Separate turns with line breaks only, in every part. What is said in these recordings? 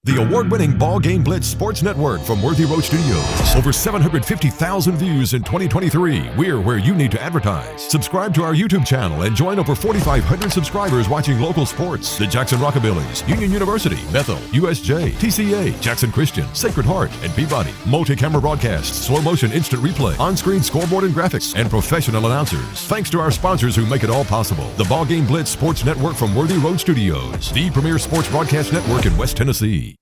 The award-winning BallGame Blitz Sports Network from Worthy Road Studios. Over 750,000 views in 2023. We're where you need to advertise. Subscribe to our YouTube channel and join over 4,500 subscribers watching local sports. The Jackson Rockabillys, Union University, Bethel, USJ, TCA, Jackson Christian, Sacred Heart, and Peabody. Multi-camera broadcasts, slow-motion instant replay, on-screen scoreboard and graphics, and professional announcers. Thanks to our sponsors who make it all possible. The BallGame Blitz Sports Network from Worthy Road Studios. The premier sports broadcast network in West Tennessee.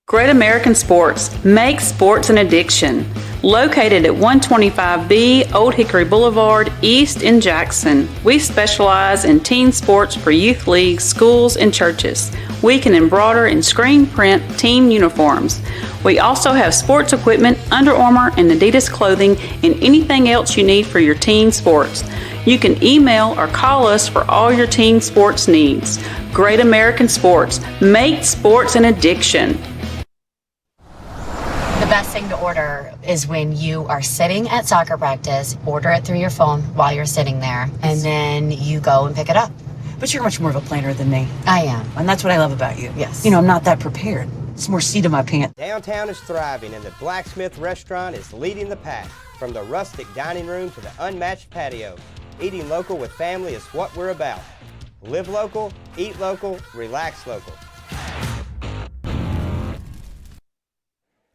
Great American Sports. Make sports an addiction. Located at 125B Old Hickory Boulevard, East in Jackson. We specialize in teen sports for youth leagues, schools, and churches. We can embroider and screen print team uniforms. We also have sports equipment, Under Armour, and Adidas clothing, and anything else you need for your teen sports. You can email or call us for all your teen sports needs. Great American Sports. Make sports an addiction.
The best thing to order is when you are sitting at soccer practice, order it through your phone while you're sitting there, and then you go and pick it up.
But you're much more of a planner than me.
I am.
And that's what I love about you.
Yes.
You know, I'm not that prepared. It's more seat in my pants.
Downtown is thriving, and the Blacksmith Restaurant is leading the pack. From the rustic dining room to the unmatched patio, eating local with family is what we're about. Live local, eat local, relax local.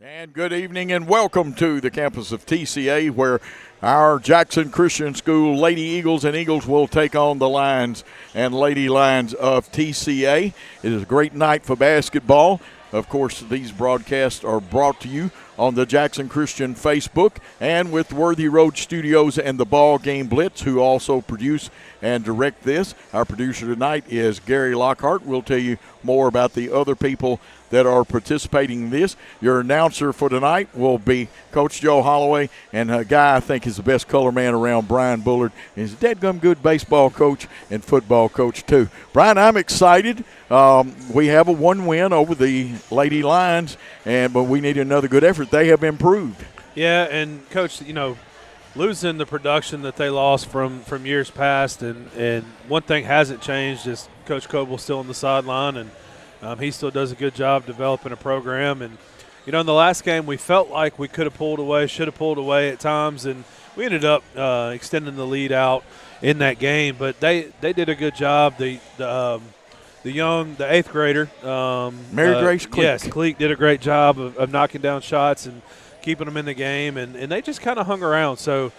And good evening and welcome to the campus of TCA, where our Jackson Christian School Lady Eagles and Eagles will take on the Lions and Lady Lions of TCA. It is a great night for basketball. Of course, these broadcasts are brought to you on the Jackson Christian Facebook and with Worthy Road Studios and the BallGame Blitz, who also produce and direct this. Our producer tonight is Gary Lockhart. We'll tell you more about the other people that are participating in this. Your announcer for tonight will be Coach Joe Holloway, and a guy I think is the best color man around, Brian Bullard. He's a dadgum good baseball coach and football coach too. Brian, I'm excited. We have a 1 win over the Lady Lions, but we need another good effort. They have improved.
Yeah, and Coach, you know, losing the production that they lost from years past, and one thing hasn't changed is Coach Coble's still on the sideline, and he still does a good job developing a program. And, you know, in the last game we felt like we could have pulled away, should have pulled away at times, and we ended up extending the lead out in that game. But they did a good job. The 8th grader,
Mary Grace Cleek.
Yes, Cleek did a great job of knocking down shots and keeping them in the game, and they just kind of hung around. So,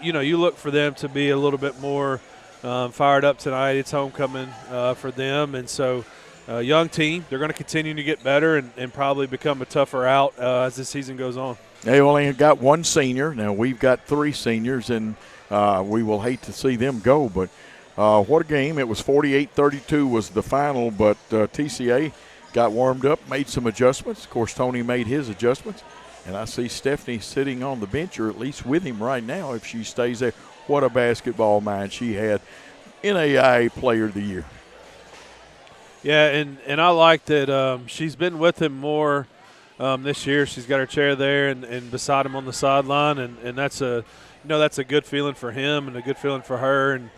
you know, you look for them to be a little bit more fired up tonight. It's homecoming for them, and so young team. They're going to continue to get better and probably become a tougher out as the season goes on.
They only got one senior. Now we've got 3 seniors, and we will hate to see them go. But what a game. It was 48-32 was the final, but TCA got warmed up, made some adjustments. Of course, Tony made his adjustments. And I see Stephanie sitting on the bench, or at least with him right now if she stays there. What a basketball mind she had. NAIA Player of the Year.
Yeah, and I like that she's been with him more this year. She's got her chair there and beside him on the sideline, and that's a good feeling for him and a good feeling for her. And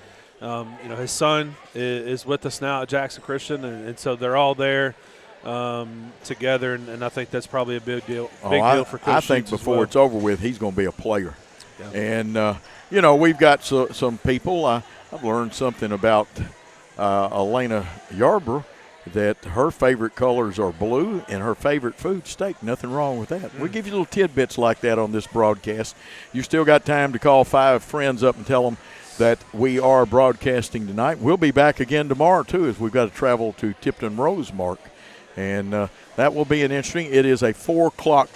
you know, his son is with us now at Jackson Christian, and so they're all there together, and I think that's probably a big deal. Deal for Coach
I think
Sheets
before
well.
it's over with, he's going to be a player.
Yeah.
And you know, we've got some people. I've learned something about Elena Yarbrough, that her favorite colors are blue and her favorite food, steak. Nothing wrong with that. We give you little tidbits like that on this broadcast. You still got time to call 5 friends up and tell them that we are broadcasting tonight. We'll be back again tomorrow, too, as we've got to travel to Tipton Rosemark. And that will be an interesting. It is a 4 o'clock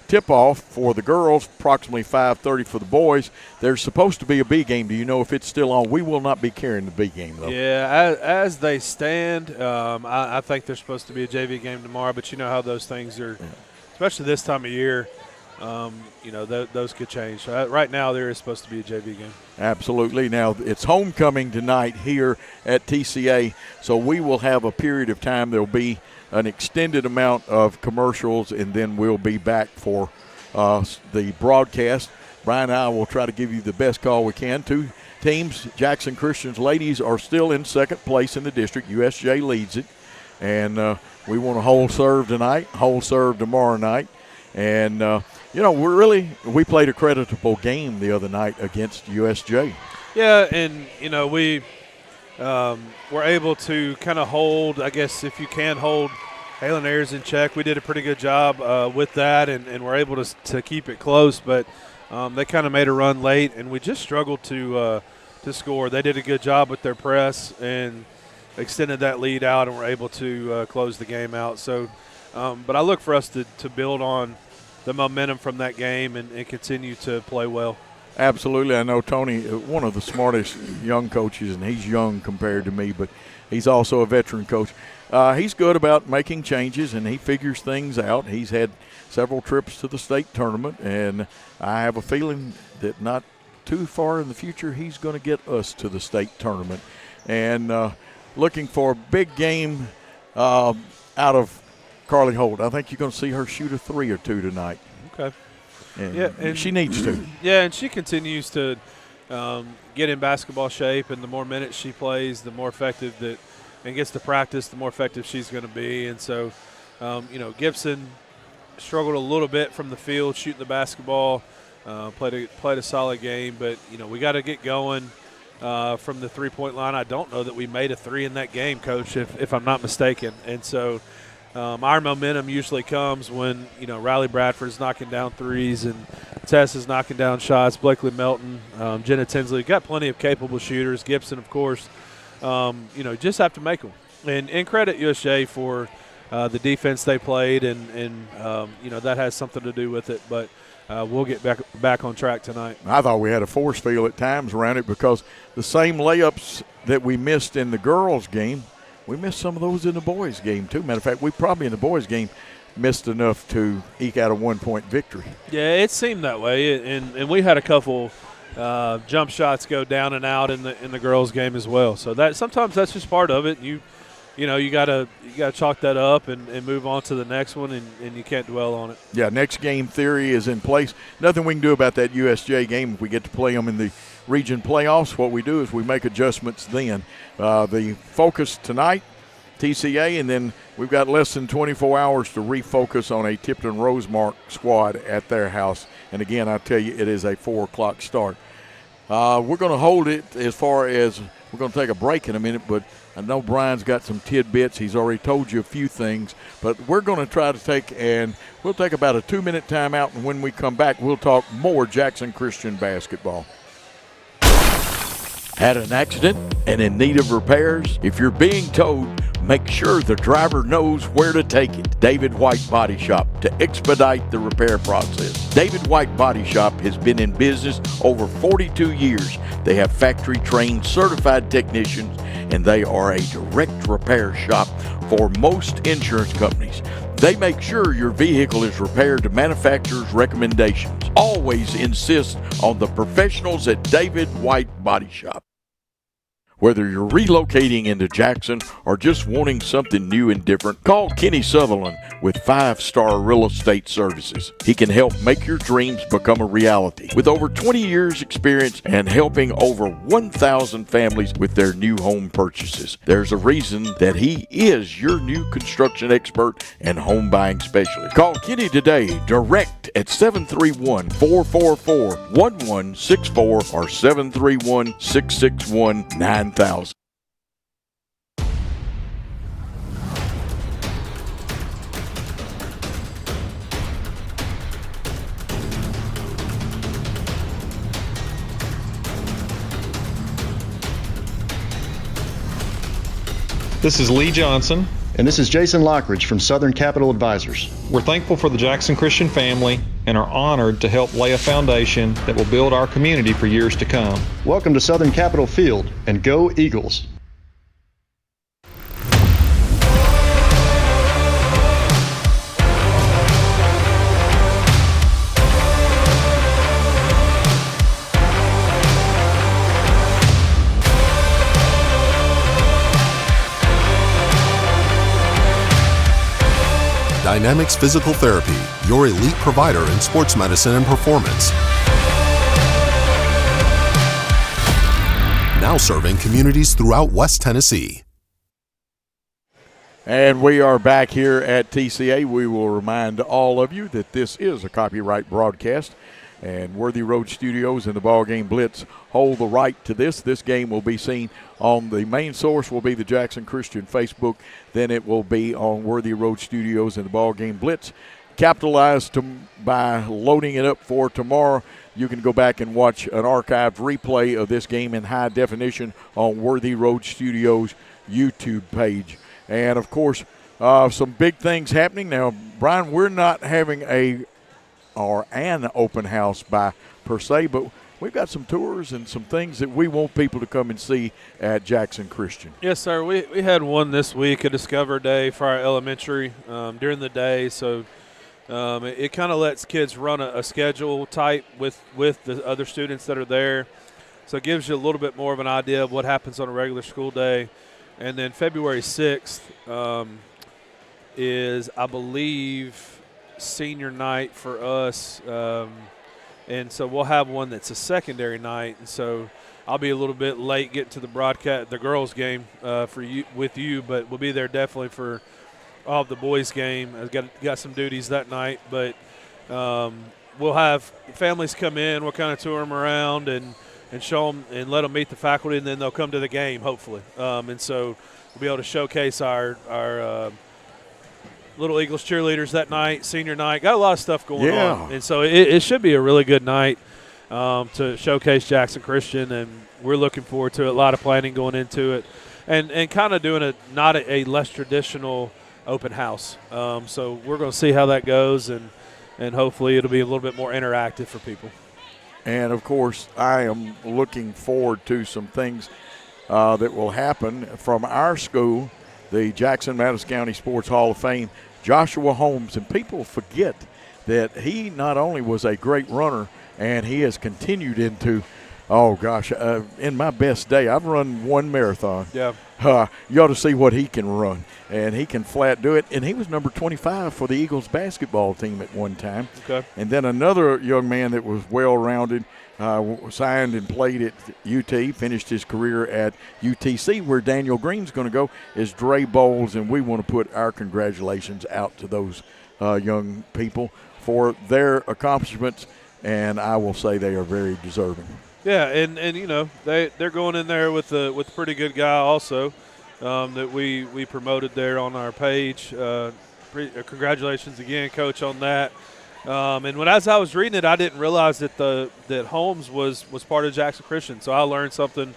tip-off for the girls, approximately 5:30 for the boys. There's supposed to be a B game. Do you know if it's still on? We will not be carrying the B game, though.
Yeah, as they stand, I think there's supposed to be a JV game tomorrow, but you know how those things are, especially this time of year, you know, those could change. So right now there is supposed to be a JV game.
Absolutely. Now, it's homecoming tonight here at TCA, so we will have a period of time. There will be an extended amount of commercials, and then we'll be back for the broadcast. Brian and I will try to give you the best call we can. teams. Jackson Christian's ladies are still in second place in the district. USJ leads it. And we want to hold serve tonight, hold serve tomorrow night. And, we played a creditable game the other night against USJ.
Yeah, and, we were able to kind of hold, I guess, if you can hold Halen Ayers in check. We did a pretty good job with that, and we're able to keep it close. But they kind of made a run late, and we just struggled to score. They did a good job with their press and extended that lead out, and were able to close the game out. So, but I look for us to build on the momentum from that game and continue to play well.
Absolutely. I know Tony, one of the smartest young coaches, and he's young compared to me, but he's also a veteran coach. He's good about making changes, and he figures things out. He's had several trips to the state tournament, and I have a feeling that not too far in the future he's going to get us to the state tournament. And looking for a big game out of Carly Holt. I think you're going to see her shoot a 3 or 2 tonight.
Okay.
And she needs to.
Yeah, and she continues to get in basketball shape, and the more minutes she plays, the more effective and gets to practice, the more effective she's going to be. And so, Gibson struggled a little bit from the field shooting the basketball, played a solid game, but we got to get going from the three-point line. I don't know that we made a 3 in that game, Coach, if I'm not mistaken. And so our momentum usually comes when, Riley Bradford's knocking down threes and Tess is knocking down shots, Blakely Melton, Jenna Tinsley. Got plenty of capable shooters. Gibson, of course. Just have to make them. And credit USJ for the defense they played, and that has something to do with it. But we'll get back on track tonight.
I thought we had a force field at times around it because the same layups that we missed in the girls' game, we missed some of those in the boys' game too. Matter of fact, we probably in the boys' game missed enough to eke out a 1-point victory.
Yeah, it seemed that way, and we had a couple jump shots go down and out in the girls' game as well. So that sometimes that's just part of it. You gotta chalk that up and move on to the next one, and you can't dwell on it.
Yeah, next game theory is in place. Nothing we can do about that USJ game if we get to play them in the region playoffs. What we do is we make adjustments then. The focus tonight, TCA, and then we've got less than 24 hours to refocus on a Tipton Rosemark squad at their house. And again, I tell you, it is a 4 o'clock start. We're going to hold it as far as we're going to take a break in a minute, but I know Brian's got some tidbits. He's already told you a few things, but we're going to try to we'll take about a 2-minute timeout, and when we come back, we'll talk more Jackson Christian basketball. Had an accident and in need of repairs? If you're being towed, make sure the driver knows where to take it. David White Body Shop to expedite the repair process. David White Body Shop has been in business over 42 years. They have factory-trained certified technicians, and they are a direct repair shop for most insurance companies. They make sure your vehicle is repaired to manufacturer's recommendations. Always insist on the professionals at David White Body Shop. Whether you're relocating into Jackson or just wanting something new and different, call Kenny Sutherland with 5-Star Real Estate Services. He can help make your dreams become a reality. With over 20 years experience and helping over 1,000 families with their new home purchases, there's a reason that he is your new construction expert and home buying specialist. Call Kenny today, direct at 731-444-1164 or 731-661-9000.
This is Lee Johnson.
And this is Jason Lockridge from Southern Capital Advisors.
We're thankful for the Jackson Christian family and are honored to help lay a foundation that will build our community for years to come.
Welcome to Southern Capital Field, and go Eagles!
Dynamics Physical Therapy, your elite provider in sports medicine and performance. now serving communities throughout West Tennessee.
And we are back here at TCA. We will remind all of you that this is a copyright broadcast, and Worthy Road Studios and the BallGame Blitz hold the right to this. This game will be seen on the main source, will be the Jackson Christian Facebook. Then it will be on Worthy Road Studios and the BallGame Blitz. Capitalize by loading it up for tomorrow. You can go back and watch an archived replay of this game in high definition on Worthy Road Studios' YouTube page. And, of course, some big things happening. Now, Brian, we're not having an open house per se, but we've got some tours and some things that we want people to come and see at Jackson Christian.
Yes, sir. We had one this week, a Discover Day for our elementary during the day. So it kind of lets kids run a schedule type with the other students that are there. So it gives you a little bit more of an idea of what happens on a regular school day. And then February 6th is, I believe, senior night for us. And so we'll have one that's a secondary night. And so I'll be a little bit late getting to the broadcast, the girls' game with you, but we'll be there definitely for all of the boys' game. I've got some duties that night. But we'll have families come in. We'll kind of tour them around and show them and let them meet the faculty, and then they'll come to the game, hopefully. And so we'll be able to showcase our Little Eagles cheerleaders that night, senior night. Got a lot of stuff going on. And so it should be a really good night to showcase Jackson Christian, and we're looking forward to it. A lot of planning going into it, and kind of doing not a less traditional open house. So we're going to see how that goes, and hopefully it'll be a little bit more interactive for people.
And, of course, I am looking forward to some things that will happen from our school, the Jackson-Madison County Sports Hall of Fame, Joshua Holmes. And people forget that he not only was a great runner, and he has continued into, in my best day, I've run one marathon.
Yeah.
You ought to see what he can run. And he can flat do it. And he was number 25 for the Eagles basketball team at one time.
Okay.
And then another young man that was well-rounded, signed and played at UT, finished his career at UTC, where Daniel Green's going to go, is Dre Bowles. And we want to put our congratulations out to those young people for their accomplishments. And I will say they are very deserving.
Yeah, and you know, they're going in there with a pretty good guy also. That we promoted there on our page. Congratulations again, Coach, on that. And as I was reading it, I didn't realize that Holmes was part of Jackson Christian. So I learned something,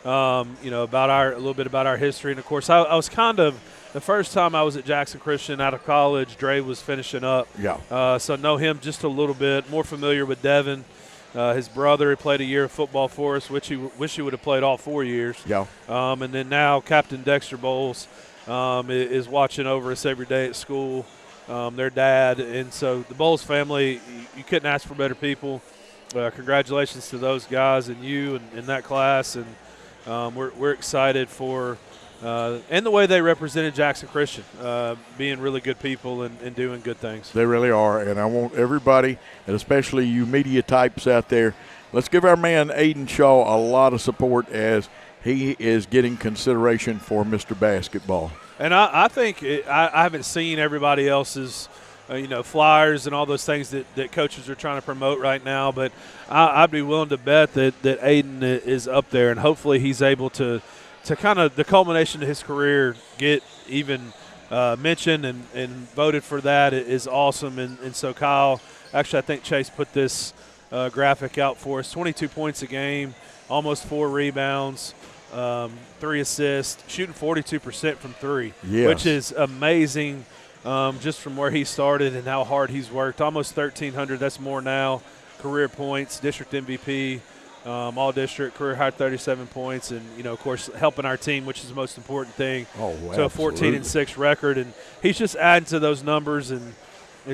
about a little bit about our history. And of course, I was kind of the first time I was at Jackson Christian out of college. Dre was finishing up.
Yeah.
So know him just a little bit. More familiar with Devin. His brother played a year of football for us, which he would have played all 4 years.
Yeah.
And then now Captain Dexter Bowles is watching over us every day at school, their dad. And so the Bowles family, you couldn't ask for better people. Congratulations to those guys and you and that class. And we're excited for and the way they represented Jackson Christian, being really good people and doing good things.
They really are, and I want everybody, and especially you media types out there, let's give our man Aiden Shaw a lot of support as he is getting consideration for Mr. Basketball.
And I think I haven't seen everybody else's flyers and all those things that coaches are trying to promote right now, but I'd be willing to bet that Aiden is up there, and hopefully he's able to kind of the culmination of his career get even mentioned and voted for. That is awesome. And so Kyle, actually I think Chase put this graphic out for us, 22 points a game, almost 4 rebounds, 3 assists, shooting 42% from 3,
yes,
which is amazing just from where he started and how hard he's worked. Almost 1,300, that's more now, career points, district MVP. All district, career high 37 points, and of course helping our team, which is the most important thing.
Oh,
so a 14-6 record, and he's just adding to those numbers, and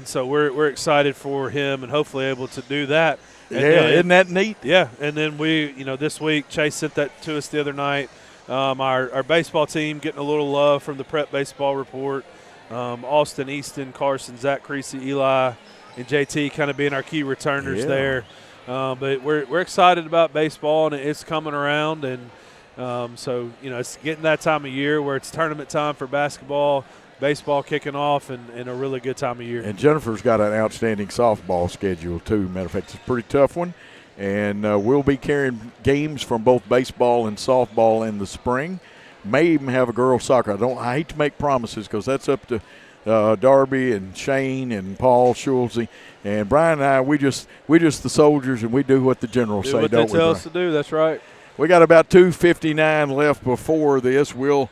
so we're excited for him, and hopefully able to do that. And,
isn't that neat?
Yeah, and then we, this week Chase sent that to us the other night. Our baseball team getting a little love from the Prep Baseball Report. Austin, Easton, Carson, Zach Creasy, Eli, and JT kind of being our key returners there. But we're excited about baseball, and it's coming around, and So, it's getting that time of year where it's tournament time for basketball, baseball kicking off, and a really good time of year.
And Jennifer's got an outstanding softball schedule, too. Matter of fact, it's a pretty tough one. And we'll be carrying games from both baseball and softball in the spring. May even have a girls' soccer. I hate to make promises because that's up to Darby and Shane and Paul Schulze. And Brian and I, we just the soldiers, and we do what the generals say, don't we?
Do what they tell us to do. That's right.
We got about 2:59 left before this. We'll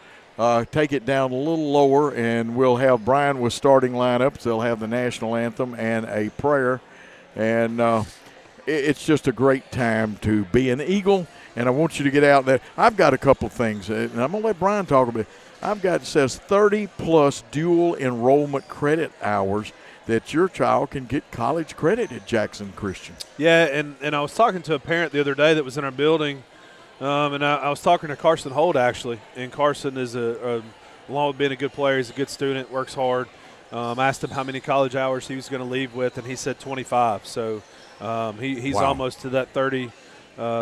take it down a little lower, and we'll have Brian with starting lineups. They'll have the national anthem and a prayer. And it's just a great time to be an Eagle, and I want you to get out there. I've got a couple things, and I'm going to let Brian talk about it. I've got, it says 30-plus dual enrollment credit hours that your child can get college credit at Jackson Christian.
Yeah, and I was talking to a parent the other day that was in our building, and I was talking to Carson Holt, actually. And Carson is, along with being a good player, he's a good student, works hard. I asked him how many college hours he was going to leave with, and he said 25. So he's almost to that 30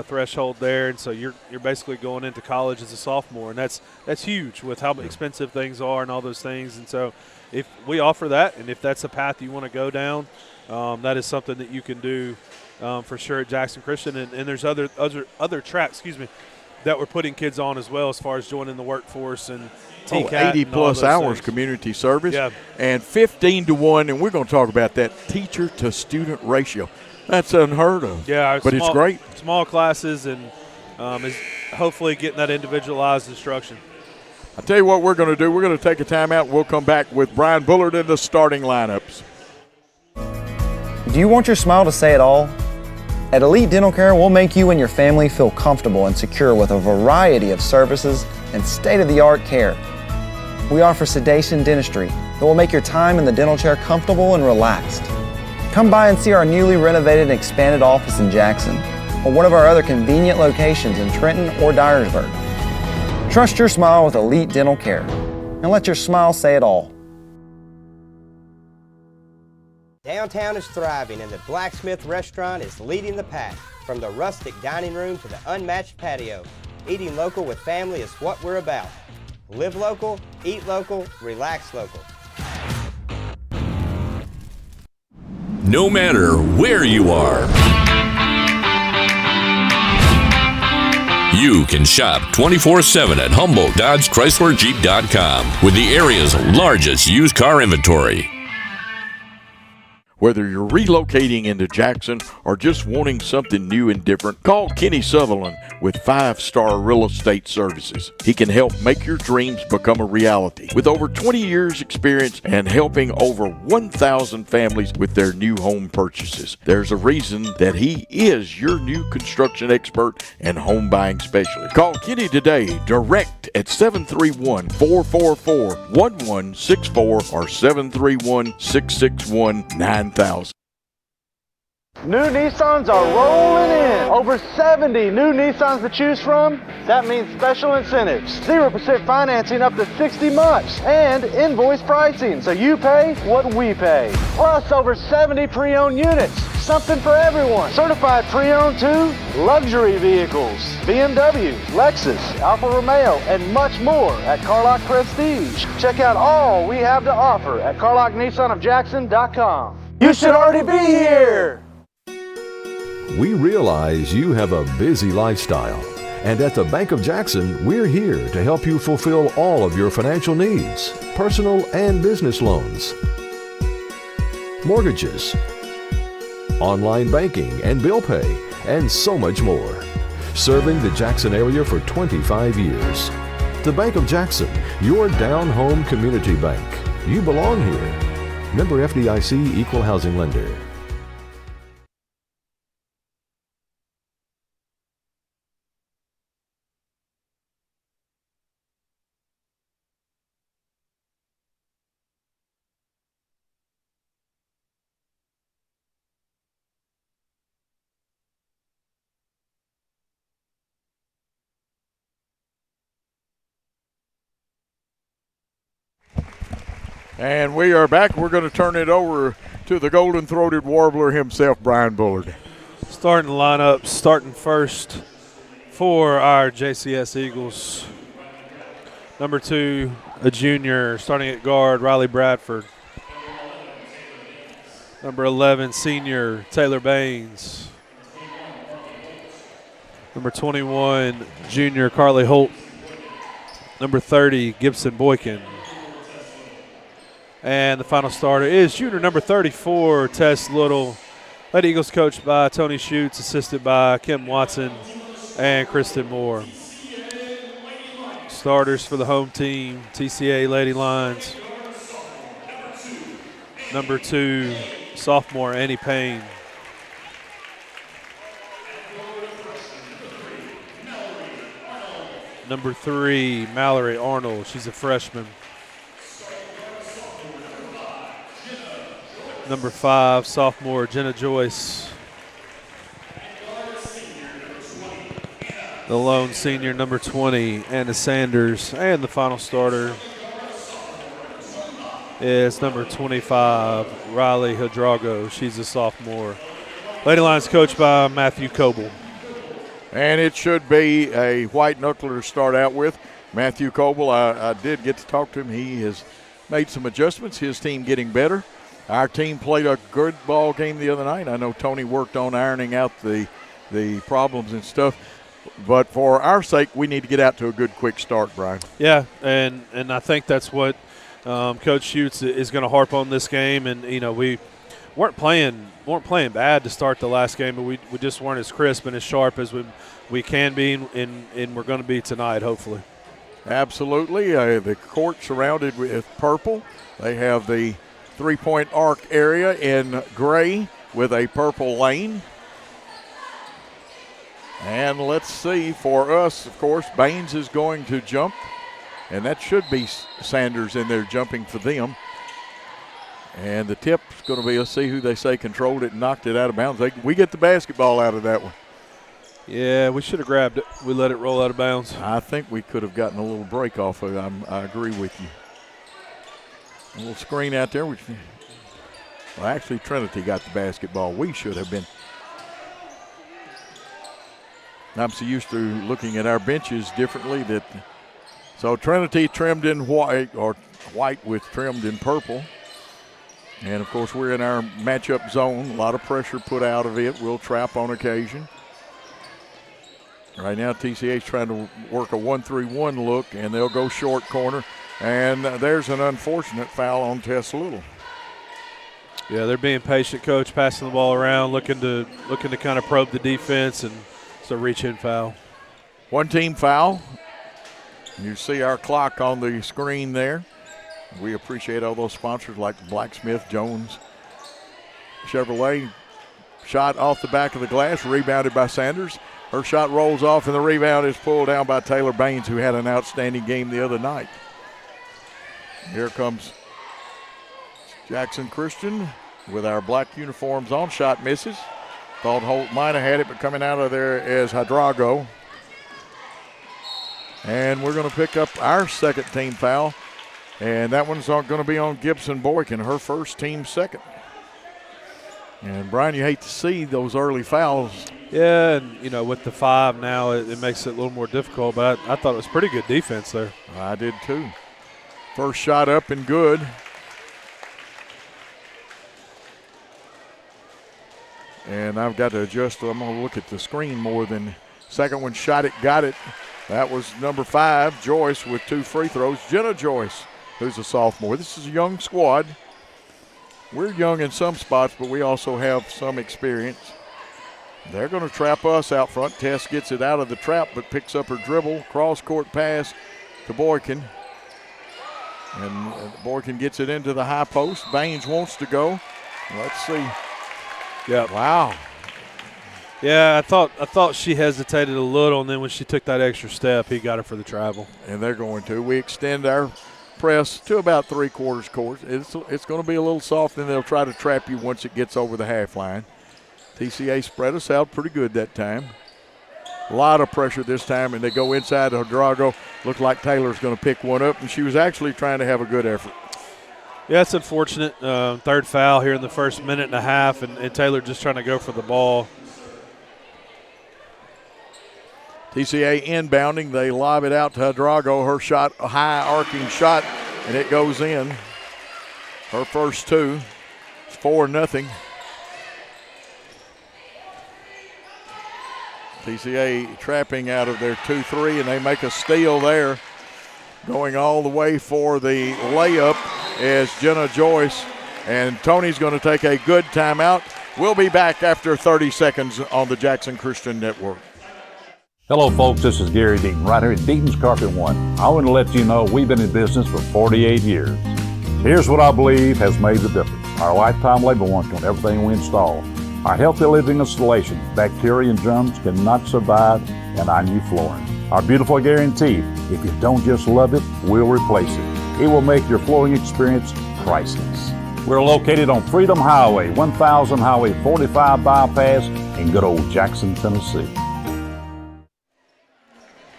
threshold there, and so you're basically going into college as a sophomore, and that's huge with how expensive things are and all those things. And so if we offer that, and if that's a path you want to go down, that is something that you can do for sure at Jackson Christian. And there's other tracks, that we're putting kids on as well, as far as joining the workforce and TCAT
80-plus hours
things.
Community service,
yeah.
And 15-to-1, and we're going to talk about that teacher-to-student ratio. That's unheard of.
Yeah,
but it's great.
Small classes, and is hopefully getting that individualized instruction.
I'll tell you what we're going to do. We're going to take a timeout, and we'll come back with Brian Bullard in the starting lineups.
Do you want your smile to say it all? At Elite Dental Care, we'll make you and your family feel comfortable and secure with a variety of services and state-of-the-art care. We offer sedation dentistry that will make your time in the dental chair comfortable and relaxed. Come by and see our newly renovated and expanded office in Jackson, or one of our other convenient locations in Trenton or Dyersburg. Trust your smile with Elite Dental Care, and let your smile say it all.
Downtown is thriving, and the Blacksmith Restaurant is leading the pack. From the rustic dining room to the unmatched patio, eating local with family is what we're about. Live local, eat local, relax local.
No matter where you are, you can shop 24/7 at HumboldtDodgeChryslerJeep.com with the area's largest used car inventory.
Whether you're relocating into Jackson or just wanting something new and different, call Kenny Sutherland with 5-Star Real Estate Services. He can help make your dreams become a reality. With over 20 years experience and helping over 1,000 families with their new home purchases, there's a reason that he is your new construction expert and home buying specialist. Call Kenny today, direct at 731-444-1164 or 731-661-9000.
New Nissans are rolling in. Over 70 new Nissans to choose from. That means special incentives. 0% financing up to 60 months. And invoice pricing, so you pay what we pay. Plus over 70 pre-owned units. Something for everyone. Certified pre-owned too. Luxury vehicles. BMW, Lexus, Alfa Romeo, and much more at Carlock Prestige. Check out all we have to offer at CarlockNissanofJackson.com. You should already be here.
We realize you have a busy lifestyle, and at the Bank of Jackson, we're here to help you fulfill all of your financial needs, personal and business loans, mortgages, online banking and bill pay, and so much more. Serving the Jackson area for 25 years. The Bank of Jackson, your down-home community bank. You belong here. Member FDIC Equal Housing Lender.
And we are back. We're going to turn it over to the golden-throated warbler himself, Brian Bullard.
Starting lineup, starting first For our JCS Eagles, number 2, a junior, starting at guard, Riley Bradford. Number 11, senior, Taylor Baines. Number 21, junior, Carly Holt. Number 30, Gibson Boykin. And the final starter is junior number 34, Tess Little. Lady Eagles coached by Tony Schutz, assisted by Kim Watson and Kristen Moore. Starters for the home team, TCA Lady Lions. Number 2, sophomore Annie Payne. Number 3, Mallory Arnold. She's a freshman. Number 5, sophomore Jenna Joyce. The lone senior, number 20, Anna Sanders. And the final starter is number 25, Riley Hadrago. She's a sophomore. Lady Lions coached by Matthew Coble.
And it should be a white knuckler to start out with. Matthew Coble, I did get to talk to him. He has made some adjustments, his team getting better. Our team played a good ball game the other night. I know Tony worked on ironing out the problems and stuff. But for our sake, we need to get out to a good, quick start, Brian.
Yeah, and I think that's what Coach Schutz is going to harp on this game. And, you know, we weren't playing bad to start the last game, but we just weren't as crisp and as sharp as we can be and we're going to be tonight, hopefully.
Absolutely. The court surrounded with purple. They have the three-point arc area in gray with a purple lane. And let's see, for us, of course, Baines is going to jump, and that should be Sanders in there jumping for them. And the tip's going to be, let's see who they say controlled it and knocked it out of bounds. We get the basketball out of that one.
Yeah, we should have grabbed it. We let it roll out of bounds.
I think we could have gotten a little break off of it. I agree with you. A little screen out there. Well, actually, Trinity got the basketball. We should have been. I'm so used to looking at our benches differently that. So Trinity trimmed in white, or white with trimmed in purple. And, of course, we're in our matchup zone. A lot of pressure put out of it. We'll trap on occasion. Right now, TCA is trying to work a 1-3-1 look, and they'll go short corner. And there's an unfortunate foul on Tess Little.
Yeah, they're being patient, Coach, passing the ball around, looking to kind of probe the defense, and it's a reach-in foul.
One team foul. You see our clock on the screen there. We appreciate all those sponsors like Blacksmith, Jones, Chevrolet. Shot off the back of the glass, rebounded by Sanders. Her shot rolls off, and the rebound is pulled down by Taylor Baines, who had an outstanding game the other night. Here comes Jackson Christian with our black uniforms on. Shot misses. Thought Holt might have had it, but coming out of there is Hadrago. And we're going to pick up our second team foul. And that one's going to be on Gibson Boykin, her first, team second. And, Brian, you hate to see those early fouls.
Yeah, and, you know, with the 5 now, it makes it a little more difficult. But I thought it was pretty good defense there.
I did, too. First shot up and good. And I've got to adjust. I'm going to look at the screen more than second one. Shot it, got it. That was number 5, Joyce, with 2 free throws. Jenna Joyce, who's a sophomore. This is a young squad. We're young in some spots, but we also have some experience. They're going to trap us out front. Tess gets it out of the trap, but picks up her dribble. Cross-court pass to Boykin. And Boykin gets it into the high post. Baines wants to go. Let's see.
Yeah.
Wow.
Yeah, I thought she hesitated a little, and then when she took that extra step, he got her for the travel.
And they're going to. We extend our press to about 3/4 court. It's going to be a little soft, and they'll try to trap you once it gets over the half line. TCA spread us out pretty good that time. A lot of pressure this time, and they go inside to Hadrago. Looked like Taylor's going to pick one up, and she was actually trying to have a good effort.
Yeah, it's unfortunate. Third foul here in the first minute and a half, and Taylor just trying to go for the ball.
TCA inbounding. They lob it out to Drago. Her shot, a high arcing shot, and it goes in. Her first two. It's 4-0. TCA trapping out of their 2-3, and they make a steal there. Going all the way for the layup is Jenna Joyce, and Tony's going to take a good timeout. We'll be back after 30 seconds on the Jackson Christian Network.
Hello, folks. This is Gary Deaton, right here at Deaton's Carpet One. I want to let you know we've been in business for 48 years. Here's what I believe has made the difference. Our lifetime labor warranty on everything we install. Our healthy living installations, bacteria and germs cannot survive in our new flooring. Our beautiful guarantee, if you don't just love it, we'll replace it. It will make your flooring experience priceless. We're located on Freedom Highway, 1000 Highway 45 bypass in good old Jackson, Tennessee.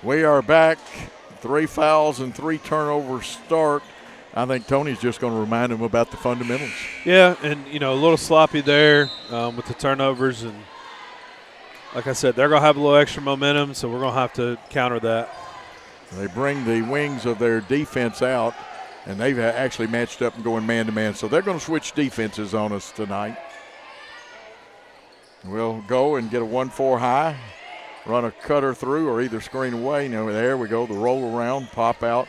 We are back. 3 fouls and 3 turnovers start. I think Tony's just going to remind him about the fundamentals.
Yeah, and, a little sloppy there with the turnovers. And like I said, they're going to have a little extra momentum, so we're going to have to counter that.
They bring the wings of their defense out, and they've actually matched up and going man-to-man. So they're going to switch defenses on us tonight. We'll go and get a 1-4 high, run a cutter through or either screen away. There we go, the roll around, pop out.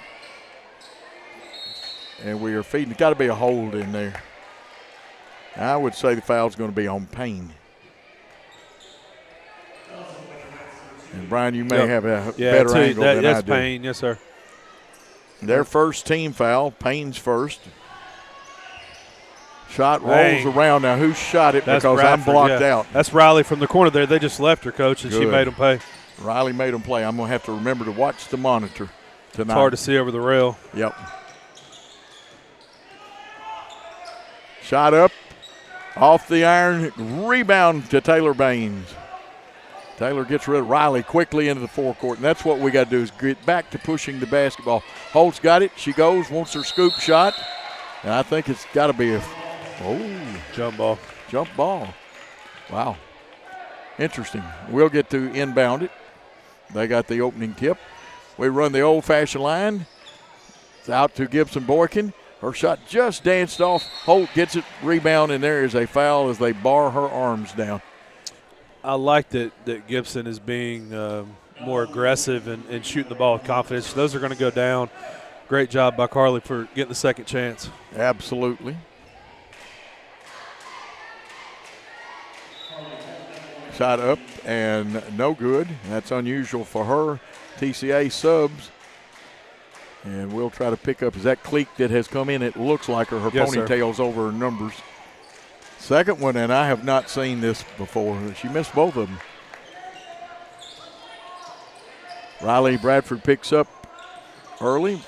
And we are feeding. It's got to be a hold in there. I would say the foul's going to be on Payne. And, Brian, you may have a better angle than I do.
That's Payne, yes, sir.
Their first team foul, Payne's first. Shot rolls around. Now, who shot it? Because
Bradford,
I'm blocked out.
That's Riley from the corner there. They just left her, Coach, and she made them pay.
Riley made them play. I'm going to have to remember to watch the monitor tonight.
It's hard to see over the rail.
Yep. Shot up, off the iron, rebound to Taylor Baines. Taylor gets rid of Riley quickly into the forecourt, and that's what we got to do is get back to pushing the basketball. Holt's got it. She goes, wants her scoop shot, and I think it's got to be a
jump ball.
Jump ball. Wow. Interesting. We'll get to inbound it. They got the opening tip. We run the old-fashioned line. It's out to Gibson Boykin. Her shot just danced off. Holt gets it, rebound, and there is a foul as they bar her arms down.
I like that Gibson is being more aggressive and shooting the ball with confidence. Those are going to go down. Great job by Carly for getting the second chance.
Absolutely. Shot up and no good. That's unusual for her. TCA subs. And we'll try to pick up. Is that Cleek that has come in? It looks like her ponytail's over her numbers. Second one, and I have not seen this before. She missed both of them. Riley Bradford picks up early,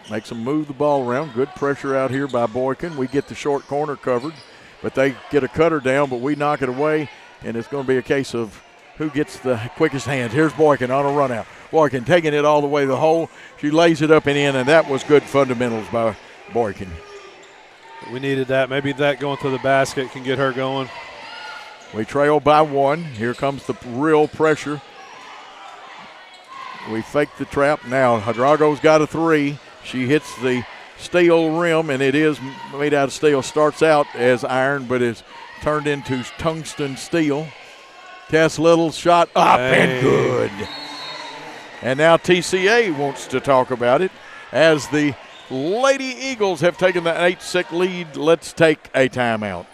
makes them move the ball around. Good pressure out here by Boykin. We get the short corner covered, but they get a cutter down, but we knock it away, and it's going to be a case of who gets the quickest hands. Here's Boykin on a run out. Boykin taking it all the way to the hole. She lays it up and in, and that was good fundamentals by Boykin.
We needed that. Maybe that going to the basket can get her going.
We trail by 1. Here comes the real pressure. We fake the trap. Now Hadrago's got a 3. She hits the steel rim, and it is made out of steel. Starts out as iron, but is turned into tungsten steel. Tess Little's shot up and good. And now TCA wants to talk about it as the Lady Eagles have taken the 8-6 lead. Let's take a timeout.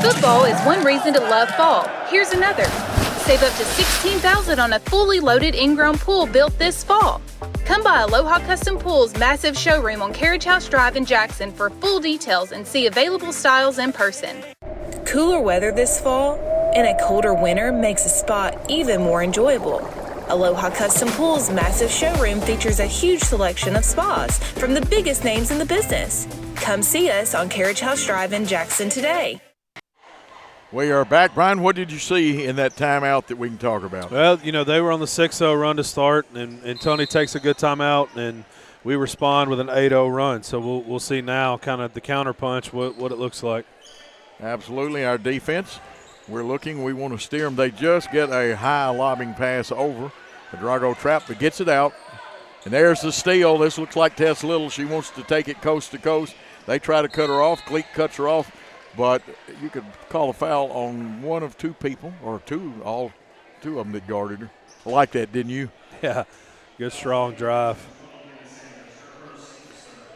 Football is one reason to love fall. Here's another. Save up to $16,000 on a fully loaded in-ground pool built this fall. Come by Aloha Custom Pool's massive showroom on Carriage House Drive in Jackson for full details and see available styles in person.
Cooler weather this fall and a colder winter makes a spa even more enjoyable. Aloha Custom Pool's massive showroom features a huge selection of spas from the biggest names in the business. Come see us on Carriage House Drive in Jackson today.
We are back. Brian, what did you see in that timeout that we can talk about?
Well, they were on the 6-0 run to start, and Tony takes a good timeout, and we respond with an 8-0 run. So we'll see now kind of the counterpunch, what it looks like.
Absolutely. Our defense, we're looking. We want to steer them. They just get a high lobbing pass over. The Drago trap, but gets it out. And there's the steal. This looks like Tess Little. She wants to take it coast to coast. They try to cut her off. Cleek cuts her off. But you could call a foul on one of two people, or all two of them that guarded her. I like that, didn't you?
Yeah, good strong drive.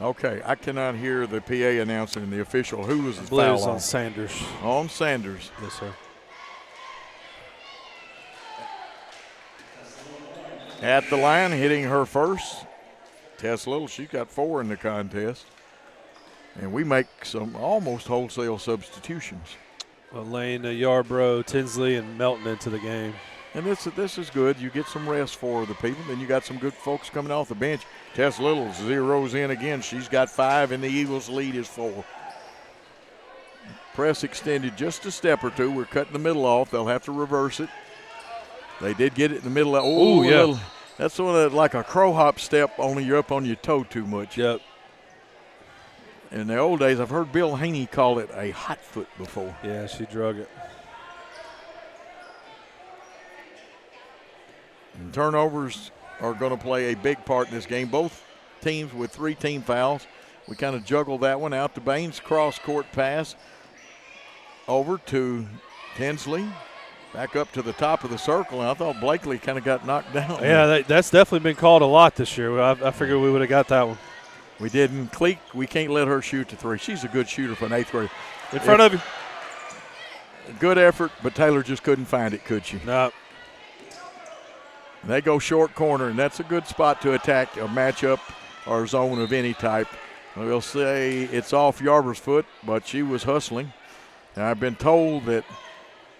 Okay, I cannot hear the PA announcer and the official. Who was the foul
Blues
on?
on Sanders.
On Sanders.
Yes, sir.
At the line, hitting her first. Tess Little, she got 4 in the contest. And we make some almost wholesale substitutions.
Well, Lane, Yarbrough, Tinsley, and Melton into the game.
And this is good. You get some rest for the people. Then you got some good folks coming off the bench. Tess Little zeroes in again. She's got 5, and the Eagles' lead is 4. Press extended just a step or two. We're cutting the middle off. They'll have to reverse it. They did get it in the middle. Oh, yeah. That's sort of like a crow hop step, only you're up on your toe too much.
Yep.
In the old days, I've heard Bill Haney call it a hot foot before.
Yeah, she drug it.
And turnovers are going to play a big part in this game. Both teams with 3 team fouls. We kind of juggled that one out to Baines. Cross-court pass over to Tinsley. Back up to the top of the circle, and I thought Blakely kind of got knocked down.
Yeah, that's definitely been called a lot this year. I figured we would have got that one.
We didn't. Cleek, we can't let her shoot the 3. She's a good shooter for an 8th grader.
In front of you.
Good effort, but Taylor just couldn't find it, could she?
No.
They go short corner, and that's a good spot to attack a matchup or zone of any type. We'll say it's off Yarbrough's foot, but she was hustling. And I've been told that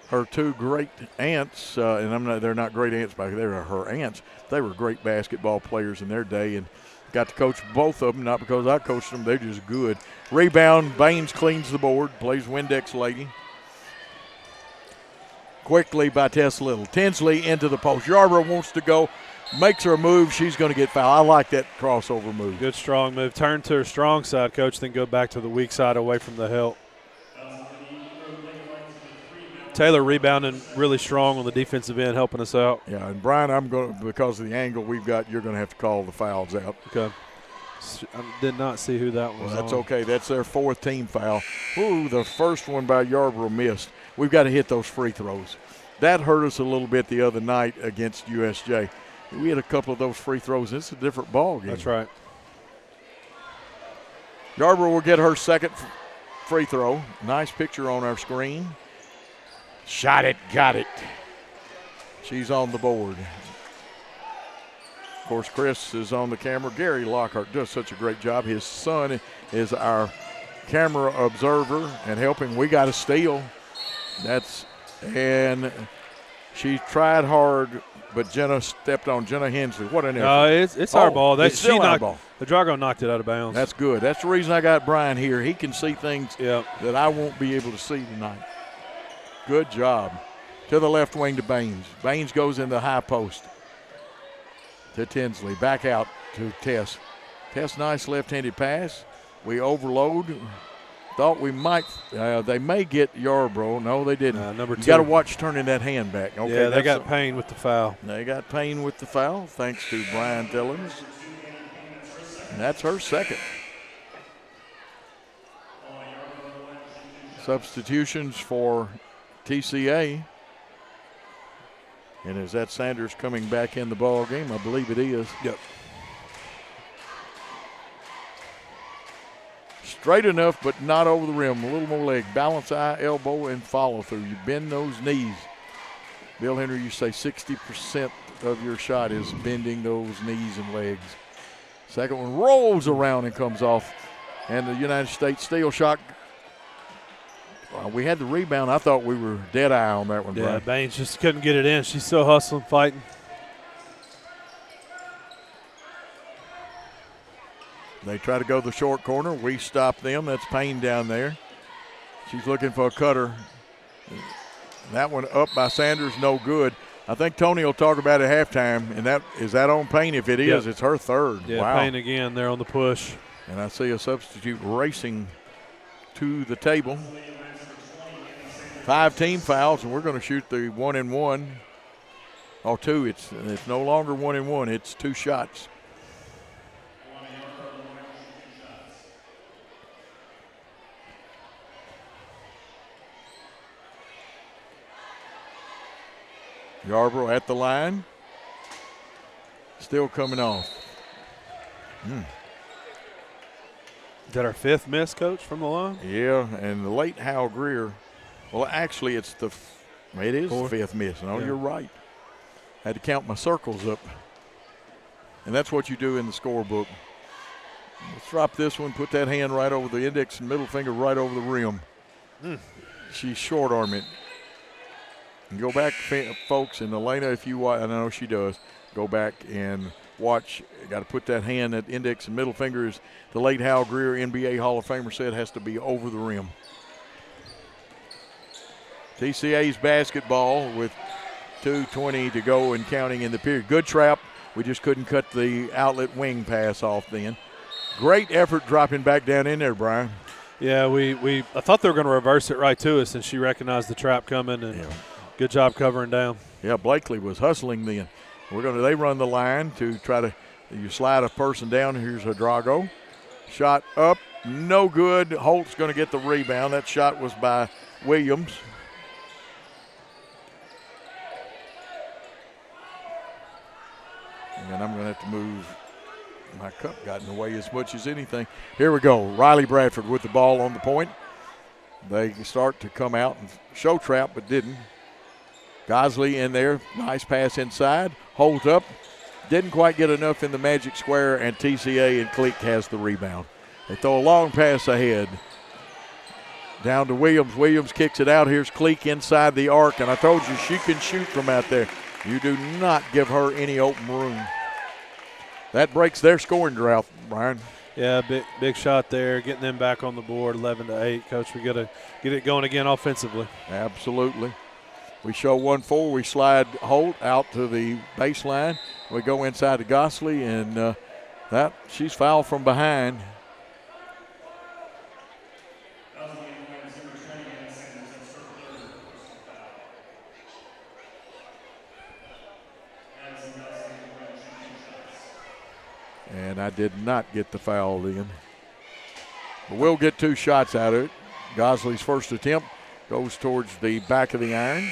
her 2 great aunts, and they're not great aunts back there, they're her aunts. They were great basketball players in their day and got to coach both of them, not because I coached them, they're just good. Rebound, Baines cleans the board, plays Windex Lady. Quickly by Tess Little. Tinsley into the post. Yarbrough wants to go, makes her move. She's going to get fouled. I like that crossover move.
Good strong move. Turn to her strong side, Coach, then go back to the weak side away from the help. Taylor rebounding really strong on the defensive end, helping us out.
Yeah, and Brian, I'm going to, because of the angle we've got, you're going to have to call the fouls out.
Okay. I did not see who that was.
Well, that's
on.
okay. That's their 4th team foul. Ooh, the first one by Yarbrough missed. We've got to hit those free throws. That hurt us a little bit the other night against USJ. We had a couple of those free throws. It's a different ball game.
That's right.
Yarbrough will get her 2nd free throw. Nice picture on our screen. Shot it, got it. She's on the board. Of course, Chris is on the camera. Gary Lockhart does such a great job. His son is our camera observer and helping. We got a steal. And she tried hard, but Jenna stepped on Jenna Hensley. What an effort.
It's our ball.
It's still our ball.
The Drago knocked it out of bounds.
That's good. That's the reason I got Brian here. He can see things that I won't be able to see tonight. Good job. To the left wing to Baines. Baines goes in the high post to Tinsley. Back out to Tess. Tess, nice left-handed pass. We overload. Thought we might. They may get Yarbrough. No, they didn't.
Number 2.
You got to watch turning that hand back. Okay,
yeah, they got Payne with the foul.
They got Payne with the foul, thanks to Brian Tillins. And that's her 2nd. Substitutions for TCA. And is that Sanders coming back in the ball game? I believe it is.
Yep.
Straight enough, but not over the rim. A little more leg. Balance eye, elbow, and follow through. You bend those knees. Bill Henry, you say 60% of your shot is bending those knees and legs. 2nd one rolls around and comes off. And the United States steel shot. We had the rebound. I thought we were dead eye on that one,
Yeah,
Brian.
Baines just couldn't get it in. She's still hustling, fighting.
They try to go the short corner. We stop them. That's Payne down there. She's looking for a cutter. That one up by Sanders, no good. I think Tony will talk about it at halftime, and is that on Payne? If it is, it's her 3rd.
Yeah,
wow.
Payne again there on the push.
And I see a substitute racing to the table. 5 team fouls, and we're going to shoot the 1-and-1. Oh, 2. It's no longer 1-1. It's 2 shots. Yarborough at the line. Still coming off.
Is that our 5th miss, Coach, from the line?
Yeah, and the late Hal Greer. Well, actually, it is the 5th miss. No,
Yeah.
You're right. Had to count my circles up. And that's what you do in the scorebook. Let's drop this one, put that hand right over the index and middle finger right over the rim. She's short-arm it. And go back, folks, and Elena, if you watch, I know she does, go back and watch. Got to put that hand, that index and middle finger, as the late Hal Greer, NBA Hall of Famer, said, has to be over the rim. TCA's basketball with 2:20 to go and counting in the period. Good trap. We just couldn't cut the outlet wing pass off then. Great effort dropping back down in there, Brian.
Yeah, I thought they were going to reverse it right to us, and she recognized the trap coming, and good job covering down.
Yeah, Blakely was hustling then. They run the line to try to, you slide a person down. Here's a Drago. Shot up, no good. Holt's going to get the rebound. That shot was by Williams. And I'm going to have to move. My cup got in the way as much as anything. Here we go. Riley Bradford with the ball on the point. They start to come out and show trap, but didn't. Gosley in there. Nice pass inside. Holds up. Didn't quite get enough in the magic square, and TCA and Cleek has the rebound. They throw a long pass ahead. Down to Williams. Williams kicks it out. Here's Cleek inside the arc, and I told you she can shoot from out there. You do not give her any open room. That breaks their scoring drought, Brian.
Yeah, big shot there, getting them back on the board, 11-8. Coach, we got to get it going again offensively.
Absolutely. We show 1-4. We slide Holt out to the baseline. We go inside to Gosley, and she's fouled from behind. And I did not get the foul then. But we'll get 2 shots out of it. Gosley's first attempt goes towards the back of the iron.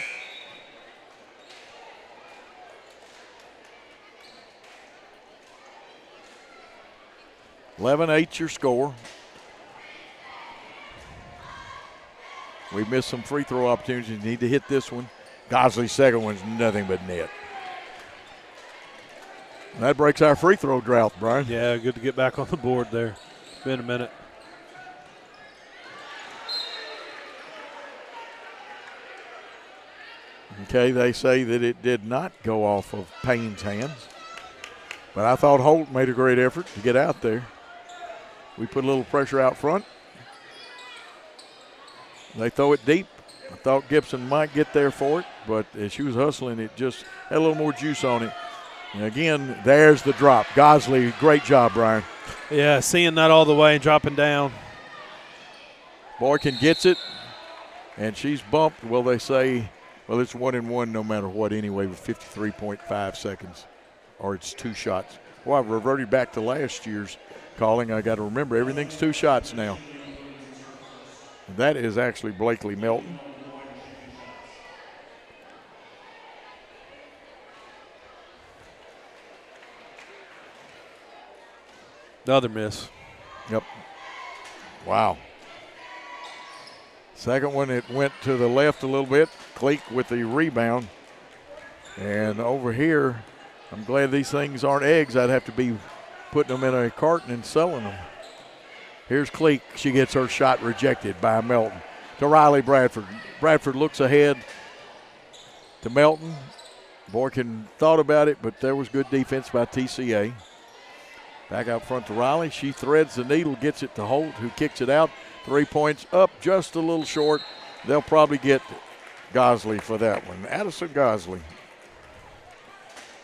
(11-8) your score. We missed some free throw opportunities. Need to hit this one. Gosley's second one's nothing but net. That breaks our free throw drought, Brian.
Yeah, good to get back on the board there. Been a minute.
Okay, they say that it did not go off of Payne's hands. But I thought Holt made a great effort to get out there. We put a little pressure out front. They throw it deep. I thought Gibson might get there for it, but as she was hustling, it just had a little more juice on it. And again, there's the drop. Gosley, great job, Brian.
Yeah, seeing that all the way and dropping down.
Boykin gets it, and she's bumped. Well, they say, well, it's 1-1 no matter what anyway with 53.5 seconds, or it's 2 shots. Well, I've reverted back to last year's calling. I got to remember, everything's 2 shots now. And that is actually Blakely Melton.
Another miss.
Yep. Wow. Second one, it went to the left a little bit. Cleek with the rebound. And over here, I'm glad these things aren't eggs. I'd have to be putting them in a carton and selling them. Here's Cleek. She gets her shot rejected by Melton. To Riley Bradford. Bradford looks ahead to Melton. Boykin thought about it, but there was good defense by TCA. Back out front to Riley. She threads the needle, gets it to Holt, who kicks it out. 3 points up, just a little short. They'll probably get Gosley for that one. Addison Gosley.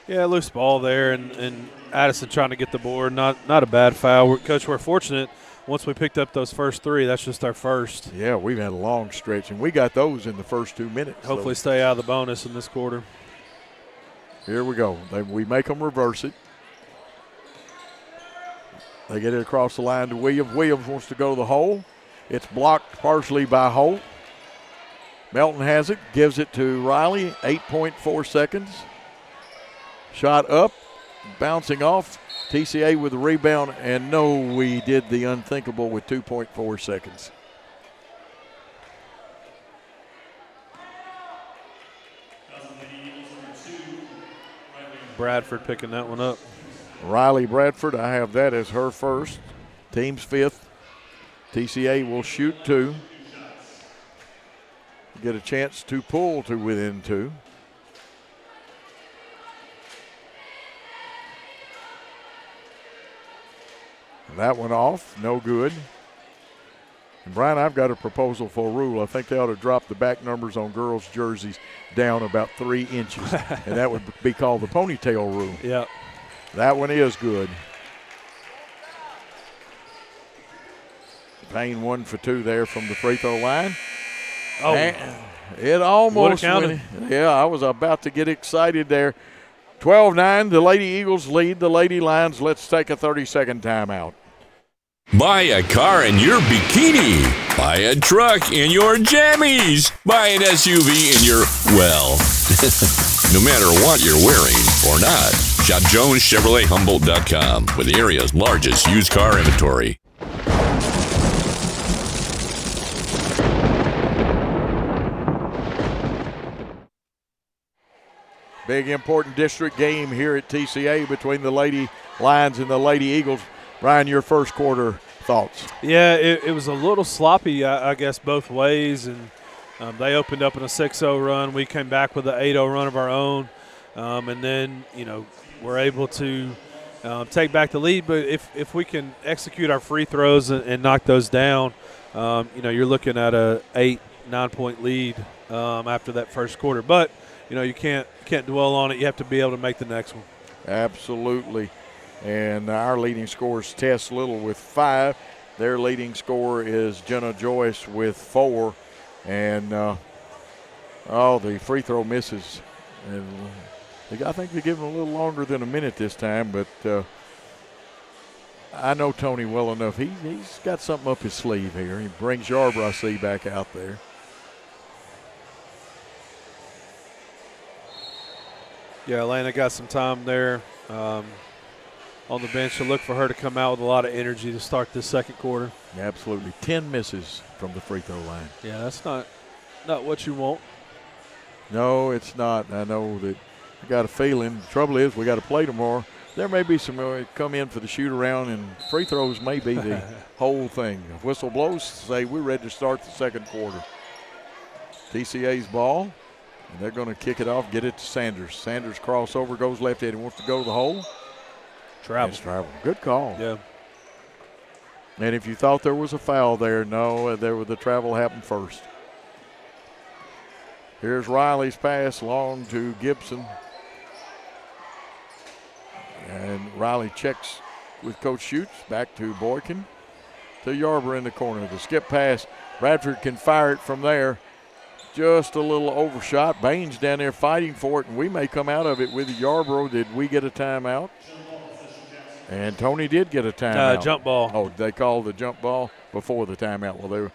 Yeah, loose ball there, and Addison trying to get the board. Not a bad foul. Coach, we're fortunate. Once we picked up those first 3, that's just our first.
Yeah, we've had a long stretch, and we got those in the first 2 minutes.
Hopefully stay out of the bonus in this quarter.
Here we go. We make them reverse it. They get it across the line to Williams. Williams wants to go to the hole. It's blocked partially by Holt. Melton has it, gives it to Riley, 8.4 seconds. Shot up, bouncing off. TCA with the rebound, and no, we did the unthinkable with 2.4 seconds.
Bradford picking that one up.
Riley Bradford, I have that as her first. Team's fifth. TCA will shoot 2. Get a chance to pull to within 2. That one off, no good. And Brian, I've got a proposal for a rule. I think they ought to drop the back numbers on girls' jerseys down about 3 inches, and that would be called the ponytail rule.
Yeah.
That one is good. Payne 1 for 2 there from the free throw line.
Oh,
and it almost went. Yeah, I was about to get excited there. 12-9, the Lady Eagles lead the Lady Lions. Let's take a 30-second timeout.
Buy a car in your bikini. Buy a truck in your jammies. Buy an SUV in your, well, no matter what you're wearing or not. Shop JonesChevroletHumboldt.com with the area's largest used car inventory.
Big important district game here at TCA between the Lady Lions and the Lady Eagles. Brian, your first quarter thoughts?
Yeah, it was a little sloppy, I guess, both ways. And they opened up in a 6-0 run. We came back with an 8-0 run of our own. And then, we're able to take back the lead. But if we can execute our free throws and knock those down, you're looking at a 8-9 point lead after that first quarter. But, you can't dwell on it. You have to be able to make the next one.
Absolutely. And our leading scorer is Tess Little with 5. Their leading scorer is Jenna Joyce with 4. And, the free throw misses. And I think they give them a little longer than a minute this time, but I know Tony well enough. He's got something up his sleeve here. He brings Yarborough, I see, back out there.
Yeah, Elena got some time there on the bench to look for her to come out with a lot of energy to start this second quarter.
Absolutely. 10 misses from the free throw line.
Yeah, that's not what you want.
No, it's not. I know that I got a feeling. The trouble is we got to play tomorrow. There may be some come in for the shoot around, and free throws may be the whole thing. If whistle blows, say we're ready to start the second quarter. TCA's ball. And they're going to kick it off, get it to Sanders. Sanders crossover, goes left-handed, wants to go to the hole. Travel. Good call.
Yeah.
And if you thought there was a foul there, no, the travel happened first. Here's Riley's pass long to Gibson. And Riley checks with Coach Schutz. Back to Boykin. To Yarborough in the corner. The skip pass. Bradford can fire it from there. Just a little overshot. Baines down there fighting for it, and we may come out of it with Yarborough. Did we get a timeout? And Tony did get a timeout.
Jump ball.
Oh, they called the jump ball before the timeout. Well,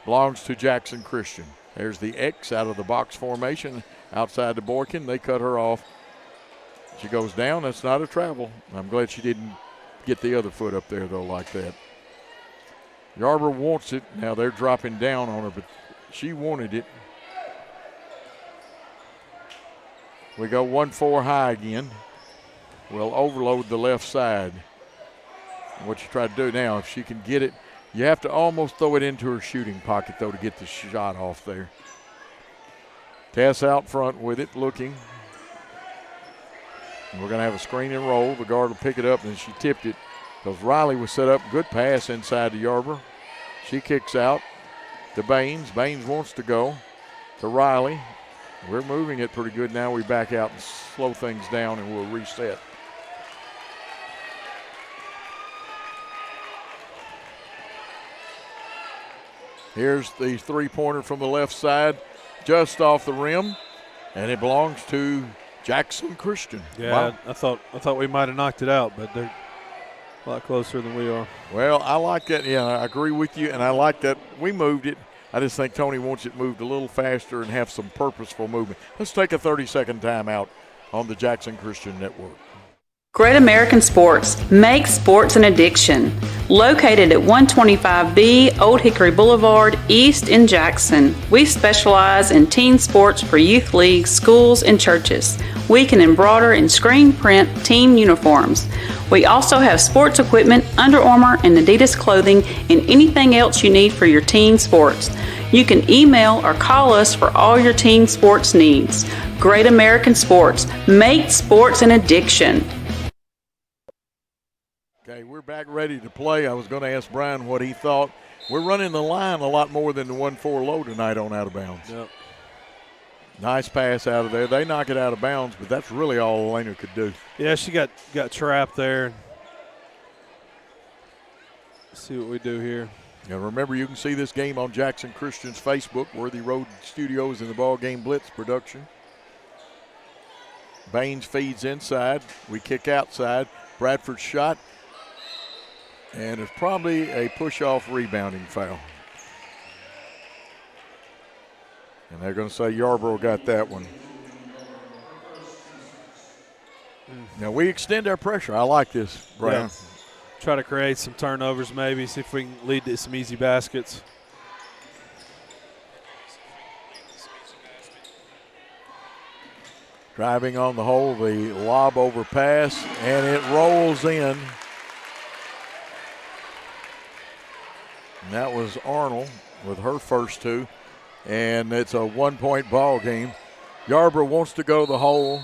belongs to Jackson Christian. There's the X out of the box formation outside the Boykin. They cut her off. She goes down. That's not a travel. I'm glad she didn't get the other foot up there, though, like that. Yarborough wants it. Now they're dropping down on her, but she wanted it. We go 1-4 high again. We'll overload the left side. What you try to do now, if she can get it, you have to almost throw it into her shooting pocket, though, to get the shot off there. Tess out front with it, looking. And we're going to have a screen and roll. The guard will pick it up, and she tipped it. Because Riley was set up. Good pass inside to Yarborough. She kicks out to Baines. Baines wants to go to Riley. We're moving it pretty good now. We back out and slow things down, and we'll reset. Here's the three-pointer from the left side, just off the rim. And it belongs to Jackson Christian.
Yeah,
Wow.
I thought we might have knocked it out, but they're a lot closer than we are.
Well, I like that. Yeah, I agree with you, and I like that we moved it. I just think Tony wants it moved a little faster and have some purposeful movement. Let's take a 30-second timeout on the Jackson Christian Network.
Great American Sports. Make sports an addiction. Located at 125B Old Hickory Boulevard, East in Jackson. We specialize in teen sports for youth leagues, schools, and churches. We can embroider and screen print team uniforms. We also have sports equipment, Under Armour, and Adidas clothing, and anything else you need for your teen sports. You can email or call us for all your teen sports needs. Great American Sports. Make sports an addiction.
Okay, we're back ready to play. I was going to ask Brian what he thought. We're running the line a lot more than the 1-4 low tonight on out of bounds.
Yep.
Nice pass out of there. They knock it out of bounds, but that's really all Elena could do.
Yeah, she got trapped there. Let's see what we do here.
Now remember, you can see this game on Jackson Christian's Facebook, Worthy Road Studios in the BallGame Blitz production. Baines feeds inside. We kick outside. Bradford's shot. And it's probably a push-off rebounding foul. And they're going to say Yarborough got that one. Now we extend our pressure. I like this, Brian.
Yeah. Try to create some turnovers maybe, see if we can lead to some easy baskets.
Driving on the hole, the lob over pass, and it rolls in. And that was Arnold with her first two. And it's a one-point ball game. Yarborough wants to go the hole.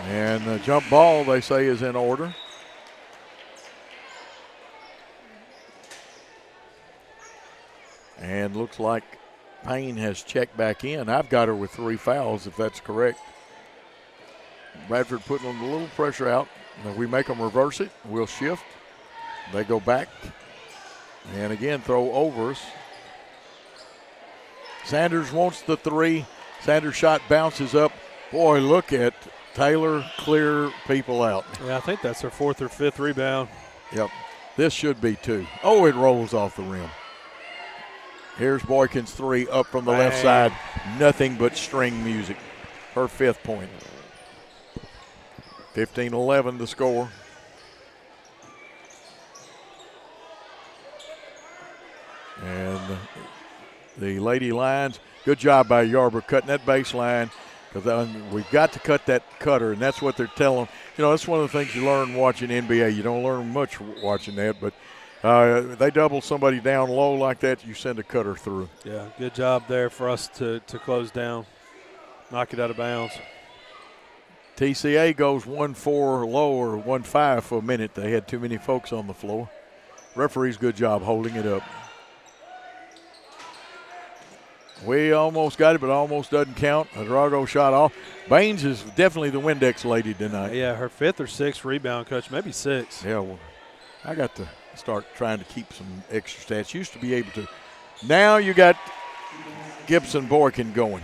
And the jump ball, they say, is in order. And looks like Payne has checked back in. I've got her with 3 fouls, if that's correct. Bradford putting a little pressure out. Now we make them reverse it. We'll shift. They go back. And again, throw over us. Sanders wants the 3. Sanders' shot bounces up. Boy, look at Taylor clear people out.
Yeah, I think that's her 4th or 5th rebound.
Yep. This should be 2. Oh, it rolls off the rim. Here's Boykins' 3 up from the left side. Nothing but string music. Her 5th point. 15-11 the score. And the Lady Lions, good job by Yarborough cutting that baseline, because we've got to cut that cutter, and that's what they're telling. You know, that's one of the things you learn watching NBA. You don't learn much watching that, but they double somebody down low like that, you send a cutter through.
Yeah, good job there for us to close down, knock it out of bounds.
TCA goes 1-4 low or 1-5 for a minute. They had too many folks on the floor. Referee's good job holding it up. We almost got it, but almost doesn't count. Drago shot off. Baines is definitely the Windex lady tonight.
Yeah, her 5th or 6th rebound, Coach, maybe 6.
Yeah, well, I got to start trying to keep some extra stats. Used to be able to. Now you got Gibson Boykin going.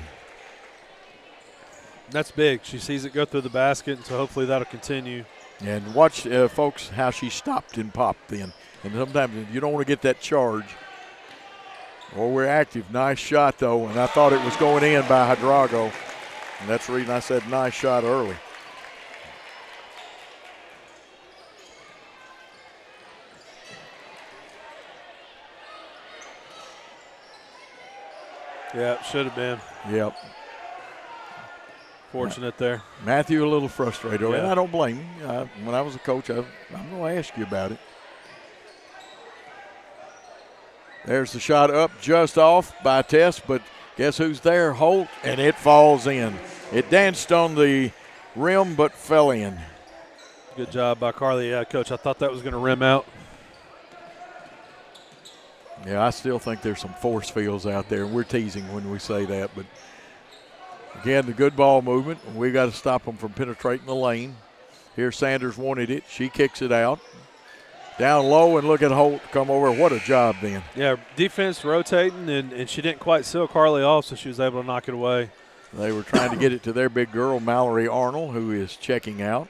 That's big. She sees it go through the basket, and so hopefully that'll continue.
And watch, folks, how she stopped and popped then. And sometimes you don't want to get that charge. Well, we're active. Nice shot, though, and I thought it was going in by Drago. And that's the reason I said nice shot early.
Yeah, it should have been.
Yep.
Fortunate there.
Matthew a little frustrated,
Yeah.
and I don't blame him. When I was a coach, I'm going to ask you about it. There's the shot up just off by Tess, but guess who's there? Holt, and it falls in. It danced on the rim but fell in.
Good job by Carly. Yeah, Coach, I thought that was going to rim out.
Yeah, I still think there's some force fields out there, and we're teasing when we say that. But, again, the good ball movement. We got to stop them from penetrating the lane. Here Sanders wanted it. She kicks it out. Down low, and look at Holt come over. What a job then.
Yeah, defense rotating, and she didn't quite seal Carly off, so she was able to knock it away.
They were trying to get it to their big girl, Mallory Arnold, who is checking out.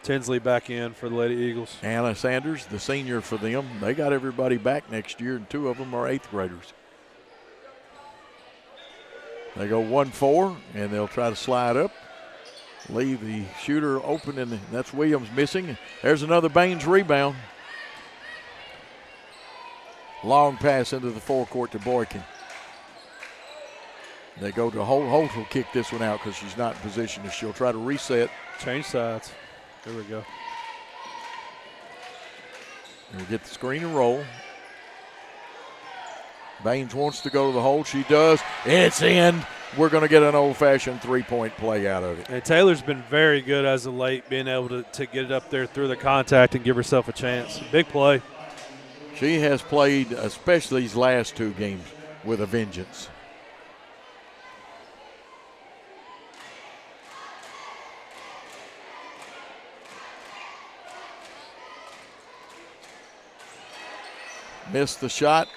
Tinsley back in for the Lady Eagles.
Anna Sanders, the senior for them. They got everybody back next year, and 2 of them are 8th graders. They go 1-4, and they'll try to slide up. Leave the shooter open, and that's Williams missing. There's another Baines rebound. Long pass into the forecourt to Boykin. They go to Holt. Holt will kick this one out because she's not in position. She'll try to reset.
Change sides. There we go.
And we'll get the screen and roll. Baines wants to go to the hole. She does. It's in. We're going to get an old-fashioned three-point play out of it.
And Taylor's been very good as of late, being able to get it up there through the contact and give herself a chance. Big play.
She has played, especially these last 2 games, with a vengeance. Missed the shot.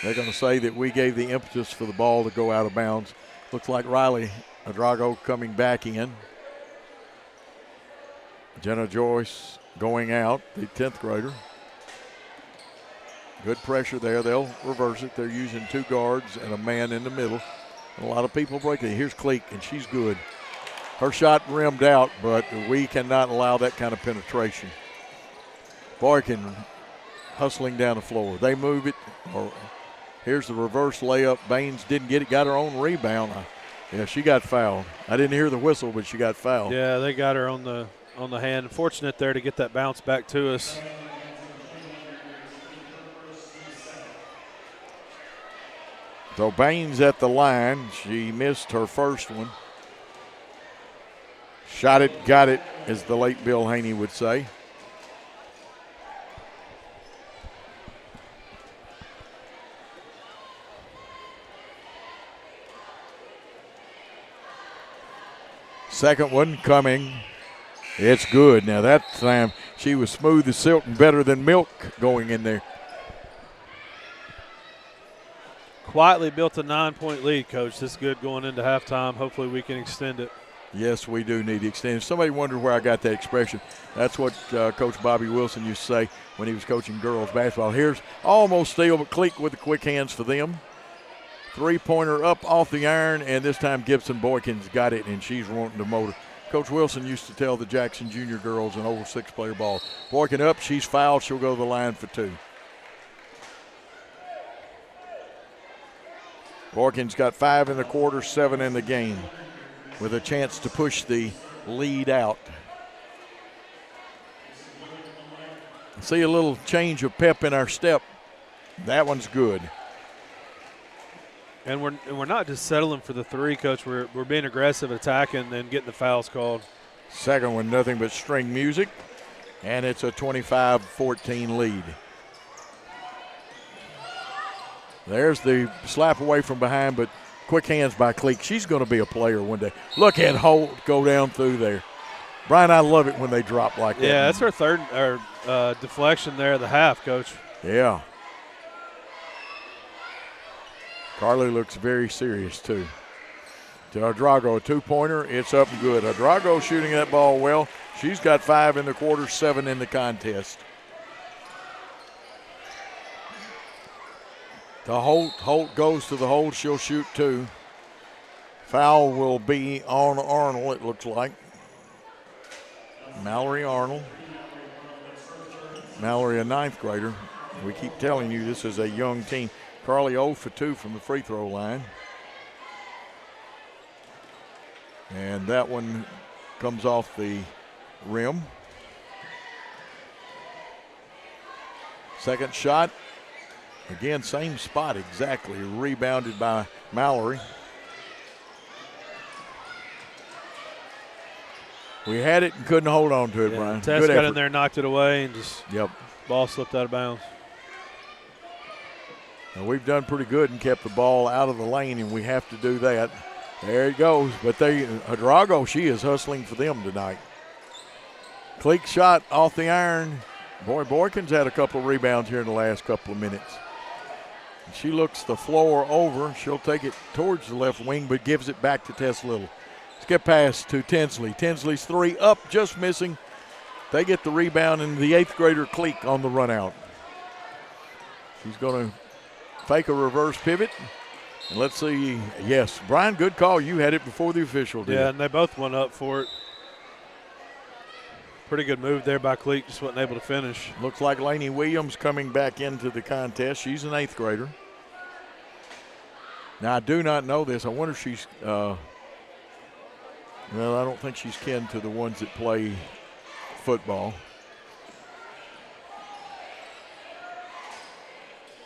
They're going to say that we gave the impetus for the ball to go out of bounds. Looks like Riley Adrago coming back in. Jenna Joyce going out, the 10th grader. Good pressure there. They'll reverse it. They're using 2 guards and a man in the middle. And a lot of people break it. Here's Cleek, and she's good. Her shot rimmed out, but we cannot allow that kind of penetration. Boykin hustling down the floor. They move it. Here's the reverse layup. Baines didn't get it, got her own rebound. Yeah, she got fouled. I didn't hear the whistle, but she got fouled.
Yeah, they got her on the hand. Fortunate there to get that bounce back to us.
So Baines at the line. She missed her first one. Shot it, got it, as the late Bill Haney would say. Second one coming. It's good. Now that time she was smooth as silk and better than milk going in there.
Quietly built a 9-point lead, Coach. This is good going into halftime. Hopefully we can extend it.
Yes, we do need to extend it. Somebody wondered where I got that expression. That's what Coach Bobby Wilson used to say when he was coaching girls basketball. Here's almost steal, but Cleek with the quick hands for them. 3-pointer up off the iron, and this time Gibson Boykin's got it, and she's wanting to motor. Coach Wilson used to tell the Jackson Junior girls in over 6-player ball, Boykin up, she's fouled, she'll go to the line for 2. Boykin's got 5 in the quarter, 7 in the game, with a chance to push the lead out. See a little change of pep in our step. That one's good.
And we're not just settling for the 3, Coach. We're being aggressive, attacking, and getting the fouls called.
Second one, nothing but string music, and it's a 25-14 lead. There's the slap away from behind, but quick hands by Cleek. She's going to be a player one day. Look at Holt go down through there. Brian, I love it when they drop like that.
Yeah, that's her third deflection there of the half, Coach.
Yeah. Carly looks very serious, too. To Adrago, a 2-pointer. It's up and good. Adrago shooting that ball well. She's got 5 in the quarter, 7 in the contest. To Holt. Holt goes to the hole. She'll shoot 2. Foul will be on Arnold, it looks like. Mallory Arnold. Mallory, a 9th grader. We keep telling you this is a young team. Carly 0 for 2 from the free throw line. And that one comes off the rim. Second shot. Again, same spot exactly. Rebounded by Mallory. We had it and couldn't hold on to it, Brian.
Tess got in there, knocked it away, and just ball slipped out of bounds.
And we've done pretty good and kept the ball out of the lane, and we have to do that. There it goes. But Adrago, she is hustling for them tonight. Cleek shot off the iron. Boy, Boykin's had a couple of rebounds here in the last couple of minutes. She looks the floor over. She'll take it towards the left wing, but gives it back to Tess Little. Skip pass to Tinsley. Tinsley's three up, just missing. They get the rebound, and the 8th grader Cleek on the run out. She's going to fake a reverse pivot. And let's see. Yes, Brian, good call. You had it before the official did.
Yeah, and they both went up for it. Pretty good move there by Cleek, just wasn't able to finish.
Looks like Lainey Williams coming back into the contest. She's an 8th grader. Now, I do not know this. I wonder if she's, well, I don't think she's kin to the ones that play football.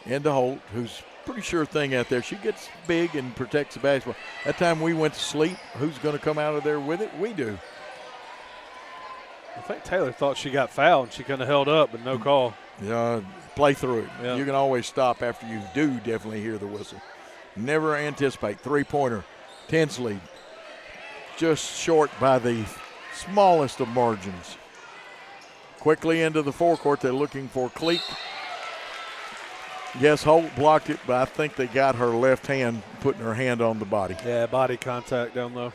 Into Holt, who's pretty sure thing out there. She gets big and protects the basketball. That time we went to sleep, who's going to come out of there with it? We do.
I think Taylor thought she got fouled. She kind of held up, but no call.
Play through it.
Yeah.
You can always stop after you do definitely hear the whistle. Never anticipate. Three-pointer. Tinsley just short by the smallest of margins. Quickly into the forecourt. They're looking for Cleek. Yes, Holt blocked it, but I think they got her left hand, putting her hand on the body.
Yeah, body contact down low.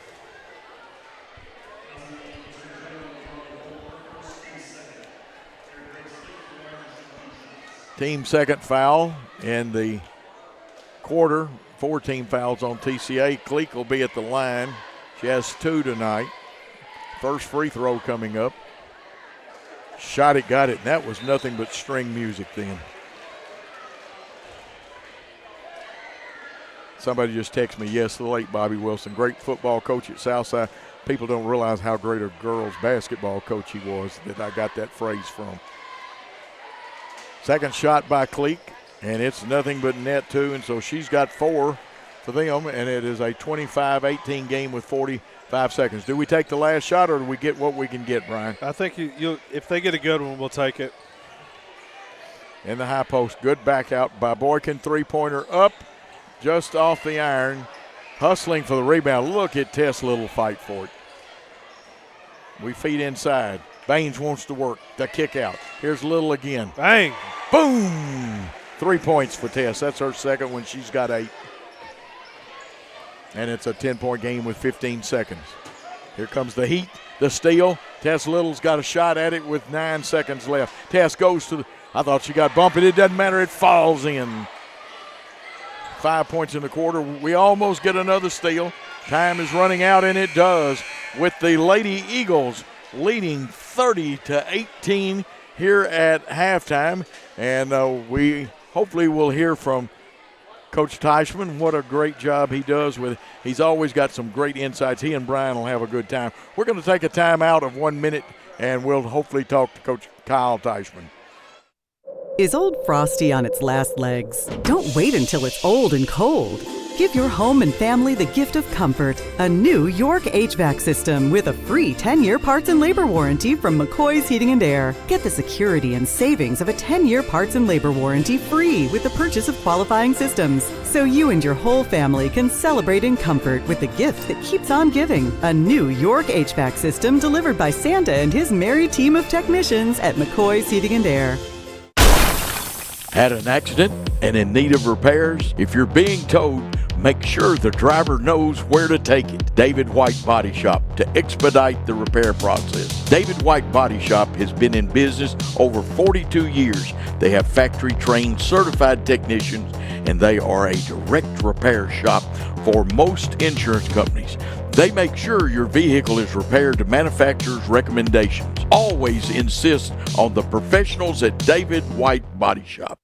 Team second foul in the quarter. 4 team fouls on TCA. Cleek will be at the line. She has 2 tonight. First free throw coming up. Shot it, got it, and that was nothing but string music then. Somebody just texted me, yes, the late Bobby Wilson, great football coach at Southside. People don't realize how great a girls basketball coach he was, that I got that phrase from. Second shot by Cleek, and it's nothing but net 2, and so she's got 4 for them, and it is a 25-18 game with 45 seconds. Do we take the last shot, or do we get what we can get, Brian?
I think if they get a good one, we'll take it.
In the high post, good back out by Boykin, three-pointer up, just off the iron, hustling for the rebound. Look at Tess Little fight for it. We feed inside. Baines wants to work the kick out. Here's Little again.
Bang.
Boom. 3 points for Tess. That's her second one. She's got 8. And it's a 10-point game with 15 seconds. Here comes the heat, the steal. Tess Little's got a shot at it with 9 seconds left. Tess goes to the, I thought she got bumped. It doesn't matter. It falls in. 5 points in the quarter. We almost get another steal. Time is running out, and it does, with the Lady Eagles leading 30-18 here at halftime. And we hopefully will hear from Coach Teichman. What a great job he does with. He's always got some great insights. He and Brian will have a good time. We're going to take a timeout of 1 minute, and we'll hopefully talk to Coach Kyle Teichman.
Is Old Frosty on its last legs? Don't wait until it's old and cold. Give your home and family the gift of comfort. A new York HVAC system with a free 10-year parts and labor warranty from McCoy's Heating and Air. Get the security and savings of a 10-year parts and labor warranty free with the purchase of qualifying systems. So you and your whole family can celebrate in comfort with the gift that keeps on giving. A new York HVAC system delivered by Santa and his merry team of technicians at McCoy's Heating and Air.
Had an accident and in need of repairs? If you're being towed, make sure the driver knows where to take it. David White Body Shop to expedite the repair process. David White Body Shop has been in business over 42 years. They have factory-trained certified technicians, and they are a direct repair shop for most insurance companies. They make sure your vehicle is repaired to manufacturer's recommendations. Always insist on the professionals at David White Body Shop.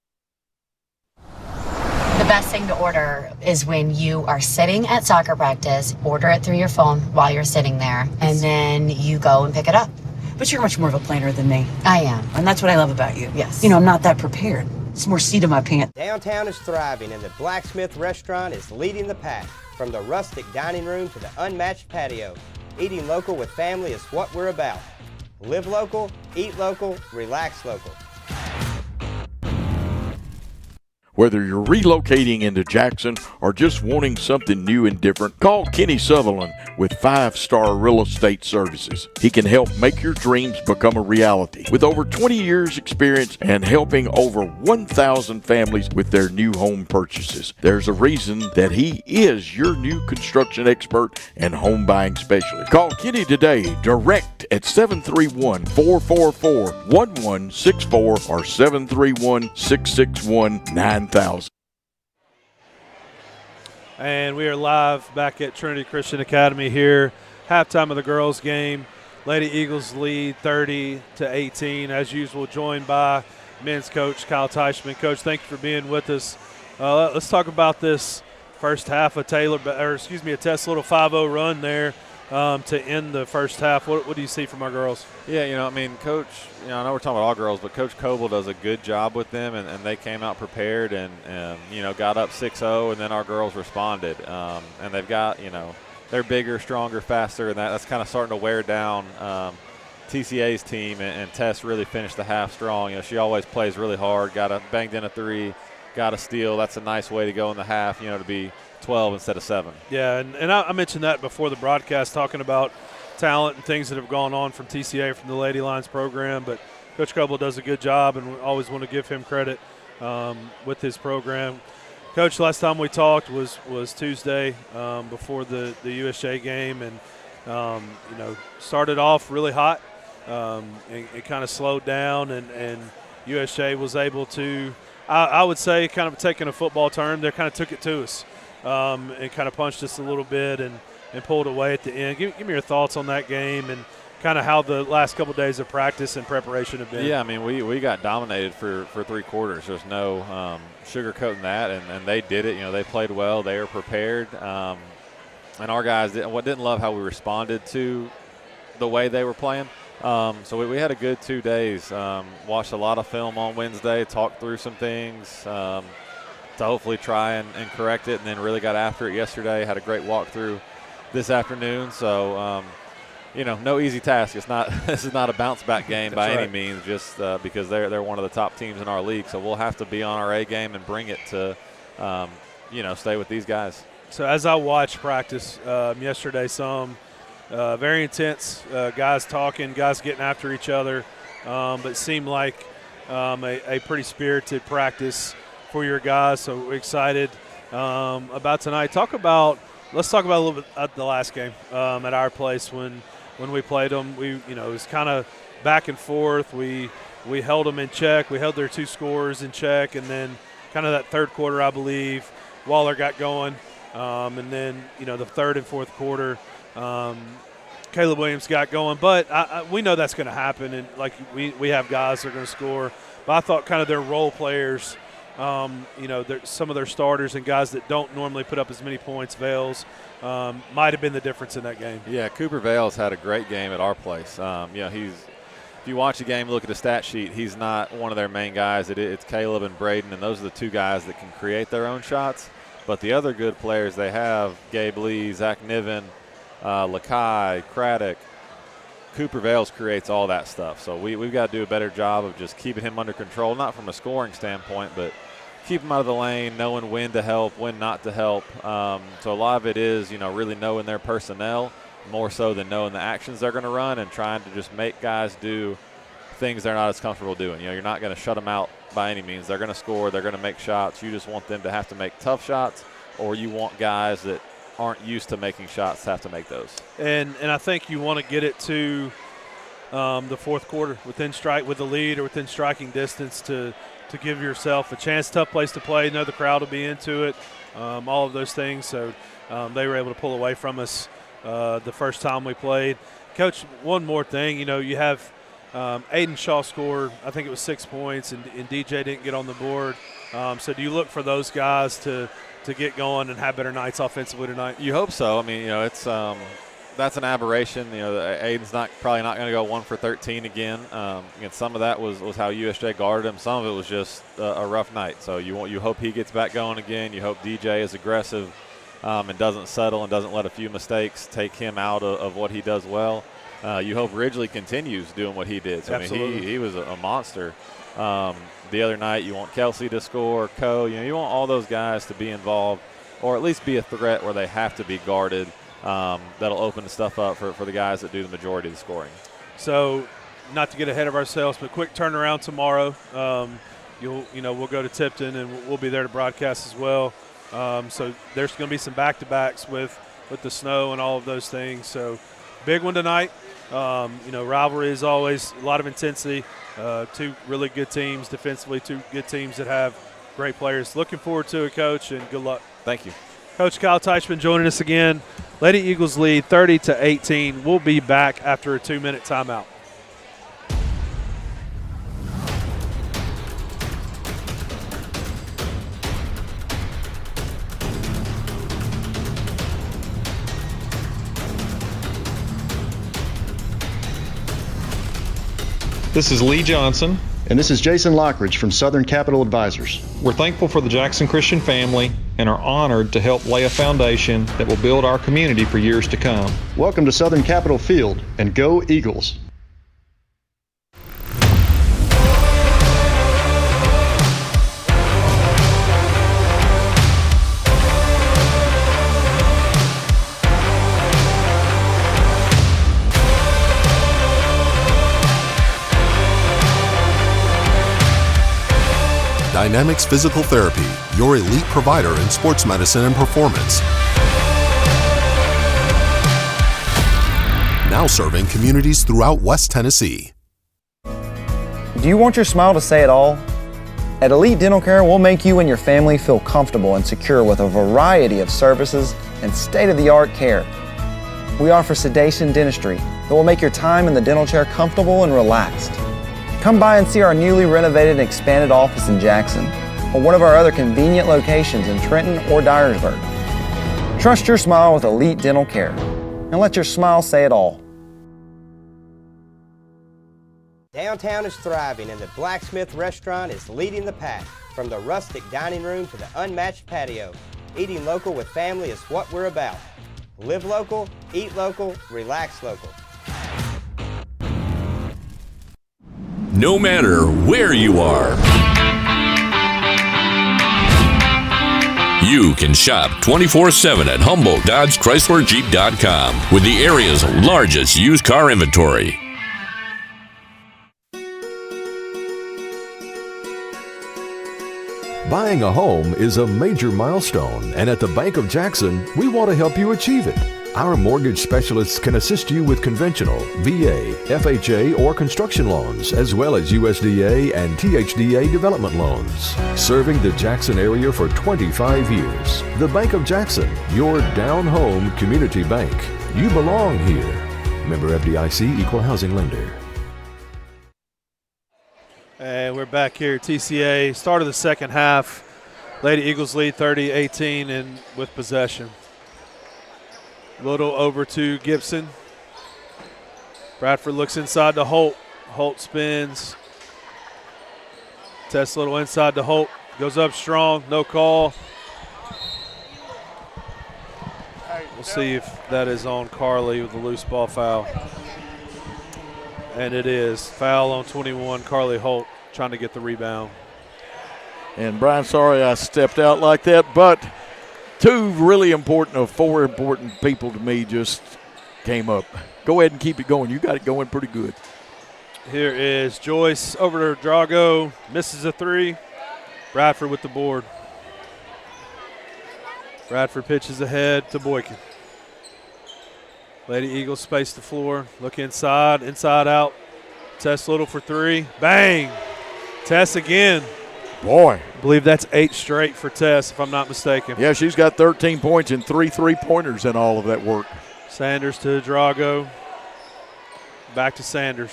The best thing to order is when you are sitting at soccer practice, order it through your phone while you're sitting there, and then you go and pick it up.
But you're much more of a planner than me.
I am.
And that's what I love about you.
Yes.
You know, I'm not that prepared. It's more seat of my pants.
Downtown is thriving, and the Blacksmith Restaurant is leading the pack. From the rustic dining room to the unmatched patio, eating local with family is what we're about. Live local, eat local, relax local.
Whether you're relocating into Jackson or just wanting something new and different, call Kenny Sutherland with 5-Star Real Estate Services. He can help make your dreams become a reality. With over 20 years experience and helping over 1,000 families with their new home purchases, there's a reason that he is your new construction expert and home buying specialist. Call Kenny today, direct at 731-444-1164 or 731-661-9000.
And we are live back at Trinity Christian Academy here. Halftime of the girls' game. Lady Eagles lead 30-18. As usual, joined by men's coach Kyle Teichman. Coach, thank you for being with us. Let's talk about this first half of a Tess little 5-0 run there to end the first half. What do you see from our girls?
Yeah, Coach, I know we're talking about all girls, but Coach Coble does a good job with them, and they came out prepared and got up 6-0, and then our girls responded. And they've got, they're bigger, stronger, faster, and that's kind of starting to wear down TCA's team, and Tess really finished the half strong. She always plays really hard, banged in a 3, got a steal. That's a nice way to go in the half, to be 12 instead of 7.
Yeah, and I mentioned that before the broadcast, talking about talent and things that have gone on from TCA, from the Lady Lions program. But Coach Coble does a good job, and we always want to give him credit with his program. Coach, last time we talked was Tuesday before the USJ game, and started off really hot. It kind of slowed down, and USJ was able to, I would say, kind of taking a football term, they kind of took it to us. And kind of punched us a little bit and pulled away at the end. Give me your thoughts on that game and kind of how the last couple of days of practice and preparation have been.
Yeah, we got dominated for 3 quarters. There's no sugarcoating that, and they did it. They played well. They were prepared. And our guys didn't love how we responded to the way they were playing. So we had a good 2 days. Watched a lot of film on Wednesday, talked through some things, to hopefully try and correct it, and then really got after it yesterday. Had a great walkthrough this afternoon. So, no easy task. This is not a bounce back game by any means, just because they're one of the top teams in our league. So we'll have to be on our A game and bring it to, stay with these guys. So
as I watched practice yesterday, very intense, guys talking, guys getting after each other, but it seemed like a pretty spirited practice for your guys, so we're excited about tonight. Let's talk about a little bit at the last game at our place when we played them. It was kind of back and forth. We held them in check. We held their 2 scores in check, and then kind of that third quarter, I believe, Waller got going, and then the third and fourth quarter, Caleb Williams got going. But we know that's going to happen, and we have guys that are going to score. But I thought kind of their role players. Some of their starters and guys that don't normally put up as many points, Vales, might have been the difference in that game.
Yeah, Cooper Vales had a great game at our place. If you watch the game, look at the stat sheet, he's not one of their main guys. It's Caleb and Braden, and those are the 2 guys that can create their own shots. But the other good players they have, Gabe Lee, Zach Niven, Lakai, Craddock, Cooper Vales creates all that stuff. So we've got to do a better job of just keeping him under control, not from a scoring standpoint, but keep him out of the lane, knowing when to help, when not to help. So a lot of it is, really knowing their personnel more so than knowing the actions they're going to run, and trying to just make guys do things they're not as comfortable doing. You're not going to shut them out by any means. They're going to score. They're going to make shots. You just want them to have to make tough shots, or you want guys that aren't used to making shots to have to make those.
And I think you want to get it to the fourth quarter with the lead or within striking distance to give yourself a chance. Tough place to play. Know the crowd will be into it. All of those things. So they were able to pull away from us the first time we played. Coach, one more thing. You have Aiden Shaw scored, I think it was 6 points, and DJ didn't get on the board. So do you look for those guys to get going and have better nights offensively tonight?
You hope so. It's that's an aberration. Aiden's probably not going to go 1 for 13 again. Some of that was how USJ guarded him. Some of it was just a rough night. So you hope he gets back going again. You hope DJ is aggressive and doesn't settle and doesn't let a few mistakes take him out of what he does well. You hope Ridgely continues doing what he did. So, he was a monster The other night, you want Kelsey to score, you want all those guys to be involved or at least be a threat where they have to be guarded. That'll open the stuff up for the guys that do the majority of the scoring.
So, not to get ahead of ourselves, but quick turnaround tomorrow. We'll go to Tipton and we'll be there to broadcast as well. So there's going to be some back-to-backs with the snow and all of those things. So big one tonight. Rivalry is always a lot of intensity. Two really good teams defensively, two good teams that have great players. Looking forward to it, Coach, and good luck.
Thank you.
Coach Kyle Teichman joining us again. Lady Eagles lead 30-18. We'll be back after a 2-minute timeout.
This is Lee Johnson.
And this is Jason Lockridge from Southern Capital Advisors.
We're thankful for the Jackson Christian family and are honored to help lay a foundation that will build our community for years to come.
Welcome to Southern Capital Field, and go Eagles!
Dynamics Physical Therapy, your elite provider in sports medicine and performance. Now serving communities throughout West Tennessee.
Do you want your smile to say it all? At Elite Dental Care, we'll make you and your family feel comfortable and secure with a variety of services and state-of-the-art care. We offer sedation dentistry that will make your time in the dental chair comfortable and relaxed. Come by and see our newly renovated and expanded office in Jackson, or one of our other convenient locations in Trenton or Dyersburg. Trust your smile with Elite Dental Care, and let your smile say it all.
Downtown is thriving, and the Blacksmith Restaurant is leading the pack. From the rustic dining room to the unmatched patio, eating local with family is what we're about. Live local, eat local, relax local.
No matter where you are, you can shop 24/7 at HumboldtDodgeChryslerJeep.com with the area's largest used car inventory.
Buying a home is a major milestone, and at the Bank of Jackson, we want to help you achieve it. Our mortgage specialists can assist you with conventional, VA, FHA, or construction loans, as well as USDA and THDA development loans. Serving the Jackson area for 25 years. The Bank of Jackson, your down-home community bank. You belong here. Member FDIC, Equal Housing Lender.
And we're back here at TCA. Start of the second half. Lady Eagles lead 30-18 and with possession. Little over to Gibson. Bradford looks inside to Holt. Holt spins. Tests Little inside to Holt. Goes up strong. No call. We'll see if that is on Carly with a loose ball foul. And it is. Foul on 21, Carly Holt trying to get the rebound.
And Brian, sorry I stepped out like that, but four important people to me just came up. Go ahead and keep it going. You got it going pretty good.
Here is Joyce over to Drago. Misses a three. Bradford with the board. Bradford pitches ahead to Boykin. Lady Eagles space the floor. Look inside, inside out. Tess Little for three. Bang! Tess again.
Boy.
I believe that's 8 straight for Tess, if I'm not mistaken.
Yeah, she's got 13 points and 3 3-pointers in all of that work.
Sanders to Drago. Back to Sanders.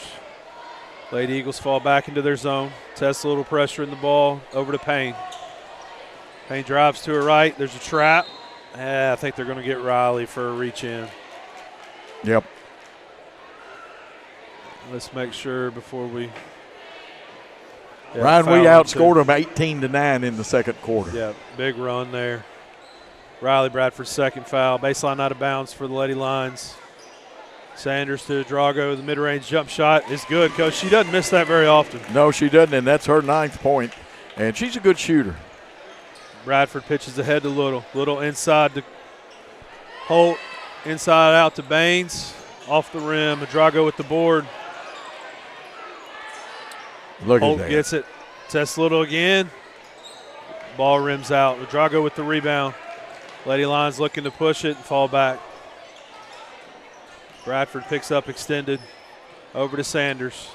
Lady Eagles fall back into their zone. Tess Little pressure in the ball. Over to Payne. Payne drives to her right. There's a trap. I think they're going to get Riley for a reach in.
Yep.
Let's make sure before we.
Ryan, we outscored them 18-9 in the second quarter.
Yeah, big run there. Riley Bradford's second foul. Baseline out of bounds for the Lady Lions. Sanders to Drago. The mid-range jump shot is good, Coach. She doesn't miss that very often.
No, she doesn't, and that's her 9th point. And she's a good shooter.
Bradford pitches ahead to Little. Little inside to Holt. Inside out to Baines. Off the rim. Drago with the board.
Holt
gets it. Tests Little again. Ball rims out. Drago with the rebound. Lady Lions looking to push it and fall back. Bradford picks up extended. Over to Sanders.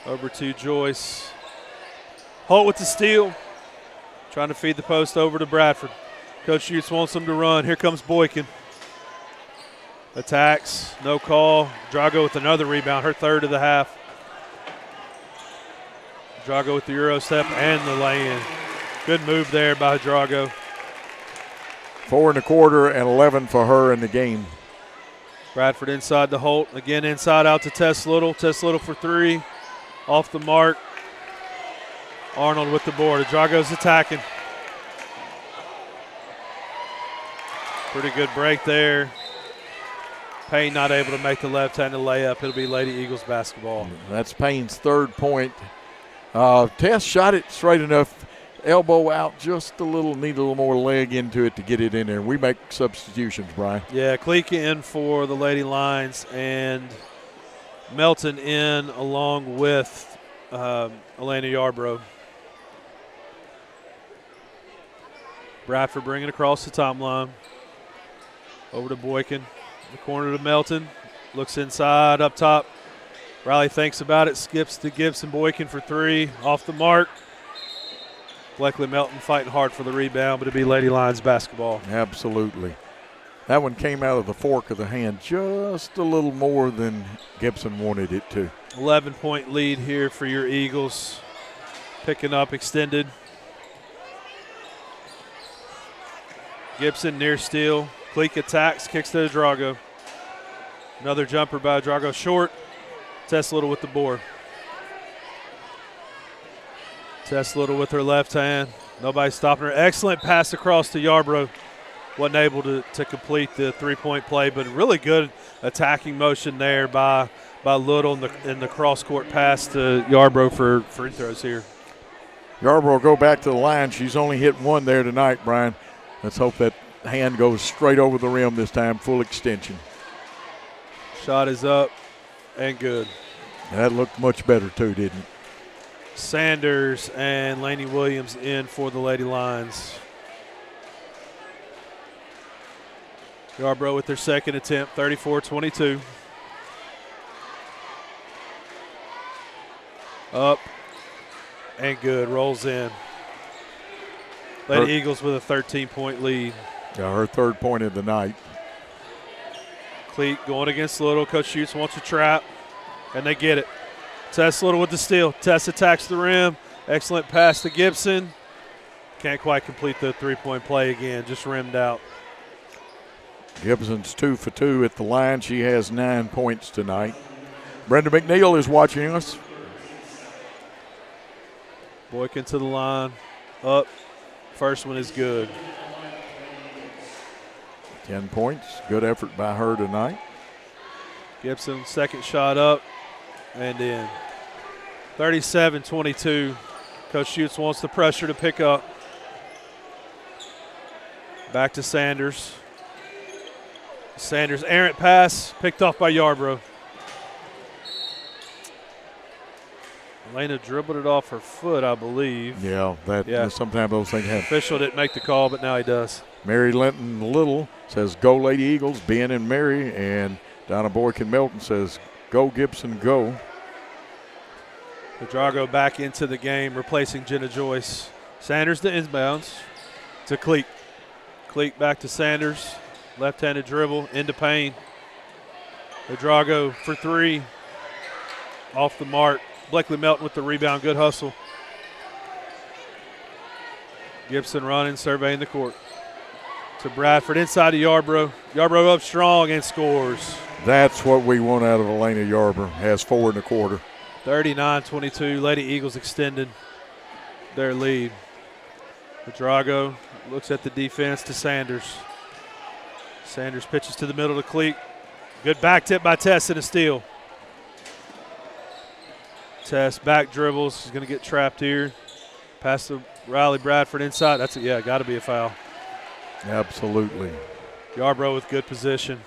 Over to Joyce. Holt with the steal. Trying to feed the post over to Bradford. Coach Utes wants them to run. Here comes Boykin. Attacks. No call. Drago with another rebound. Her 3rd of the half. Drago with the Euro step and the lay-in. Good move there by Drago.
4 1/4 and 11 for her in the game.
Bradford inside to Holt. Again inside out to Tess Little. Tess Little for 3. Off the mark. Arnold with the board. Drago's attacking. Pretty good break there. Payne not able to make the left-handed layup. It'll be Lady Eagles basketball.
That's Payne's 3rd point. Tess shot it straight enough. Elbow out just a little, need a little more leg into it to get it in there. We make substitutions, Brian.
Yeah, Cleek in for the Lady Lions and Melton in along with Elena Yarbrough. Bradford bringing across the timeline. Over to Boykin. The corner to Melton. Looks inside, up top. Riley thinks about it, skips to Gibson. Boykin for 3. Off the mark. Blakely Melton fighting hard for the rebound, but it'll be Lady Lions basketball.
Absolutely. That one came out of the fork of the hand just a little more than Gibson wanted it to.
11-point lead here for your Eagles. Picking up extended. Gibson near steal. Cleek attacks, kicks to Drago. Another jumper by Drago short. Tess Little with the board. Tess Little with her left hand. Nobody stopping her. Excellent pass across to Yarbrough. Wasn't able to complete the 3-point play, but really good attacking motion there by Little in the cross-court pass to Yarbrough for free throws here.
Yarbrough go back to the line. She's only hit 1 there tonight, Brian. Let's hope that hand goes straight over the rim this time, full extension.
Shot is up and good.
That looked much better too, didn't it?
Sanders and Laney Williams in for the Lady Lions. Yarbrough with their 2nd attempt, 34-22. Up and good, rolls in. Lady Eagles with a 13-point lead.
Yeah, her 3rd point of the night.
Cleek going against Little. Coach Utes wants a trap, and they get it. Tess Little with the steal. Tess attacks the rim. Excellent pass to Gibson. Can't quite complete the 3-point play again, just rimmed out.
Gibson's 2 for 2 at the line. She has 9 points tonight. Brenda McNeil is watching us.
Boykin to the line. Up. First one is good.
10 points. Good effort by her tonight.
Gibson, 2nd shot up and in. 37-22. Coach Utes wants the pressure to pick up. Back to Sanders. Sanders, errant pass, picked off by Yarbrough. Elena dribbled it off her foot, I believe.
Yeah, sometimes those things happen.
Official didn't make the call, but now he does.
Mary Linton Little says, "Go Lady Eagles," Ben and Mary, and Donna Boykin Melton says, "Go Gibson, go."
Drago back into the game, replacing Jenna Joyce. Sanders to inbounds to Cleek. Cleek back to Sanders. Left-handed dribble into Payne. Drago for 3. Off the mark. Blakely Melton with the rebound. Good hustle. Gibson running, surveying the court. To Bradford, inside to Yarbrough. Yarbrough up strong and scores.
That's what we want out of Elena Yarbrough. Has 4 1/4.
39-22. Lady Eagles extended their lead. Drago looks at the defense to Sanders. Sanders pitches to the middle to Cleek. Good back tip by Tess and a steal. Tess back dribbles. She's going to get trapped here. Pass to Riley Bradford inside. That's it. Yeah, got to be a foul.
Absolutely.
Yarbrough with good position.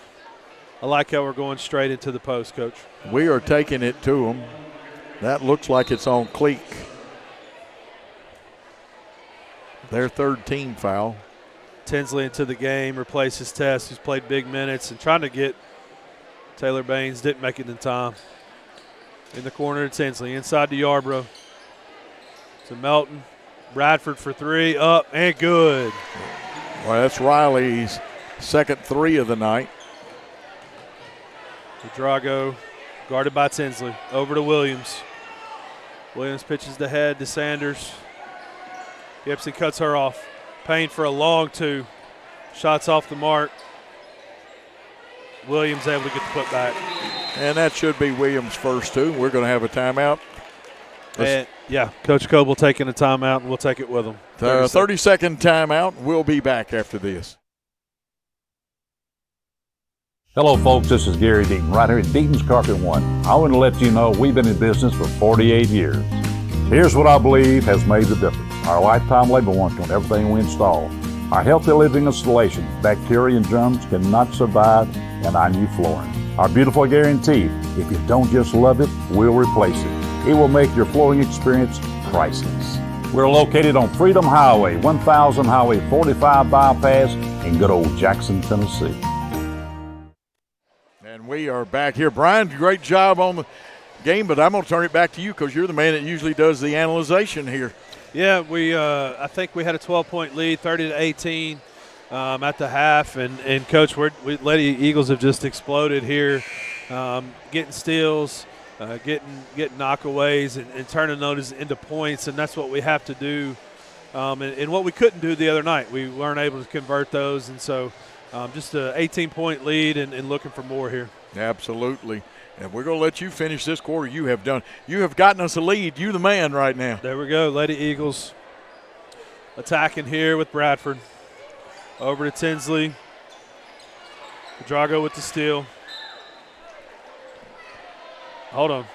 I like how we're going straight into the post, Coach.
We are taking it to them. That looks like it's on Cleek. Their third team foul.
Tinsley into the game, replaces Tess, who's played big minutes, and trying to get Taylor Baines, didn't make it in time. In the corner to Tinsley, inside to Yarbrough. To Melton. Bradford for three, up and good.
Well, that's Riley's second three of the night.
Drago guarded by Tinsley. Over to Williams. Williams pitches the head to Sanders. Gibson cuts her off. Payne for a long two. Shots off the mark. Williams able to get the putback.
And that should be Williams' first two. We're going to have a timeout.
And, yeah, Coach Coble taking a timeout, and we'll take it with him.
30-second timeout. We'll be back after this.
Hello, folks. This is Gary Deaton, right here at Deaton's Carpet One. I want to let you know we've been in business for 48 years. Here's what I believe has made the difference. Our lifetime labor warranty on everything we install. Our healthy living installation. Bacteria and germs cannot survive in our new flooring. Our beautiful guarantee. If you don't just love it, we'll replace it. It will make your flooring experience priceless. We're located on Freedom Highway, 1000 Highway 45 bypass in good old Jackson, Tennessee.
And we are back here. Brian, great job on the game, but I'm going to turn it back to you because you're the man that usually does the analyzation here.
Yeah, I think we had a 12-point lead, 30-18 at the half, and Coach, Lady Eagles have just exploded here, getting steals, getting knockaways, and turning those into points, and that's what we have to do. And what we couldn't do the other night, we weren't able to convert those, and so just an 18-point lead and looking for more here.
Absolutely. And we're going to let you finish this quarter. You have gotten us a lead. You're the man right now.
There we go. Lady Eagles attacking here with Bradford. Over to Tinsley. Drago with the steal. Hold on.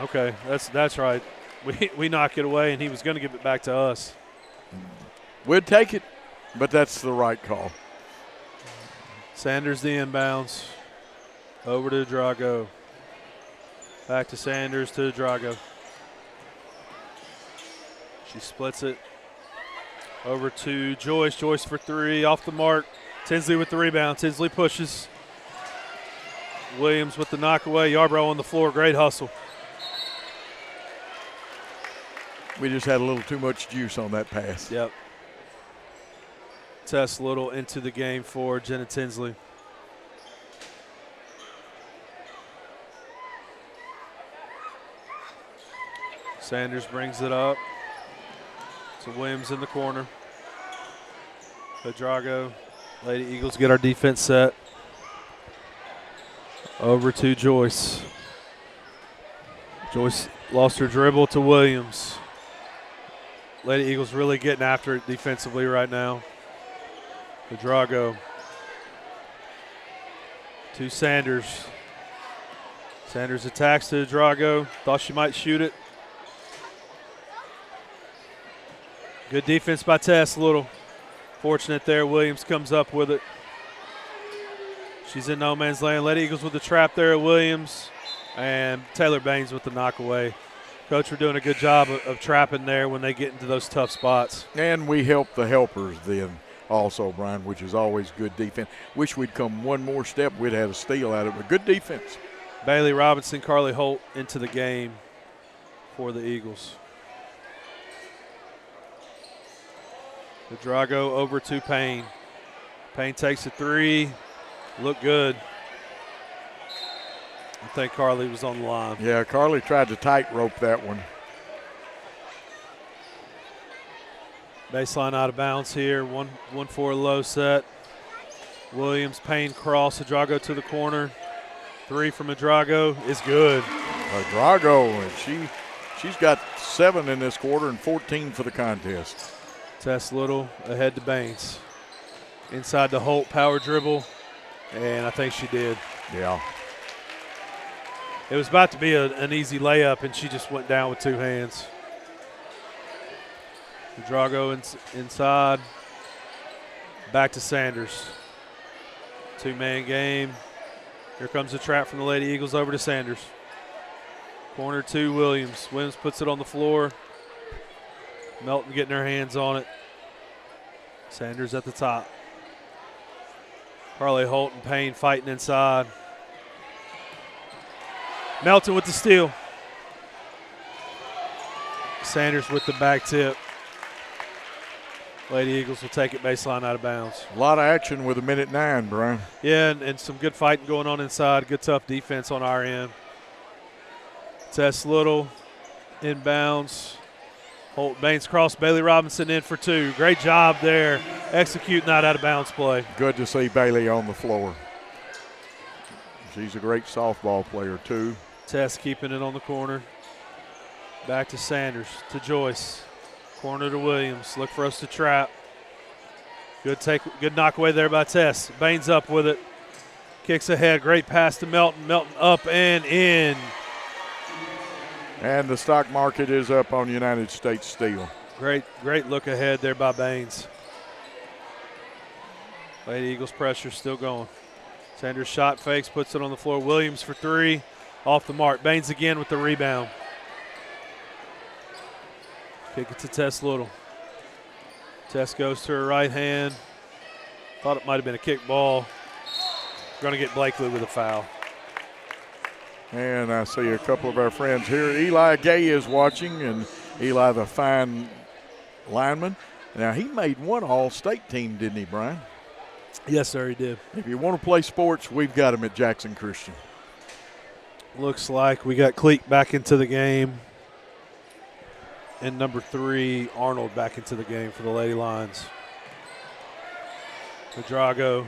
Okay, that's right. We knock it away, and he was going to give it back to us.
We'd take it, but that's the right call.
Sanders the inbounds. Over to Drago. Back to Sanders to Drago. She splits it. Over to Joyce. Joyce for three. Off the mark. Tinsley with the rebound. Tinsley pushes. Williams with the knockaway. Yarbrough on the floor. Great hustle.
We just had a little too much juice on that pass.
Yep. Tess Little into the game for Jenna Tinsley. Sanders brings it up to Williams in the corner. Drago. Lady Eagles get our defense set. Over to Joyce. Joyce lost her dribble to Williams. Lady Eagles really getting after it defensively right now. Drago. To Sanders. Sanders attacks to Drago. Thought she might shoot it. Good defense by Tess Little. Fortunate there. Williams comes up with it. She's in no man's land. Lady Eagles with the trap there at Williams. And Taylor Baines with the knockaway. Coach, we're doing a good job of trapping there when they get into those tough spots.
And we help the helpers then also, Brian, which is always good defense. Wish we'd come one more step. We'd have a steal out of it, but good defense.
Bailey Robinson, Carly Holt into the game for the Eagles. Drago over to Payne. Payne takes a three. Look good. I think Carly was on the line.
Yeah, Carly tried to tightrope that one.
Baseline out of bounds here. 1-4 low set. Williams, Payne cross. Drago to the corner. Three from Drago is good.
Drago, she's got 7 in this quarter and 14 for the contest.
Tess Little ahead to Baines. Inside to Holt, power dribble, and I think she did.
Yeah.
It was about to be an easy layup, and she just went down with two hands. Drago inside. Back to Sanders. Two-man game. Here comes the trap from the Lady Eagles over to Sanders. Corner to Williams. Williams puts it on the floor. Melton getting her hands on it. Sanders at the top. Carly Holt and Payne fighting inside. Melton with the steal. Sanders with the back tip. Lady Eagles will take it baseline out of bounds.
A lot of action with 1:09, Brian.
Yeah, and some good fighting going on inside. Good tough defense on our end. Tess Little inbounds. Holt Baines cross. Bailey Robinson in for two. Great job there executing that out of bounds play.
Good to see Bailey on the floor. She's a great softball player too.
Tess keeping it on the corner. Back to Sanders, to Joyce. Corner to Williams. Look for us to trap. Good knock away there by Tess. Baines up with it. Kicks ahead. Great pass to Melton. Melton up and in.
And the stock market is up on United States Steel.
Great look ahead there by Baines. Lady Eagles pressure still going. Sanders shot fakes, puts it on the floor. Williams for three. Off the mark. Baines again with the rebound. Kick it to Tess Little. Tess goes to her right hand. Thought it might have been a kick ball. Going to get Blakely with a foul.
And I see a couple of our friends here. Eli Gay is watching, and Eli, the fine lineman. Now, he made one all-state team, didn't he, Brian?
Yes, sir, he did.
If you want to play sports, we've got him at Jackson Christian.
Looks like we got Cleek back into the game. And number 3, Arnold, back into the game for the Lady Lions. Drago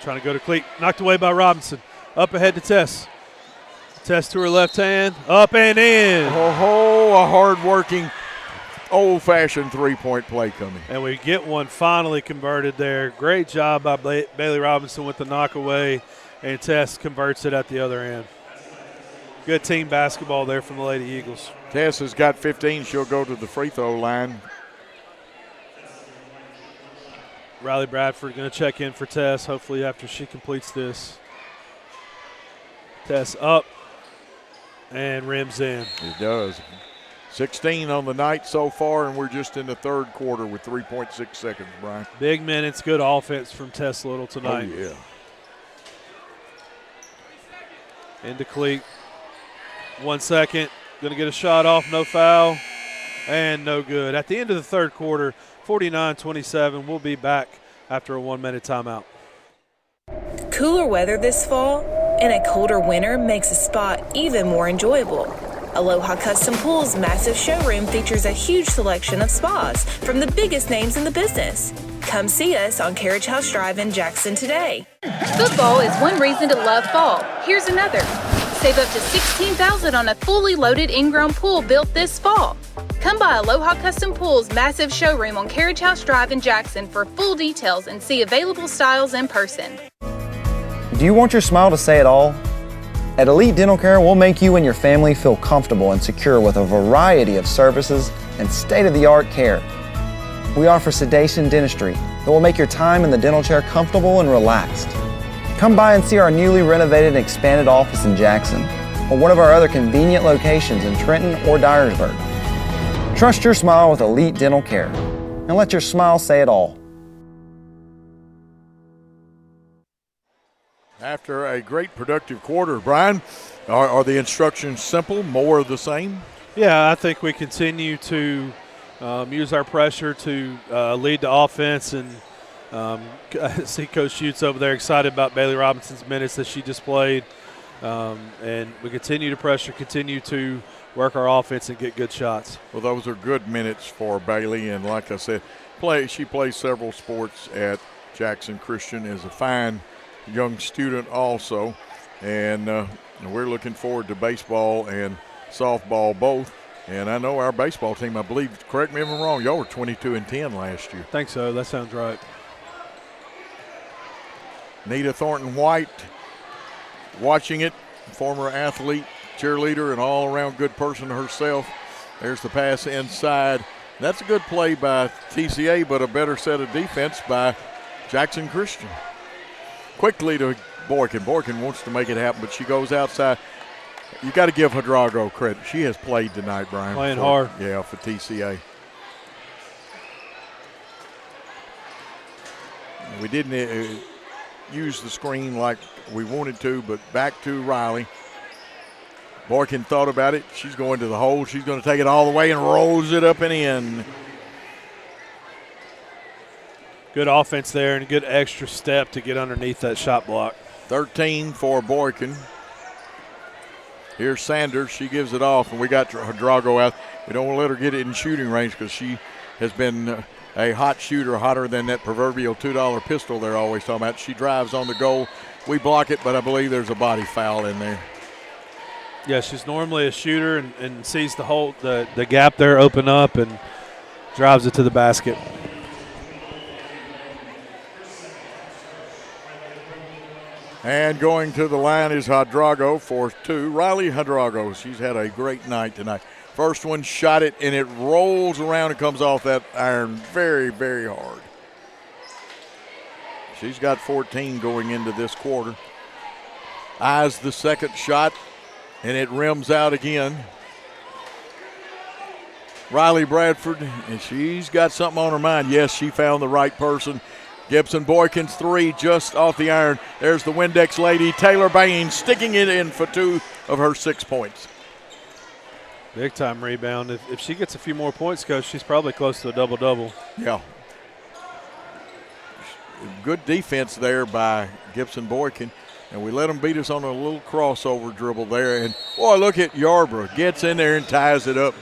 trying to go to Cleek. Knocked away by Robinson. Up ahead to Tess. Tess to her left hand. Up and in.
Oh, a hard-working, old-fashioned three-point play coming.
And we get one finally converted there. Great job by Bailey Robinson with the knockaway. And Tess converts it at the other end. Good team basketball there from the Lady Eagles.
Tess has got 15. She'll go to the free throw line.
Riley Bradford going to check in for Tess, hopefully after she completes this. Tess up and rims in.
It does. 16 on the night so far, and we're just in the third quarter with 3.6 seconds, Brian.
Big minutes, good offense from Tess Little tonight.
Oh, yeah.
Into Cleek. 1 second. Going to get a shot off, no foul, and no good. At the end of the third quarter, 49-27. We'll be back after a 1-minute timeout.
Cooler weather this fall and a colder winter makes a spa even more enjoyable. Aloha Custom Pool's massive showroom features a huge selection of spas from the biggest names in the business. Come see us on Carriage House Drive in Jackson today.
Football is one reason to love fall. Here's another. Save up to $16,000 on a fully loaded in-ground pool built this fall. Come by Aloha Custom Pool's massive showroom on Carriage House Drive in Jackson for full details and see available styles in person.
Do you want your smile to say it all? At Elite Dental Care, we'll make you and your family feel comfortable and secure with a variety of services and state-of-the-art care. We offer sedation dentistry that will make your time in the dental chair comfortable and relaxed. Come by and see our newly renovated and expanded office in Jackson or one of our other convenient locations in Trenton or Dyersburg. Trust your smile with Elite Dental Care and let your smile say it all.
After a great productive quarter, Brian, are the instructions simple, more of the same?
Yeah, I think we continue to use our pressure to lead the offense, and I see Coach Schutz over there excited about Bailey Robinson's minutes that she just played. And we continue to pressure, continue to work our offense and get good shots.
Well, those are good minutes for Bailey, and like I said, she plays several sports at Jackson Christian, is a fine young student also, and we're looking forward to baseball and softball both. And I know our baseball team, I believe, correct me if I'm wrong, y'all were 22-10 last year.
I think so. That sounds right.
Nita Thornton White watching it, former athlete, cheerleader, and all-around good person herself. There's the pass inside. That's a good play by TCA, but a better set of defense by Jackson Christian. Quickly to Boykin. Boykin wants to make it happen, but she goes outside. You got to give Hadrago credit. She has played tonight, Brian.
Playing hard.
Yeah, for TCA. We didn't use the screen like we wanted to, but back to Riley. Boykin thought about it. She's going to the hole. She's going to take it all the way and rolls it up and in.
Good offense there and a good extra step to get underneath that shot block.
13 for Boykin. Here's Sanders. She gives it off, and we got Drago out. We don't want to let her get it in shooting range because she has been a hot shooter, hotter than that proverbial $2 pistol they're always talking about. She drives on the goal. We block it, but I believe there's a body foul in there.
Yeah, she's normally a shooter and sees the hole, the gap there open up and drives it to the basket.
And going to the line is Hadrago for two. Riley Hadrago, she's had a great night tonight. First one, shot it, and it rolls around and comes off that iron very, very hard. She's got 14 going into this quarter. Eyes the second shot, and it rims out again. Riley Bradford, and she's got something on her mind. Yes, she found the right person. Gibson Boykin's three just off the iron. There's the Windex lady, Taylor Bain, sticking it in for 2 of her 6 points.
Big time rebound. If she gets a few more points, Coach, she's probably close to a double-double.
Yeah. Good defense there by Gibson Boykin. And we let them beat us on a little crossover dribble there. And, boy, look at Yarborough. Gets in there and ties it up.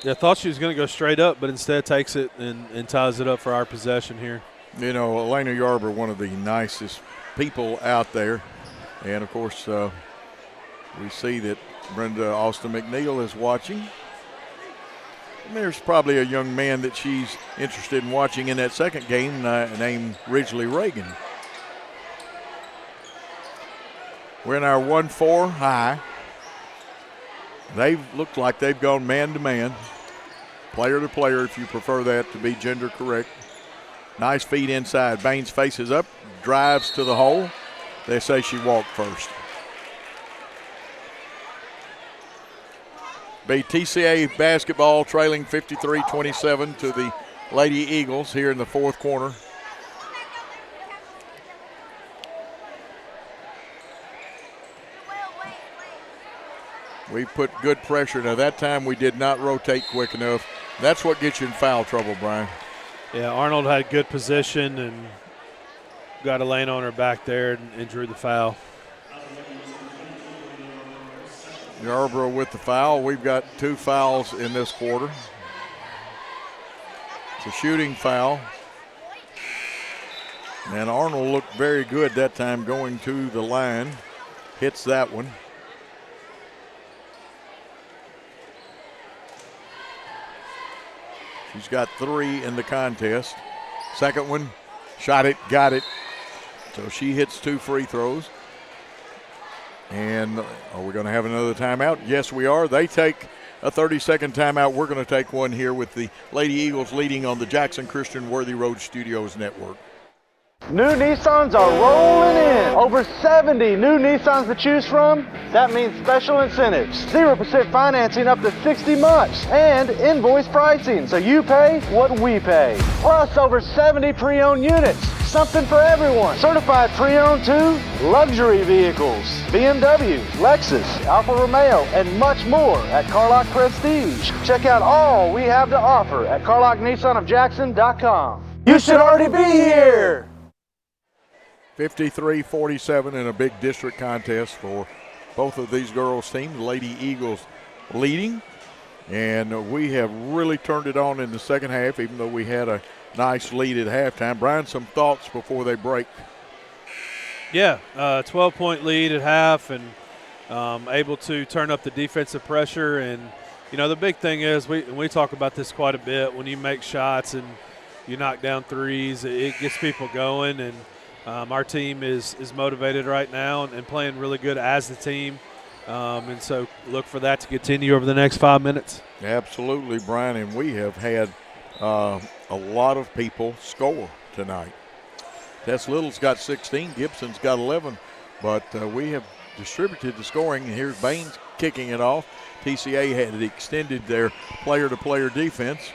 Yeah, I thought she was going to go straight up, but instead takes it and ties it up for our possession here.
You know, Elena Yarborough, one of the nicest people out there. And, of course, we see that Brenda Austin McNeil is watching. And there's probably a young man that she's interested in watching in that second game named Ridgely Reagan. We're in our 1-4 high. They've looked like they've gone man-to-man, player to player if you prefer that to be gender correct. Nice feed inside. Baines faces up, drives to the hole. They say she walked first. Be TCA basketball trailing 53-27 to the Lady Eagles here in the fourth quarter. We put good pressure. Now, that time we did not rotate quick enough. That's what gets you in foul trouble, Brian.
Yeah, Arnold had good position and got Elena on her back there and drew the foul.
Yarborough with the foul. We've got 2 fouls in this quarter. It's a shooting foul. And Arnold looked very good that time going to the line. Hits that one. She's got 3 in the contest. Second one, shot it, got it. So she hits 2 free throws. And are we going to have another timeout? Yes, we are. They take a 30-second timeout. We're going to take one here with the Lady Eagles leading on the Jackson Christian Worthy Road Studios Network.
New Nissans are rolling in. Over 70 new Nissans to choose from. That means special incentives. 0% financing up to 60 months. And invoice pricing, so you pay what we pay. Plus over 70 pre-owned units. Something for everyone. Certified pre-owned too. Luxury vehicles. BMW, Lexus, Alfa Romeo, and much more at Carlock Prestige. Check out all we have to offer at CarlockNissanofJackson.com. You should already be here.
53-47 in a big district contest for both of these girls' teams. Lady Eagles leading. And we have really turned it on in the second half, even though we had a nice lead at halftime. Brian, some thoughts before they break?
Yeah, 12-point lead at half and able to turn up the defensive pressure. And, you know, the big thing is we talk about this quite a bit. When you make shots and you knock down threes, it gets people going. And Our team is motivated right now and playing really good as the team. And so look for that to continue over the next 5 minutes.
Absolutely, Brian, and we have had a lot of people score tonight. Tess Little's got 16, Gibson's got 11, but we have distributed the scoring, and here's Baines kicking it off. TCA had extended their player-to-player defense.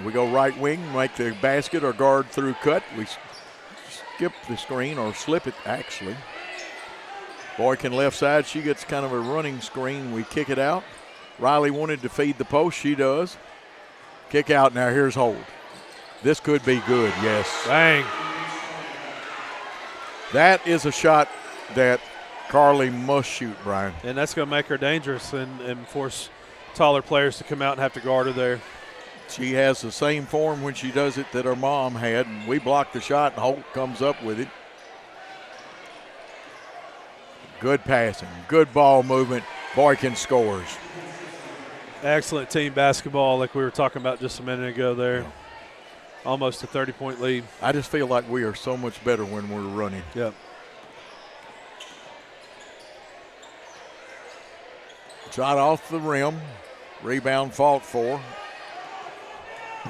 We go right wing, make the basket or guard through cut. We skip the screen or slip it, actually. Boykin left side, she gets kind of a running screen. We kick it out. Riley wanted to feed the post, she does. Kick out, now here's Holt. This could be good, yes.
Bang.
That is a shot that Carly must shoot, Brian.
And that's going to make her dangerous and force taller players to come out and have to guard her there.
She has the same form when she does it that her mom had. And we block the shot, and Holt comes up with it. Good passing, good ball movement. Boykin scores.
Excellent team basketball like we were talking about just a minute ago there. Yeah. Almost a 30-point lead.
I just feel like we are so much better when we're running.
Yep.
Shot off the rim. Rebound fought for.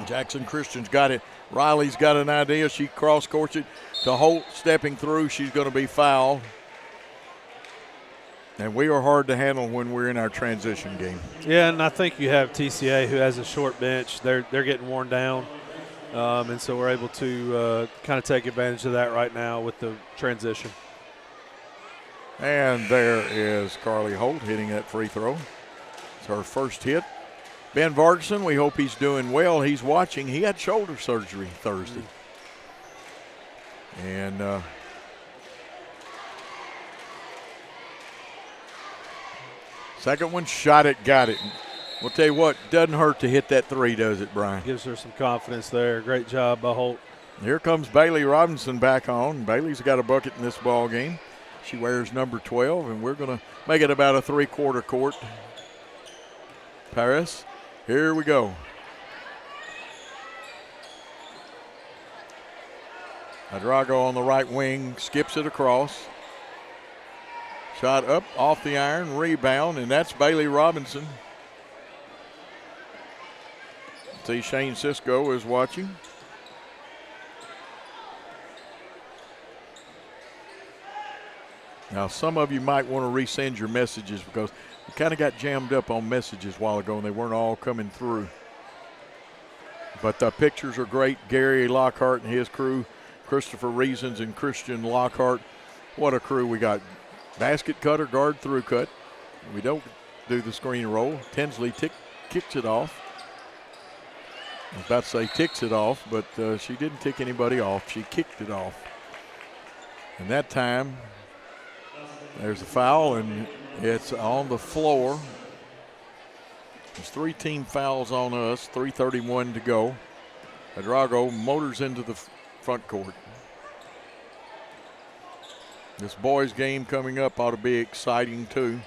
Jackson Christian's got it. Riley's got an idea. She cross-courts it to Holt stepping through. She's going to be fouled. And we are hard to handle when we're in our transition game.
Yeah, and I think you have TCA who has a short bench. They're getting worn down. And so we're able to kind of take advantage of that right now with the transition.
And there is Carly Holt hitting that free throw. It's her first hit. Ben Vargson, we hope he's doing well. He's watching. He had shoulder surgery Thursday. And second one, shot it, got it. We'll tell you what, doesn't hurt to hit that three, does it, Brian?
Gives her some confidence there. Great job by Holt.
Here comes Bailey Robinson back on. Bailey's got a bucket in this ball game. She wears number 12, and we're going to make it about a three-quarter court. Paris, here we go. Adrago on the right wing, skips it across. Shot up off the iron, rebound, and that's Bailey Robinson. See, Shane Cisco is watching. Now, some of you might want to resend your messages because we kind of got jammed up on messages a while ago and they weren't all coming through. But the pictures are great. Gary Lockhart and his crew, Christopher Reasons and Christian Lockhart. What a crew we got. Basket cutter, guard through cut. We don't do the screen roll. Tinsley kicks it off. I was about to say ticks it off, but she didn't tick anybody off. She kicked it off. And that time, there's a foul, and it's on the floor. There's 3 team fouls on us, 3:31 to go. Adrago motors into the front court. This boys' game coming up ought to be exciting, too.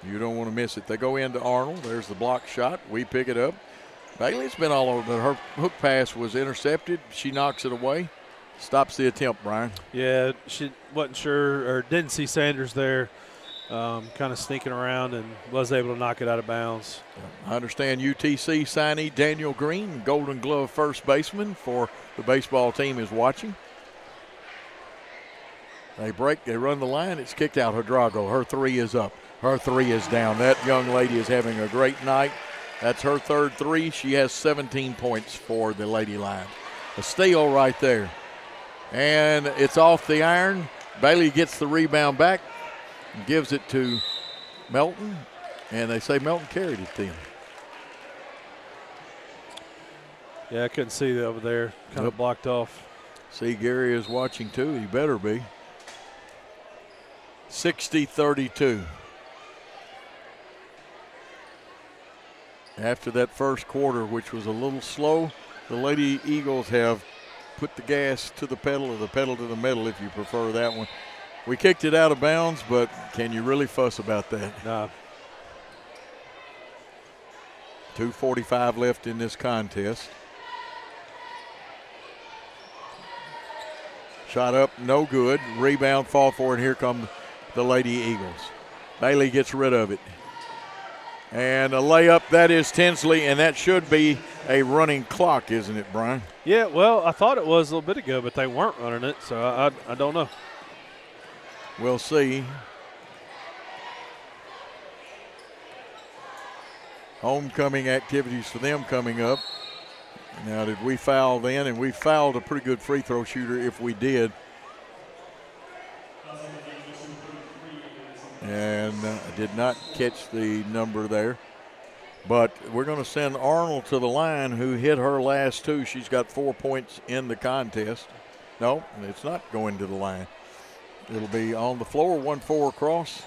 You don't want to miss it. They go into Arnold. There's the block shot. We pick it up. Bailey's been all over, but her hook pass was intercepted. She knocks it away. Stops the attempt, Brian.
Yeah, she wasn't sure or didn't see Sanders there kind of sneaking around and was able to knock it out of bounds.
I understand UTC signee Daniel Green, Golden Glove first baseman for the baseball team, is watching. They break, they run the line. It's kicked out. Adrago, her three is up. Her three is down. That young lady is having a great night. That's her third three. She has 17 points for the Lady Lions. A steal right there. And it's off the iron. Bailey gets the rebound back and gives it to Melton. And they say Melton carried it to him.
Yeah, I couldn't see that over there. Kind of blocked off.
See, Gary is watching too. He better be. 60-32. After that first quarter, which was a little slow, the Lady Eagles have put the gas to the pedal or the pedal to the metal, if you prefer that one. We kicked it out of bounds, but can you really fuss about that?
No.
2:45 left in this contest. Shot up, no good. Rebound, fall for it. Here come the Lady Eagles. Bailey gets rid of it. And a layup, that is Tinsley, and that should be a running clock, isn't it, Brian?
Yeah, well, I thought it was a little bit ago, but they weren't running it, so I don't know.
We'll see. Homecoming activities for them coming up. Now, did we foul then? And we fouled a pretty good free throw shooter if we did. And I did not catch the number there. But we're going to send Arnold to the line, who hit her last two. She's got 4 points in the contest. No, it's not going to the line. It'll be on the floor, 1-4 across.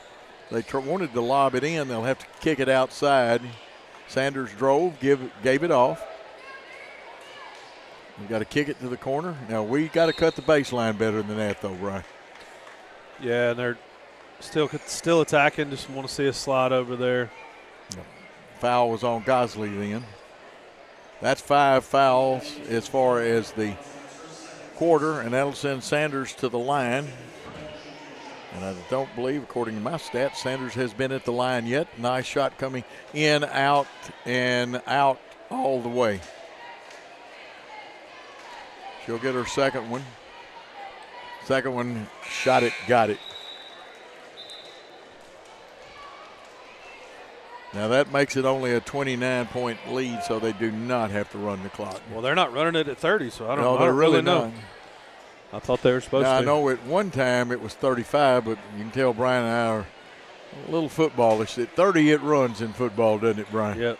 They wanted to lob it in. They'll have to kick it outside. Sanders drove, gave it off. We've got to kick it to the corner. Now, we got to cut the baseline better than that, though, Brian.
Yeah, and they're still attacking. Just want to see a slide over there.
Foul was on Gosley then. That's 5 fouls as far as the quarter, and that'll send Sanders to the line. And I don't believe, according to my stats, Sanders has been at the line yet. Nice shot coming in, out, and out all the way. She'll get her second one. Second one, shot it, got it. Now that makes it only a 29-point lead, so they do not have to run the clock.
Well, they're not running it at 30, so I don't know.
No, they're really
know.
not.
I thought they were supposed to.
I know at one time it was 35, but you can tell Brian and I are a little footballish. At 30 it runs in football, doesn't it, Brian?
Yep.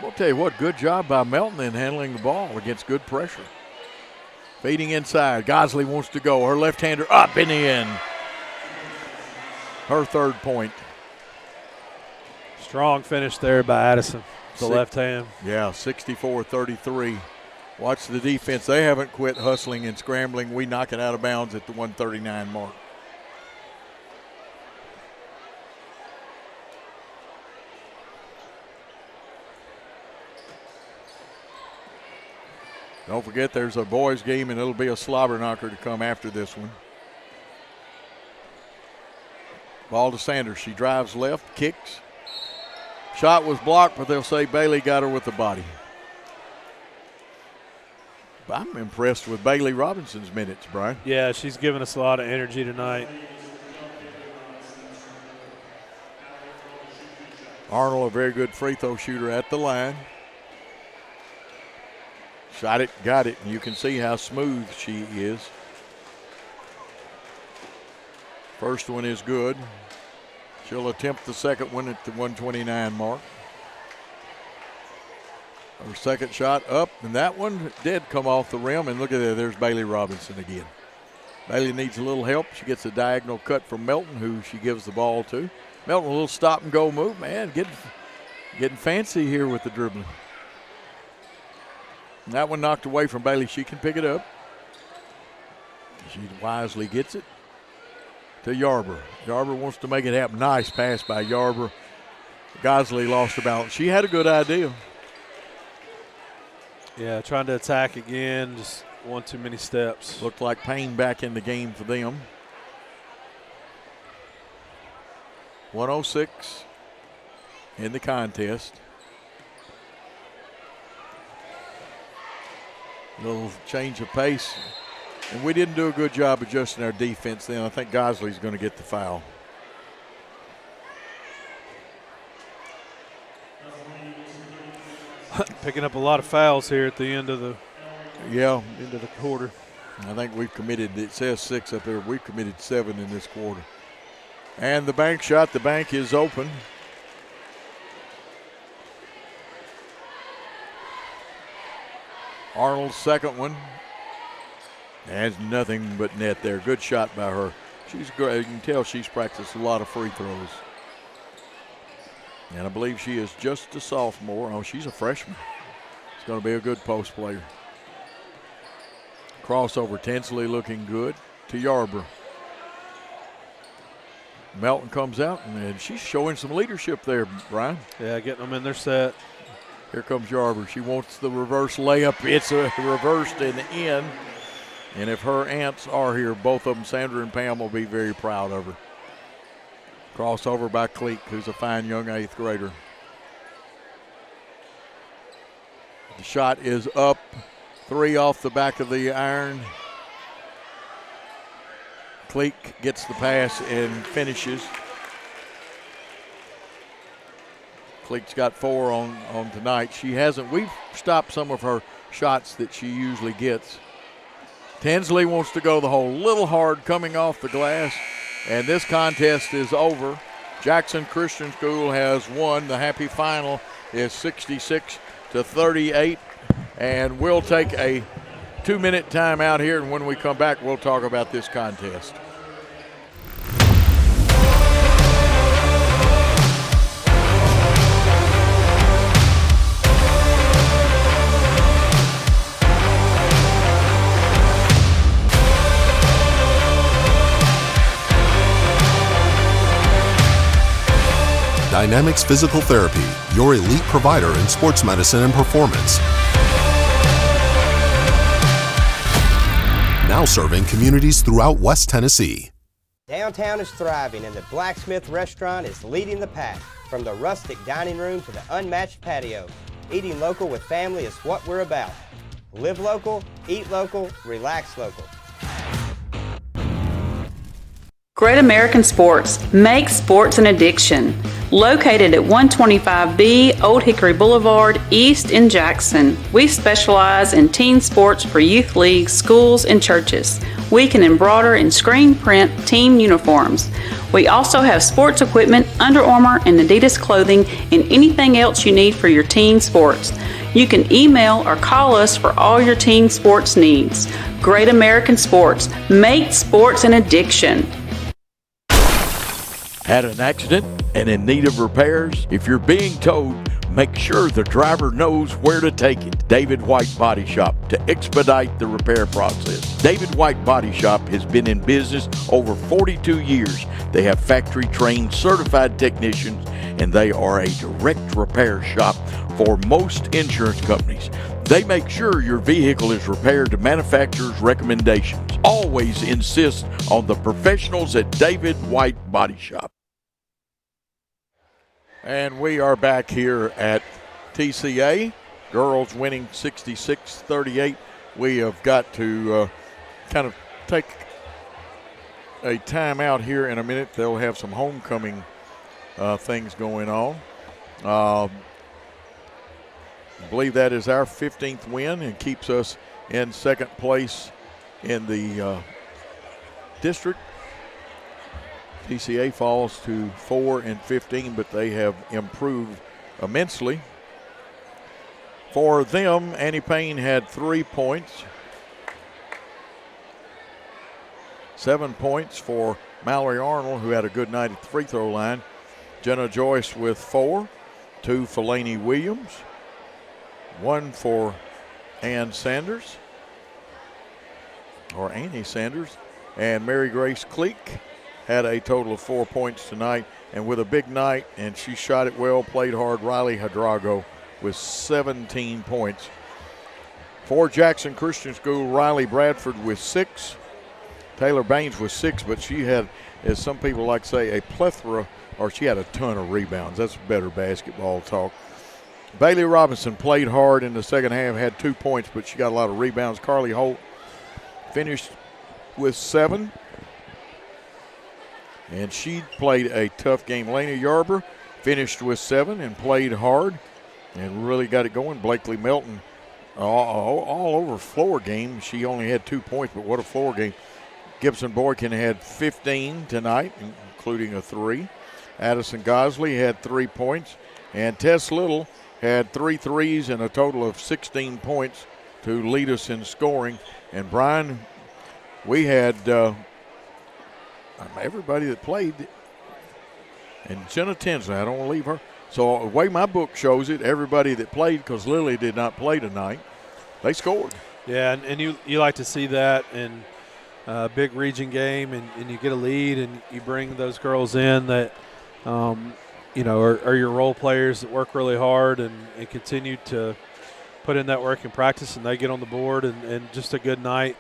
I'll tell you what, good job by Melton in handling the ball against good pressure. Feeding inside. Gosley wants to go. Her left-hander up and in. Her third point.
Strong finish there by Addison. The left hand.
Yeah, 64-33. Watch the defense. They haven't quit hustling and scrambling. We knock it out of bounds at the 139 mark. Don't forget there's a boys game, and it'll be a slobber knocker to come after this one. Ball to Sanders. She drives left, kicks. Shot was blocked, but they'll say Bailey got her with the body. I'm impressed with Bailey Robinson's minutes, Brian.
Yeah, she's given us a lot of energy tonight.
Arnold, a very good free throw shooter at the line. Shot it, got it, and you can see how smooth she is. First one is good. She'll attempt the second one at the 129 mark. Her second shot up, and that one did come off the rim, and look at that, there's Bailey Robinson again. Bailey needs a little help. She gets a diagonal cut from Melton, who she gives the ball to. Melton, a little stop and go move, man, getting fancy here with the dribbling. And that one knocked away from Bailey. She can pick it up. She wisely gets it to Yarber. Yarber wants to make it happen. Nice pass by Yarber. Gosley lost her balance. She had a good idea.
Yeah, trying to attack again, just one too many steps.
Looked like Payne back in the game for them. 106 in the contest. Little change of pace. And we didn't do a good job adjusting our defense then. I think Gosley's going to get the foul.
Picking up a lot of fouls here at the end of the quarter.
I think we've committed, it says 6 up there, we've committed 7 in this quarter. And the bank shot, the bank is open. Arnold's second one. Has nothing but net there. Good shot by her. She's great. You can tell she's practiced a lot of free throws. And I believe she is just a sophomore. Oh, she's a freshman. She's going to be a good post player. Crossover, Tinsley looking good to Yarber. Melton comes out, and she's showing some leadership there, Brian.
Yeah, getting them in their set.
Here comes Yarber. She wants the reverse layup. It's a reversed and in. And if her aunts are here, both of them, Sandra and Pam, will be very proud of her. Crossover by Cleek, who's a fine young 8th grader. The shot is up. 3 off the back of the iron. Cleek gets the pass and finishes. Cleek's got 4 on tonight. She hasn't. We've stopped some of her shots that she usually gets. Tinsley wants to go the hole. Little hard coming off the glass. And this contest is over. Jackson Christian School has won. The happy final is 66-38. And we'll take a 2-minute timeout here. And when we come back, we'll talk about this contest.
Dynamics Physical Therapy, your elite provider in sports medicine and performance. Now serving communities throughout West Tennessee.
Downtown is thriving and the Blacksmith Restaurant is leading the pack. From the rustic dining room to the unmatched patio, eating local with family is what we're about. Live local, eat local, relax local.
Great American Sports. Make sports an addiction. Located at 125B Old Hickory Boulevard, East in Jackson. We specialize in teen sports for youth leagues, schools, and churches. We can embroider and screen print team uniforms. We also have sports equipment, Under Armour, and Adidas clothing, and anything else you need for your teen sports. You can email or call us for all your teen sports needs. Great American Sports. Make sports an addiction.
Had an accident and in need of repairs? If you're being towed, make sure the driver knows where to take it. David White Body Shop to expedite the repair process. David White Body Shop has been in business over 42 years. They have factory-trained certified technicians, and they are a direct repair shop for most insurance companies. They make sure your vehicle is repaired to manufacturer's recommendations. Always insist on the professionals at David White Body Shop. And we are back here at TCA. Girls winning 66-38. We have got to kind of take a timeout here in a minute. They'll have some homecoming things going on. I believe that is our 15th win and keeps us in second place in the district. TCA falls to 4-15, but they have improved immensely. For them, Annie Payne had 3 points. 7 points for Mallory Arnold, who had a good night at the free throw line. Jenna Joyce with 4. 2 for Lainey Williams. 1 for Ann Sanders, or Annie Sanders. And Mary Grace Cleek had a total of 4 points tonight. And with a big night, and she shot it well, played hard, Riley Hadrago with 17 points. For Jackson Christian School, Riley Bradford with 6. Taylor Baines with 6, but she had, as some people like to say, a plethora, or she had a ton of rebounds. That's better basketball talk. Bailey Robinson played hard in the second half, had 2 points, but she got a lot of rebounds. Carly Holt finished with 7. And she played a tough game. Lena Yarber finished with 7 and played hard and really got it going. Blakely Melton all over floor game. She only had 2 points, but what a floor game. Gibson Boykin had 15 tonight, including a 3. Addison Gosley had 3 points. And Tess Little had 3 threes and a total of 16 points to lead us in scoring. And Brian, we had everybody that played, and Jenna Tinsley, I don't want to leave her. So the way my book shows it, everybody that played, because Lily did not play tonight, they scored.
Yeah, and you like to see that in a big region game, and you get a lead, and you bring those girls in that are your role players that work really hard and continue to put in that work in practice, and they get on the board, and just a good night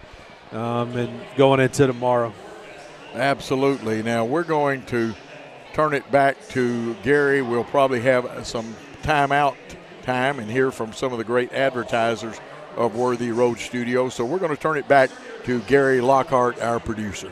and going into tomorrow.
Absolutely. Now we're going to turn it back to Gary. We'll probably have some timeout time and hear from some of the great advertisers of Worthy Road Studios. So we're going to turn it back to Gary Lockhart, our producer.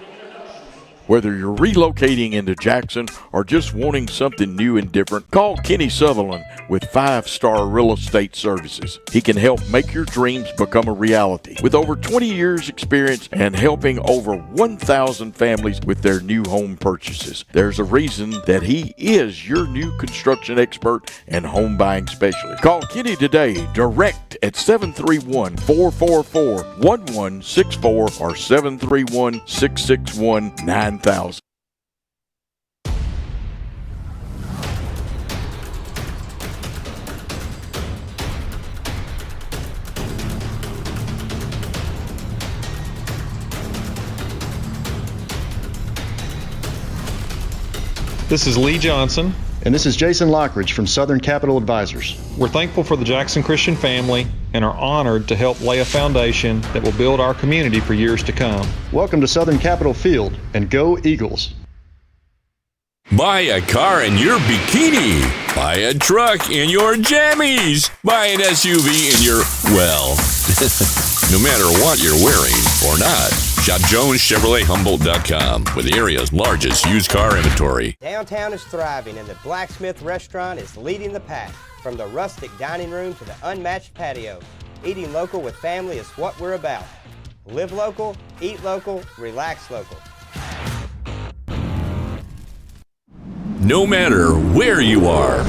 Whether you're relocating into Jackson or just wanting something new and different, call Kenny Sutherland with 5-Star Real Estate Services. He can help make your dreams become a reality. With over 20 years experience and helping over 1,000 families with their new home purchases, there's a reason that he is your new construction expert and home buying specialist. Call Kenny today, direct at 731-444-1164 or 731-661-9000.
This is Lee Johnson.
And this is Jason Lockridge from Southern Capital Advisors.
We're thankful for the Jackson Christian family and are honored to help lay a foundation that will build our community for years to come.
Welcome to Southern Capital Field, and go Eagles.
Buy a car in your bikini. Buy a truck in your jammies. Buy an SUV in your, well, no matter what you're wearing or not. Shop JonesChevroletHumboldt.com with the area's largest used car inventory.
Downtown is thriving and the Blacksmith Restaurant is leading the pack. From the rustic dining room to the unmatched patio, eating local with family is what we're about. Live local, eat local, relax local.
No matter where you are,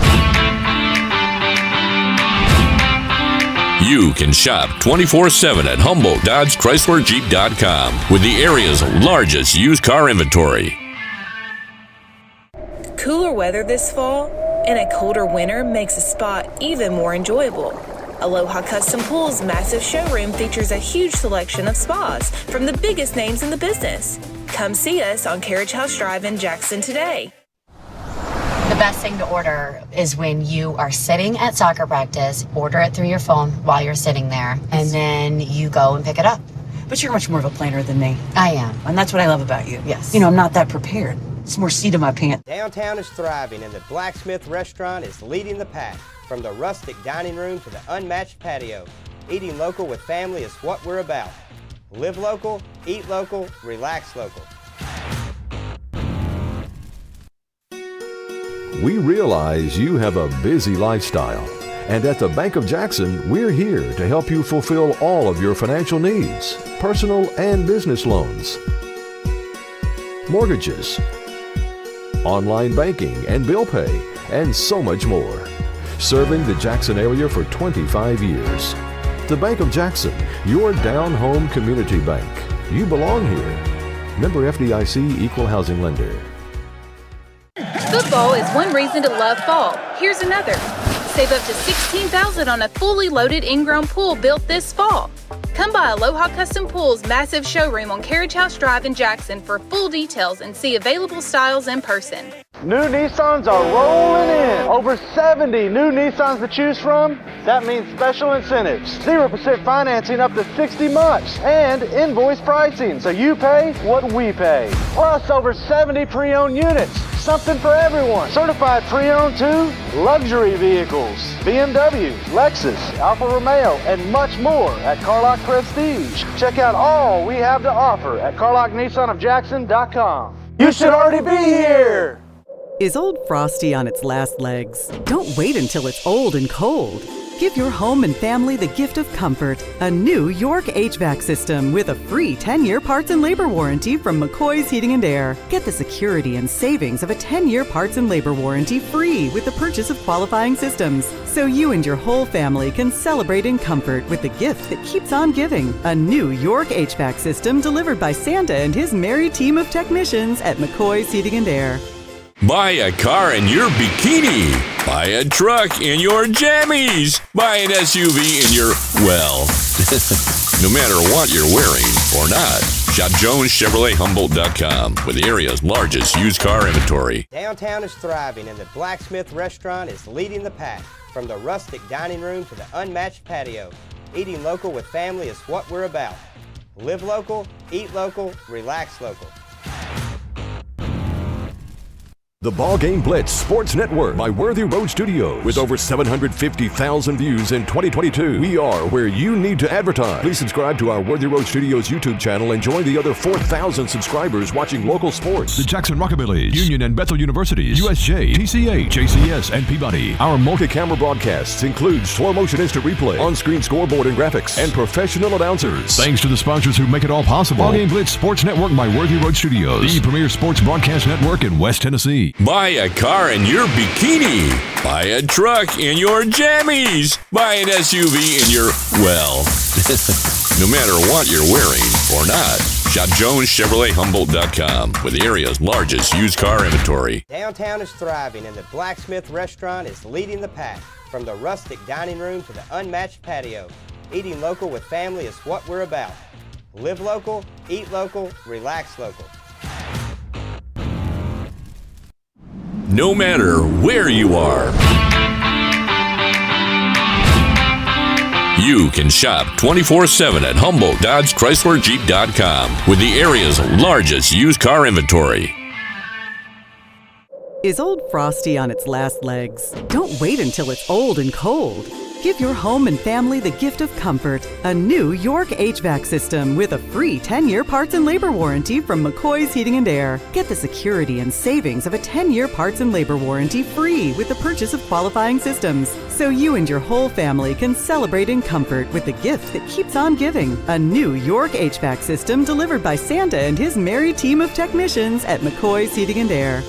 you can shop 24/7 at HumboldtDodgeChryslerJeep.com with the area's largest used car inventory.
Cooler weather this fall and a colder winter makes a spa even more enjoyable. Aloha Custom Pool's massive showroom features a huge selection of spas from the biggest names in the business. Come see us on Carriage House Drive in Jackson today.
The best thing to order is when you are sitting at soccer practice, order it through your phone while you're sitting there, and then you go and pick it up.
But you're much more of a planner than me.
I am.
And that's what I love about you.
Yes.
I'm not that prepared. It's more seat of my pants.
Downtown is thriving and the Blacksmith Restaurant is leading the pack. From the rustic dining room to the unmatched patio, eating local with family is what we're about. Live local, eat local, relax local.
We realize you have a busy lifestyle, and at the Bank of Jackson, we're here to help you fulfill all of your financial needs, personal and business loans, mortgages, online banking and bill pay, and so much more. Serving the Jackson area for 25 years. The Bank of Jackson, your down-home community bank. You belong here. Member FDIC, Equal Housing Lender.
Football is one reason to love fall. Here's another. Save up to $16,000 on a fully loaded in-ground pool built this fall. Come by Aloha Custom Pool's massive showroom on Carriage House Drive in Jackson for full details and see available styles in person.
New Nissans are rolling in. Over 70 new Nissans to choose from. That means special incentives. 0% financing up to 60 months. And invoice pricing, so you pay what we pay. Plus over 70 pre-owned units. Something for everyone. Certified pre-owned too. Luxury vehicles. BMW, Lexus, Alfa Romeo, and much more at Carlock Prestige. Check out all we have to offer at CarlockNissanofJackson.com. You should already be here.
Is Old Frosty on its last legs? Don't wait until it's old and cold. Give your home and family the gift of comfort. A new York HVAC system with a free 10-year parts and labor warranty from McCoy's Heating and Air. Get the security and savings of a 10-year parts and labor warranty free with the purchase of qualifying systems. So you and your whole family can celebrate in comfort with the gift that keeps on giving. A new York HVAC system delivered by Santa and his merry team of technicians at McCoy's Heating and Air.
Buy a car in your bikini. Buy a truck in your jammies. Buy an SUV in your, well, no matter what you're wearing or not. Shop JonesChevroletHumboldt.com with the area's largest used car inventory.
Downtown is thriving and the Blacksmith Restaurant is leading the pack. From the rustic dining room to the unmatched patio, eating local with family is what we're about. Live local, eat local, relax local.
The BallGame Blitz Sports Network by Worthy Road Studios. With over 750,000 views in 2022, we are where you need to advertise. Please subscribe to our Worthy Road Studios YouTube channel and join the other 4,000 subscribers watching local sports. The Jackson Rockabillies, Union and Bethel Universities, USJ, TCA, JCS, and Peabody. Our multi-camera broadcasts include slow motion instant replay, on-screen scoreboard and graphics, and professional announcers. Thanks to the sponsors who make it all possible. BallGame Blitz Sports Network by Worthy Road Studios, the premier sports broadcast network in West Tennessee.
Buy a car in your bikini. Buy a truck in your jammies. Buy an SUV in your, well, no matter what you're wearing or not. Shop JonesChevroletHumboldt.com with the area's largest used car inventory.
Downtown is thriving and the Blacksmith Restaurant is leading the pack. From the rustic dining room to the unmatched patio, eating local with family is what we're about. Live local, eat local, relax local.
No matter where you are, you can shop 24/7 at HumboldtDodgeChryslerJeep.com with the area's largest used car inventory.
Is Old Frosty on its last legs? Don't wait until it's old and cold. Give your home and family the gift of comfort. A new York HVAC system with a free 10-year parts and labor warranty from McCoy's Heating and Air. Get the security and savings of a 10-year parts and labor warranty free with the purchase of qualifying systems. So you and your whole family can celebrate in comfort with the gift that keeps on giving. A new York HVAC system delivered by Santa and his merry team of technicians at McCoy's Heating and Air.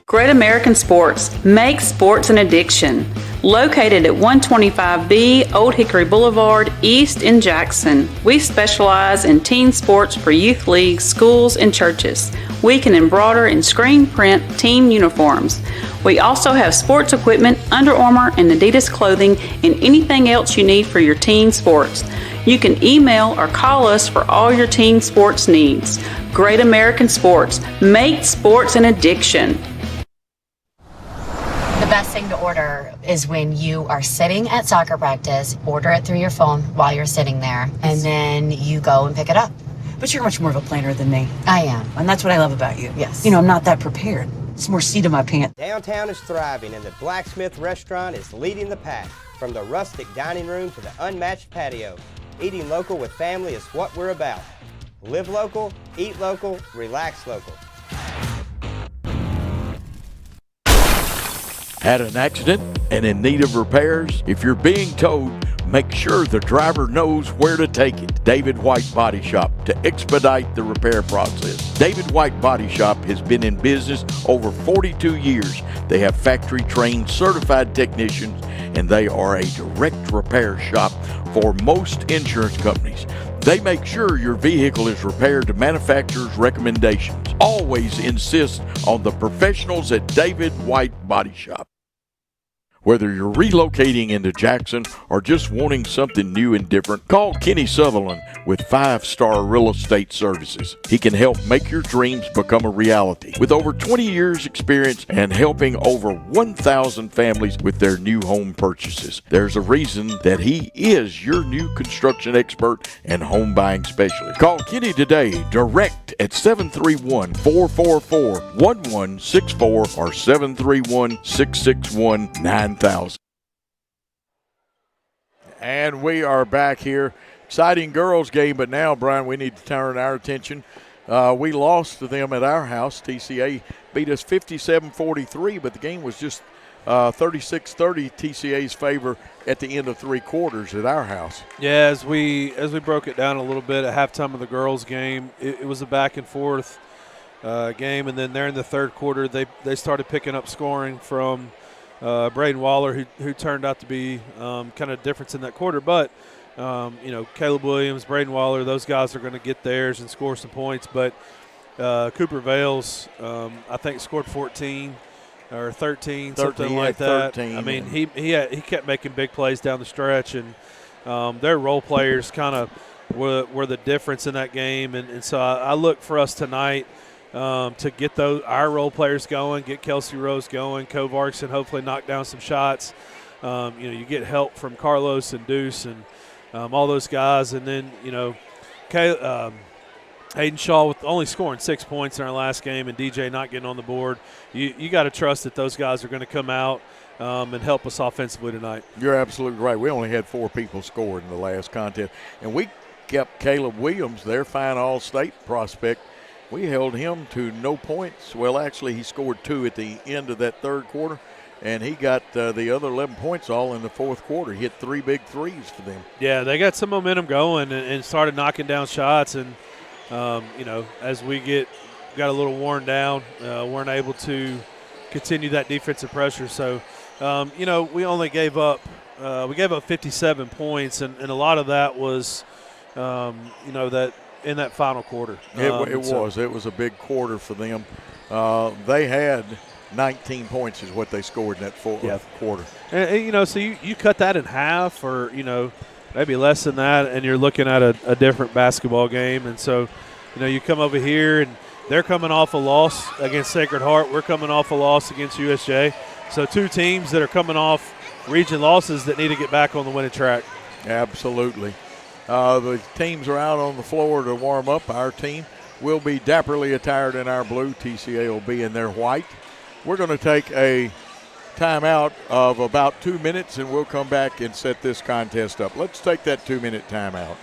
Great American Sports. Make sports an addiction. Located at 125B Old Hickory Boulevard, East in Jackson. We specialize in teen sports for youth leagues, schools, and churches. We can embroider and screen print team uniforms. We also have sports equipment, Under Armour, and Adidas clothing, and anything else you need for your teen sports. You can email or call us for all your teen sports needs. Great American Sports. Make sports an addiction.
The best thing to order is when you are sitting at soccer practice, order it through your phone while you're sitting there, and then you go and pick it up.
But you're much more of a planner than me.
I am.
And that's what I love about you.
Yes.
You know, I'm not that prepared. It's more seat in my pants.
Downtown is thriving and the Blacksmith Restaurant is leading the pack. From the rustic dining room to the unmatched patio, eating local with family is what we're about. Live local, eat local, relax local.
Had an accident and in need of repairs? If you're being towed, make sure the driver knows where to take it. David White Body Shop to expedite the repair process. David White Body Shop has been in business over 42 years. They have factory-trained certified technicians, and they are a direct repair shop for most insurance companies. They make sure your vehicle is repaired to manufacturer's recommendations. Always insist on the professionals at David White Body Shop. Whether you're relocating into Jackson or just wanting something new and different, call Kenny Sutherland with 5-Star Real Estate Services. He can help make your dreams become a reality. With over 20 years experience and helping over 1,000 families with their new home purchases, there's a reason that he is your new construction expert and home buying specialist. Call Kenny today, direct at 731-444-1164 or 731-661-9000. And we are back here. Exciting girls game, but now, Brian, we need to turn our attention. We lost to them at our house. TCA beat us 57-43, but the game was just 36-30 TCA's favor at the end of 3 quarters at our house.
Yeah, as we broke it down a little bit at halftime of the girls game, it was a back and forth game, and then there in the third quarter they started picking up scoring from Braden Waller, who turned out to be kind of difference in that quarter. But, Caleb Williams, Braden Waller, those guys are going to get theirs and score some points. But Cooper Vales, I think, scored 14. or 13, something like that.
13.
I mean, he kept making big plays down the stretch, and their role players kind of were the difference in that game. And so I look for us tonight to get our role players going, get Kelsey Rose going, Kovarkson hopefully knock down some shots. You get help from Carlos and Deuce and all those guys, and then Hayden Shaw with only scoring 6 points in our last game and DJ not getting on the board. You got to trust that those guys are going to come out and help us offensively tonight.
You're absolutely right. We only had 4 people scored in the last contest, and we kept Caleb Williams, their fine all-state prospect. We held him to no points. Well, actually, he scored 2 at the end of that third quarter, and he got the other 11 points all in the fourth quarter. He hit 3 big threes for them.
Yeah, they got some momentum going and started knocking down shots. And, as we got a little worn down, weren't able to continue that defensive pressure. So, we only gave up 57 points, and a lot of that was, that in that final quarter.
It was a big quarter for them. They had 19 points is what they scored in that fourth quarter.
And so you cut that in half, or maybe less than that, and you're looking at a different basketball game. And so you come over here, and they're coming off a loss against Sacred Heart. We're coming off a loss against USJ. So 2 teams that are coming off region losses that need to get back on the winning track.
Absolutely. The teams are out on the floor to warm up. Our team will be dapperly attired in our blue. TCA will be in their white. We're going to take a timeout of about 2 minutes, and we'll come back and set this contest up. Let's take that 2-minute timeout.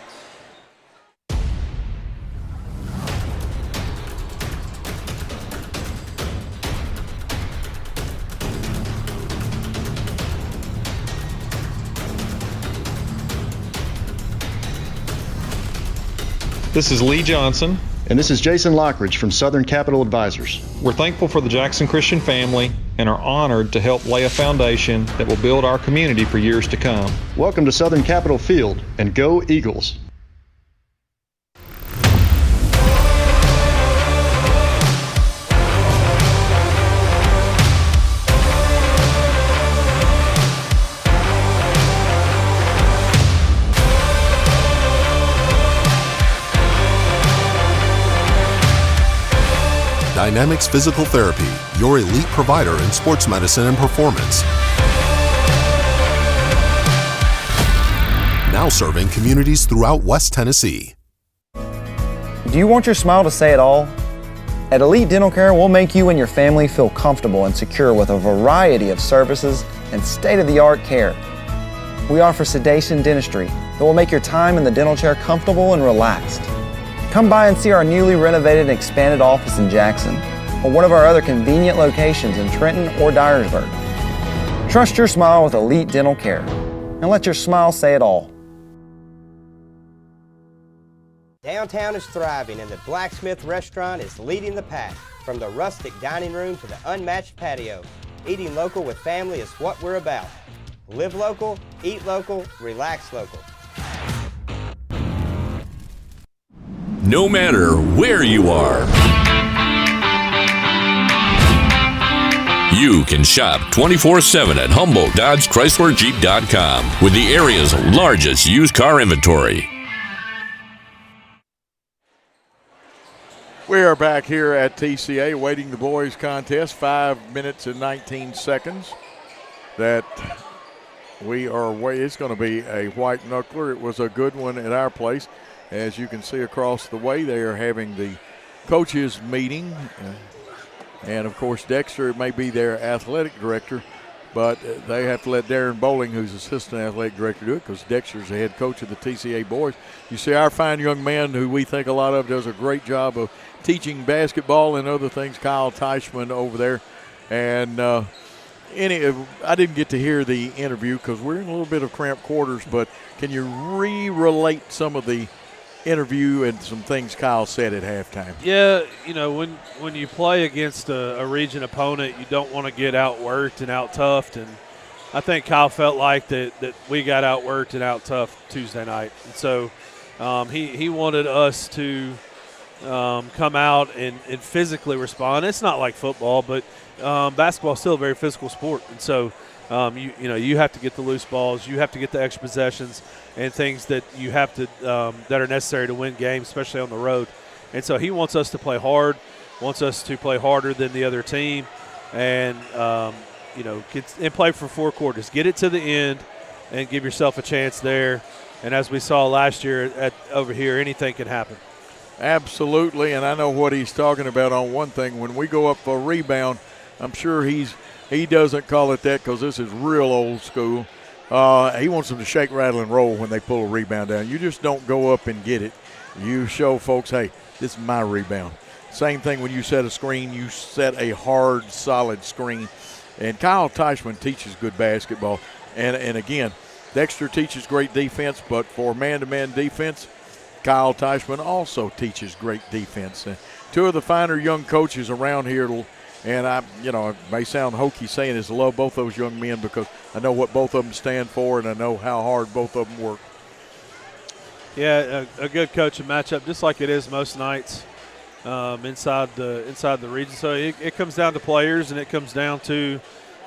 This is Lee Johnson.
And this is Jason Lockridge from Southern Capital Advisors.
We're thankful for the Jackson Christian family and are honored to help lay a foundation that will build our community for years to come.
Welcome to Southern Capital Field, and go Eagles.
Dynamics Physical Therapy, your elite provider in sports medicine and performance. Now serving communities throughout West Tennessee.
Do you want your smile to say it all? At Elite Dental Care, we'll make you and your family feel comfortable and secure with a variety of services and state-of-the-art care. We offer sedation dentistry that will make your time in the dental chair comfortable and relaxed. Come by and see our newly renovated and expanded office in Jackson, or one of our other convenient locations in Trenton or Dyersburg. Trust your smile with Elite Dental Care, and let your smile say it all.
Downtown is thriving, and the Blacksmith Restaurant is leading the pack. From the rustic dining room to the unmatched patio, eating local with family is what we're about. Live local, eat local, relax local.
No matter where you are, you can shop 24/7 at HumboldtDodgeChryslerJeep.com with the area's largest used car inventory.
We are back here at TCA waiting the boys contest, 5 minutes and 19 seconds. That we are waiting. It's going to be a white knuckler. It was a good one at our place. As you can see across the way, they are having the coaches meeting. And, of course, Dexter may be their athletic director, but they have to let Darren Bowling, who's assistant athletic director, do it because Dexter's the head coach of the TCA boys. You see our fine young man, who we think a lot of, does a great job of teaching basketball and other things, Kyle Teichman over there. And I didn't get to hear the interview because we're in a little bit of cramped quarters, but can you relate some of the interview and some things Kyle said at halftime?
Yeah, when you play against a region opponent, you don't want to get outworked and out-toughed, and I think Kyle felt like that we got outworked and out-toughed Tuesday night. And so he wanted us to come out and physically respond. It's not like football, but basketball is still a very physical sport. And so, you have to get the loose balls. You have to get the extra possessions and things that you have to that are necessary to win games, especially on the road. And so he wants us to play hard, wants us to play harder than the other team, and and play for 4 quarters. Get it to the end and give yourself a chance there. And as we saw last year over here, anything can happen.
Absolutely, and I know what he's talking about on one thing. When we go up for a rebound, I'm sure he doesn't call it that because this is real old school. He wants them to shake, rattle, and roll when they pull a rebound down. You just don't go up and get it. You show folks, hey, this is my rebound. Same thing when you set a screen, you set a hard, solid screen. And Kyle Teichman teaches good basketball. And again, Dexter teaches great defense, but for man-to-man defense, Kyle Teichman also teaches great defense. And 2 of the finer young coaches around here, and it may sound hokey saying this, I love both those young men because I know what both of them stand for and I know how hard both of them work.
Yeah, a good coaching matchup, just like it is most nights inside the region. So it comes down to players, and it comes down to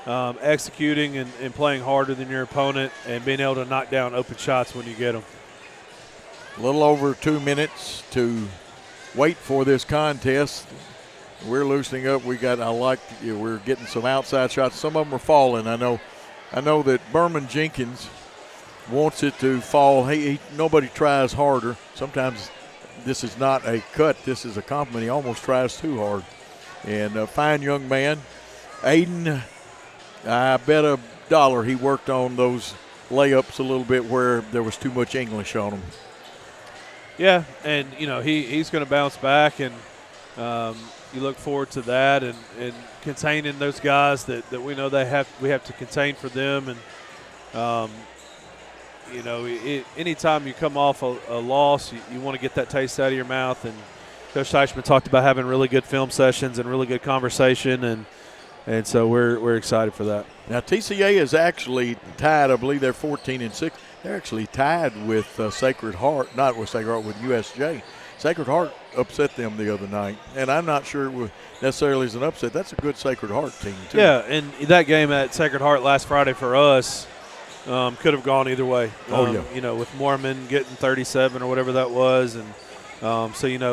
executing and playing harder than your opponent and being able to knock down open shots when you get them.
A little over 2 minutes to wait for this contest. We're loosening up. We're getting some outside shots. Some of them are falling. I know that Berman Jenkins wants it to fall. Nobody tries harder. Sometimes this is not a cut. This is a compliment. He almost tries too hard. And a fine young man. Aiden, I bet $1 he worked on those layups a little bit where there was too much English on them.
Yeah, and he's going to bounce back, and you look forward to that and containing those guys that we know we have to contain for them. And anytime you come off a loss, you want to get that taste out of your mouth. And Coach Teichman talked about having really good film sessions and really good conversation, and so we're excited for that.
Now TCA is actually tied. I believe they're 14-6. They're actually tied with Sacred Heart, not with Sacred Heart, with USJ. Sacred Heart upset them the other night, and I'm not sure it was necessarily as an upset. That's a good Sacred Heart team, too.
Yeah, and that game at Sacred Heart last Friday for us could have gone either way. With Mormon getting 37 or whatever that was. And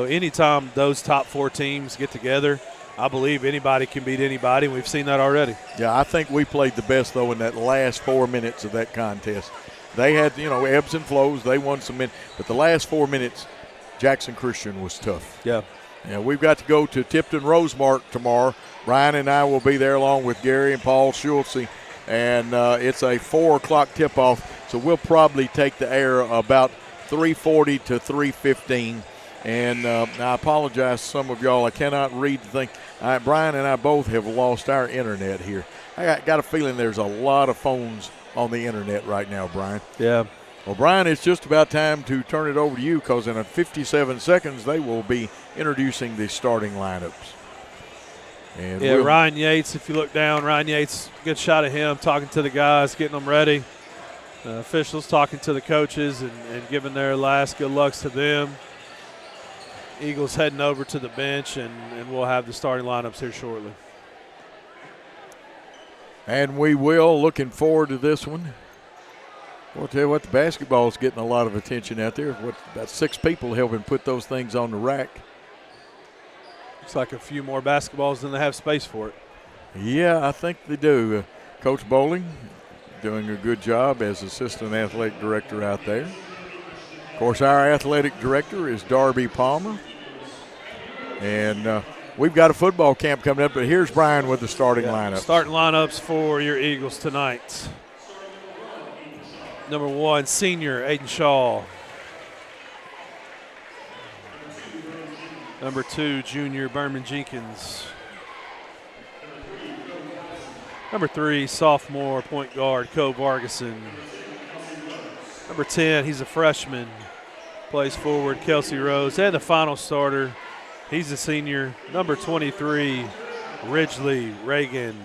anytime those top 4 teams get together, I believe anybody can beat anybody. We've seen that already.
Yeah, I think we played the best, though, in that last 4 minutes of that contest. They had, ebbs and flows. They won some minutes. But the last 4 minutes, Jackson Christian was tough.
Yeah.
Yeah, we've got to go to Tipton Rosemark tomorrow. Brian and I will be there along with Gary and Paul Schultze. And it's a 4 o'clock tip-off. So we'll probably take the air about 3:40 to 3:15. And I apologize to some of y'all. I cannot read the thing. Brian and I both have lost our internet here. I got a feeling there's a lot of phones on the internet right now, Brian.
Yeah.
Well, Brian, it's just about time to turn it over to you because in 57 seconds they will be introducing the starting lineups. And
Ryan Yates, if you look down, Ryan Yates, good shot of him talking to the guys, getting them ready. Officials talking to the coaches and giving their last good lucks to them. Eagles heading over to the bench, and we'll have the starting lineups here shortly.
And we will. Looking forward to this one. I'll tell you what, the basketball is getting a lot of attention out there. About 6 people helping put those things on the rack.
Looks like a few more basketballs than they have space for it.
Yeah, I think they do. Coach Bowling doing a good job as assistant athletic director out there. Of course, our athletic director is Darby Palmer. And we've got a football camp coming up, but here's Brian with the starting lineup.
Starting lineups for your Eagles tonight. Number 1, senior Aiden Shaw. Number 2, junior Berman Jenkins. Number 3, sophomore point guard Co Vargason. Number 10, he's a freshman, plays forward Kelsey Rose. And the final starter, he's a senior, number 23, Ridgely Reagan.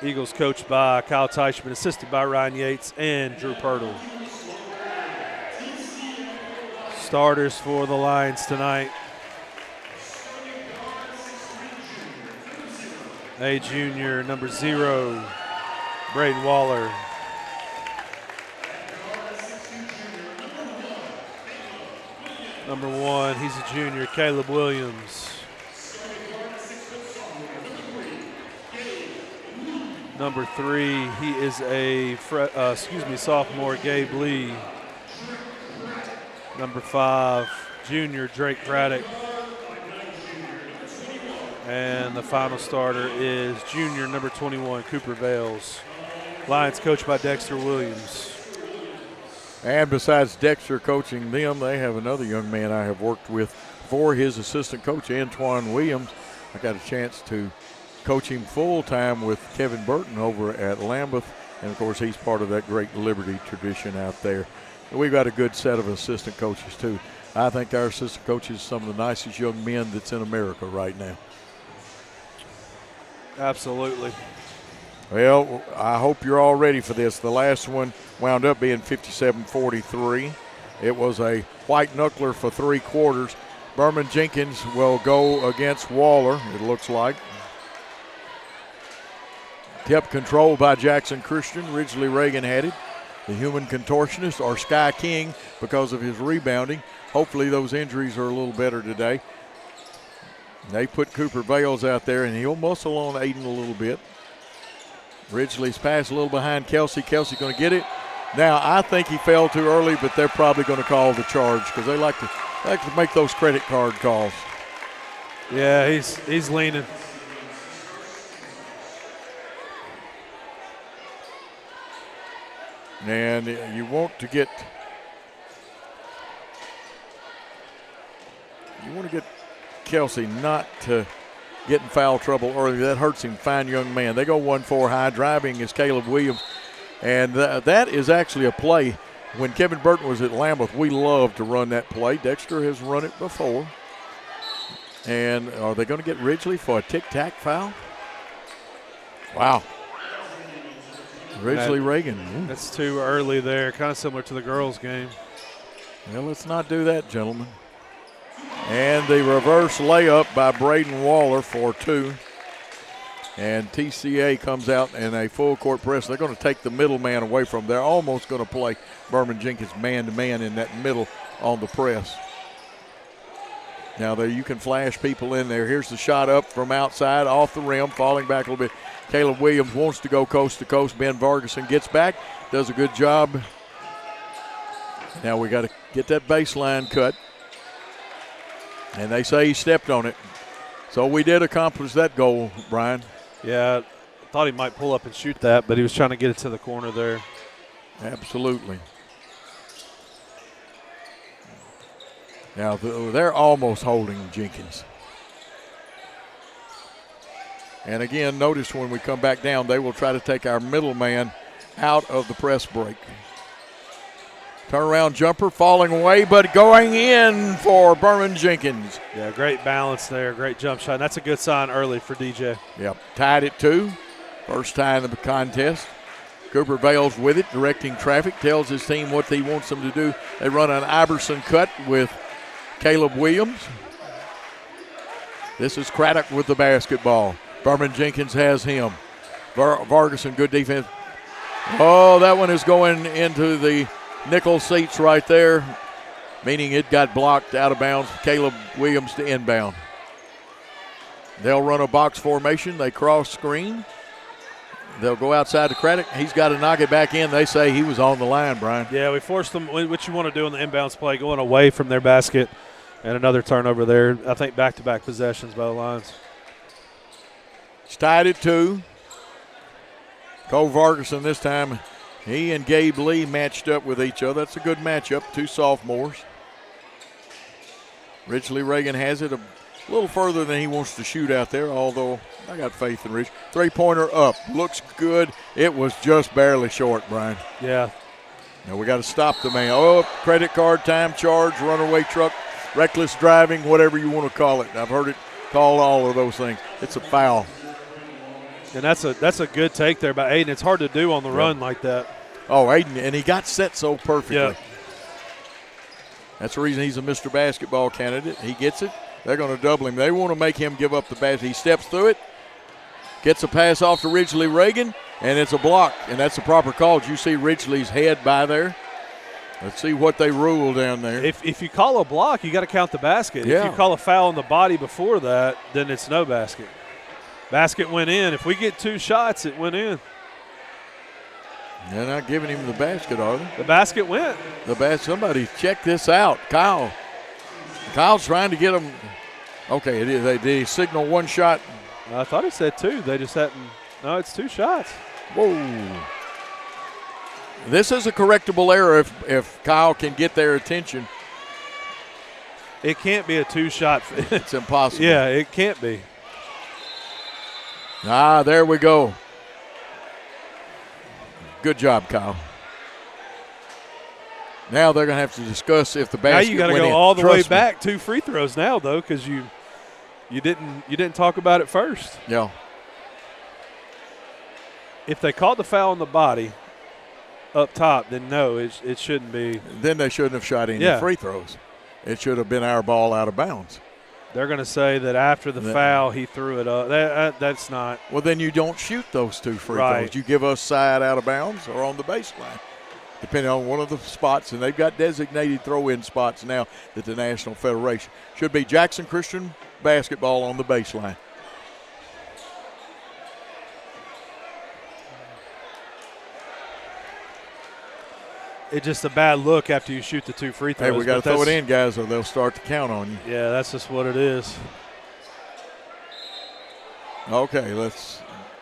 Eagles coached by Kyle Teichman, assisted by Ryan Yates and Drew Pirtle. Starters for the Lions tonight. A junior, number 0, Braden Waller. Number 1, he's a junior, Caleb Williams. Number 3, he is a sophomore, Gabe Lee. Number 5, junior, Drake Craddock. And the final starter is junior, number 21, Cooper Vales. Lions coached by Dexter Williams.
And besides Dexter coaching them, they have another young man I have worked with for his assistant coach, Antoine Williams. I got a chance to coach him full-time with Kevin Burton over at Lambeth. And, of course, he's part of that great Liberty tradition out there. And we've got a good set of assistant coaches, too. I think our assistant coaches are some of the nicest young men that's in America right now.
Absolutely.
Well, I hope you're all ready for this. The last one wound up being 57-43. It was a white knuckler for 3 quarters. Berman Jenkins will go against Waller, it looks like. Kept controlled by Jackson Christian. Ridgely Reagan had it. The human contortionist, or Sky King, because of his rebounding. Hopefully those injuries are a little better today. They put Cooper Vales out there, and he'll muscle on Aiden a little bit. Ridgely's pass a little behind Kelsey. Kelsey going to get it. Now, I think he fell too early, but they're probably going to call the charge because they like to make those credit card calls.
Yeah, he's leaning.
And you want to get Kelsey not to get in foul trouble early. That hurts him. Fine young man. They go 1-4 high. Driving is Caleb Williams. And that is actually a play. When Kevin Burton was at Lambeth, we loved to run that play. Dexter has run it before. And are they going to get Ridgely for a tic-tac foul? Wow. Ridgely Reagan.
That's too early there. Kind of similar to the girls' game.
Well, let's not do that, gentlemen. And the reverse layup by Braden Waller for 2. And TCA comes out in a full court press. They're going to take the middle man away from them. They're almost going to play Berman Jenkins man-to-man in that middle on the press. Now there you can flash people in there. Here's the shot up from outside, off the rim, falling back a little bit. Caleb Williams wants to go coast to coast. Ben Vargason gets back, does a good job. Now we got to get that baseline cut. And they say he stepped on it. So we did accomplish that goal, Brian.
Yeah, I thought he might pull up and shoot that, but he was trying to get it to the corner there.
Absolutely. Now they're almost holding Jenkins. And again, notice when we come back down, they will try to take our middle man out of the press break. Turnaround jumper falling away, but going in for Berman Jenkins.
Yeah, great balance there, great jump shot. That's a good sign early for DJ.
Yep, tied at 2. First tie in the contest. Cooper Vales with it, directing traffic, tells his team what he wants them to do. They run an Iverson cut with Caleb Williams. This is Craddock with the basketball. Berman Jenkins has him. Vargason, good defense. Oh, that one is going into the nickel seats right there, meaning it got blocked out of bounds. Caleb Williams to inbound. They'll run a box formation. They cross screen. They'll go outside to Craddock. He's got to knock it back in. They say he was on the line, Brian.
Yeah, we forced them. What you want to do in the inbounds play, going away from their basket, and another turnover there. I think back-to-back possessions by the Lions.
It's tied at 2. Cole Vargason this time. He and Gabe Lee matched up with each other. That's a good matchup, 2 sophomores. Ridgely Reagan has it a little further than he wants to shoot out there, although I got faith in Ridge. 3-pointer up, looks good. It was just barely short, Brian.
Yeah.
Now we got to stop the man. Oh, credit card, time charge, runaway truck, reckless driving, whatever you want to call it. I've heard it called all of those things. It's a foul.
And that's a good take there by Aiden. It's hard to do on the run like that.
Oh, Aiden, and he got set so perfectly.
Yeah.
That's the reason he's a Mr. Basketball candidate. He gets it. They're going to double him. They want to make him give up the basket. He steps through it. Gets a pass off to Ridgely Reagan, and it's a block, and that's the proper call. Did you see Ridgely's head by there? Let's see what they rule down there.
If you call a block, you got to count the basket.
Yeah.
If you call a foul on the body before that, then it's no basket. Basket went in. If we get 2 shots, it went in.
They're not giving him the basket, are they?
The basket went.
Somebody check this out. Kyle's trying to get him. Okay, they signal 1 shot.
I thought it said 2. They just hadn't. No, it's 2 shots.
Whoa. This is a correctable error if Kyle can get their attention.
It can't be a 2-shot.
It's impossible.
Yeah, it can't be.
There we go. Good job, Kyle. Now they're going to have to discuss if the basket.
Now you got to go all the way back 2 free throws now, though, because you didn't talk about it first.
Yeah.
If they called the foul on the body up top, then no, it shouldn't be.
Then they shouldn't have shot any free throws. It should have been our ball out of bounds.
They're going to say that after the foul, he threw it up. That's not.
Well, then you don't shoot those 2 free
Right.
throws. You give us side out of bounds or on the baseline, depending on one of the spots. And they've got designated throw-in spots now that the National Federation. Should be Jackson Christian basketball on the baseline.
It's just a bad look after you shoot the 2 free throws.
Hey, we got to throw it in, guys, or they'll start to count on you.
Yeah, that's just what it is.
Okay,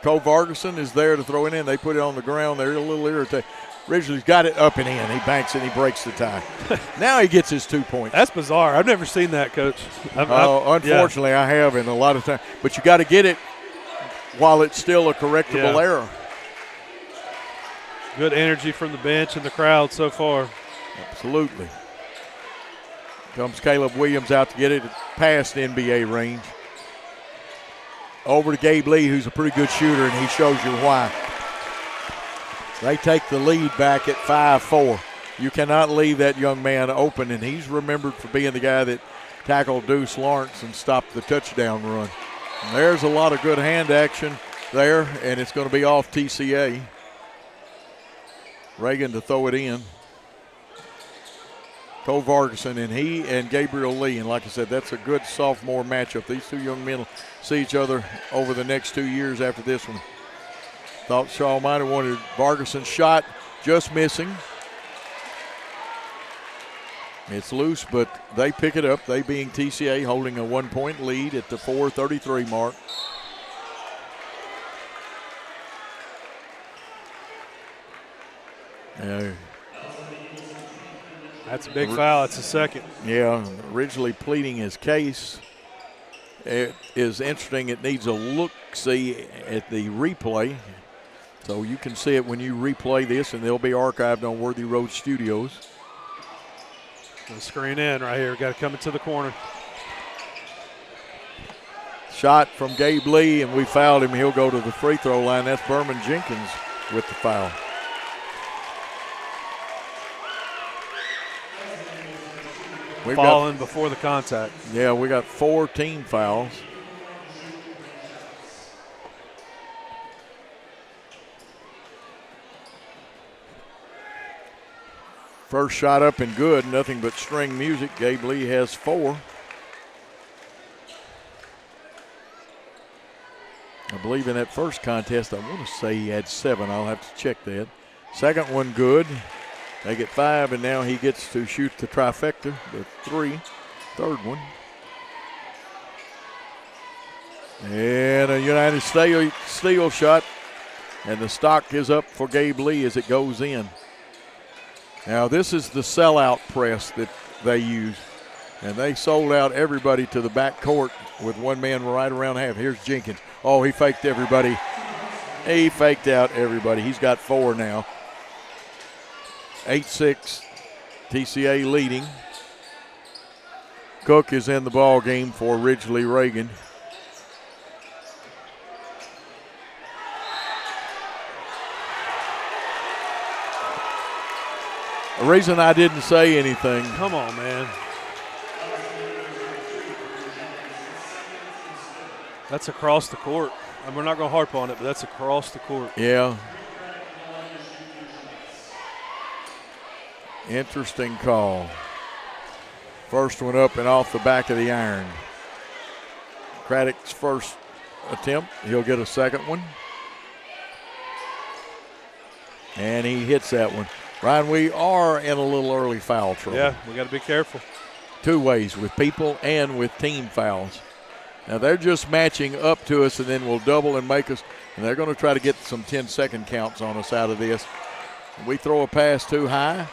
Cole Vargason is there to throw it in. They put it on the ground. They're a little irritated. Ridgely's got it up and in. He banks it. He breaks the tie. Now he gets his 2 points.
That's bizarre. I've never seen that, Coach.
Unfortunately, I have in a lot of time. But you got to get it while it's still a correctable error.
Good energy from the bench and the crowd so far.
Absolutely. Comes Caleb Williams out to get it past NBA range. Over to Gabe Lee, who's a pretty good shooter, and he shows you why. They take the lead back at 5-4. You cannot leave that young man open, and he's remembered for being the guy that tackled Deuce Lawrence and stopped the touchdown run. And there's a lot of good hand action there, and it's going to be off TCA. Reagan to throw it in. Cole Vargason and he and Gabriel Lee. And like I said, that's a good sophomore matchup. These 2 young men will see each other over the next 2 years after this one. Thought Shaw might have wanted Vargason's shot, just missing. It's loose, but they pick it up. They being TCA holding a 1-point lead at the 4:33 mark.
That's a big foul. It's a second.
Yeah, originally pleading his case. It is interesting. It needs a look-see at the replay. So you can see it when you replay this, and they'll be archived on Worthy Road Studios.
The screen in right here. Got to come into the corner.
Shot from Gabe Lee, and we fouled him. He'll go to the free throw line. That's Berman Jenkins with the foul.
Falling before the contact.
Yeah, we got 4 team fouls. First shot up and good, nothing but string music. Gabe Lee has 4. I believe in that first contest, I want to say he had 7. I'll have to check that. Second one good. They get 5, and now he gets to shoot the trifecta, the 3. Third one. And a United Steel shot, and the stock is up for Gabe Lee as it goes in. Now this is the sellout press that they use, and they sold out everybody to the back court with one man right around half. Here's Jenkins. Oh, he faked everybody. He faked out everybody. He's got 4 now. 8-6, TCA leading. Cook is in the ball game for Ridgely Reagan. The reason I didn't say anything.
Come on, man. That's across the court. And we're not going to harp on it, but that's across the court.
Yeah. Interesting call. First one up and off the back of the iron. Craddock's first attempt. He'll get a second one. And he hits that one. Ryan, we are in a little early foul trouble.
Yeah, we got to be careful.
Two ways, with people and with team fouls. Now they're just matching up to us, and then we'll double and make us, and they're going to try to get some 10-second counts on us out of this. We throw a pass too high,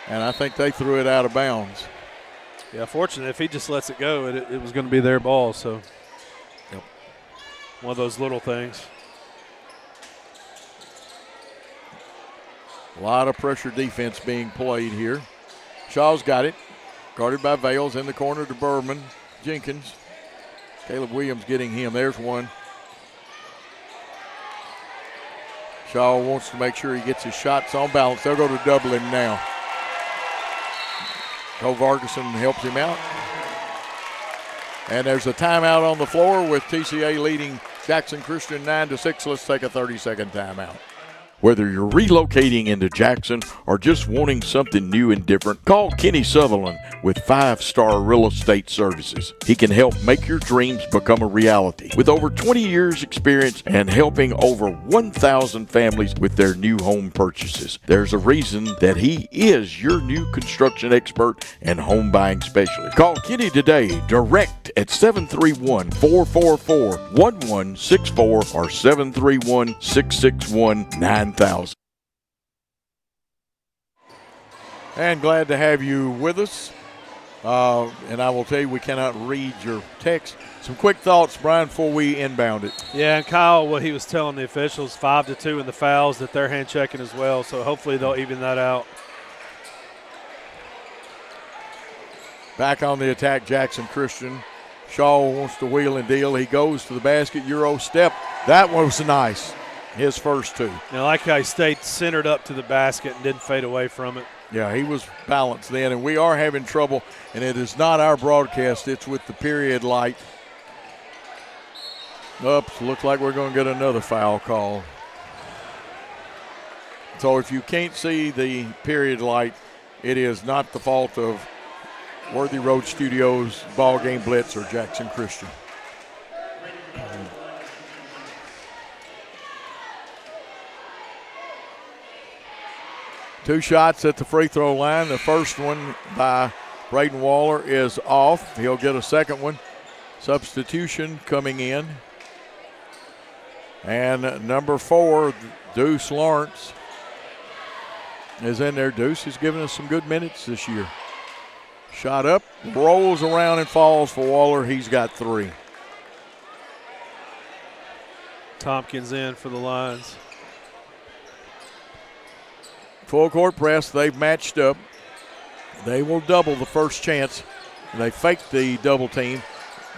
and I think they threw it out of bounds.
Yeah, fortunately, if he just lets it go, it was going to be their ball, so.
Yep.
One of those little things.
A lot of pressure defense being played here. Shaw's got it. Guarded by Vales in the corner to Berman. Jenkins. Caleb Williams getting him. There's one. Shaw wants to make sure he gets his shots on balance. They'll go to double him now. Cole Vargason helps him out. And there's a timeout on the floor with TCA leading Jackson Christian 9-6. Let's take a 30-second timeout. Whether you're relocating into Jackson or just wanting something new and different, call Kenny Sutherland with 5-Star Real Estate Services. He can help make your dreams become a reality. With over 20 years experience and helping over 1,000 families with their new home purchases, there's a reason that he is your new construction expert and home buying specialist. Call Kenny today, direct at 731-444-1164 or 731-661-9000. And glad to have you with us. And I will tell you, we cannot read your text. Some quick thoughts, Brian, before we inbound it.
Yeah, and Kyle, what he was telling the officials, 5-2 in the fouls, that they're hand checking as well. So hopefully they'll even that out.
Back on the attack, Jackson Christian. Shaw wants to wheel and deal. He goes to the basket, Euro step. That one was nice. His first two.
I like how he stayed centered up to the basket and didn't fade away from it.
Yeah, he was balanced then, and we are having trouble, and it is not our broadcast. It's with the period light. Oops, looks like we're going to get another foul call. So if you can't see the period light, it is not the fault of Worthy Road Studios, BallGame, Blitz, or Jackson Christian. Two shots at the free throw line. The first one by Braden Waller is off. He'll get a second one. Substitution coming in. And number 4, Deuce Lawrence, is in there. Deuce has given us some good minutes this year. Shot up, rolls around and falls for Waller. He's got 3.
Tompkins in for the Lions.
Full court press, they've matched up. They will double the first chance. They fake the double team.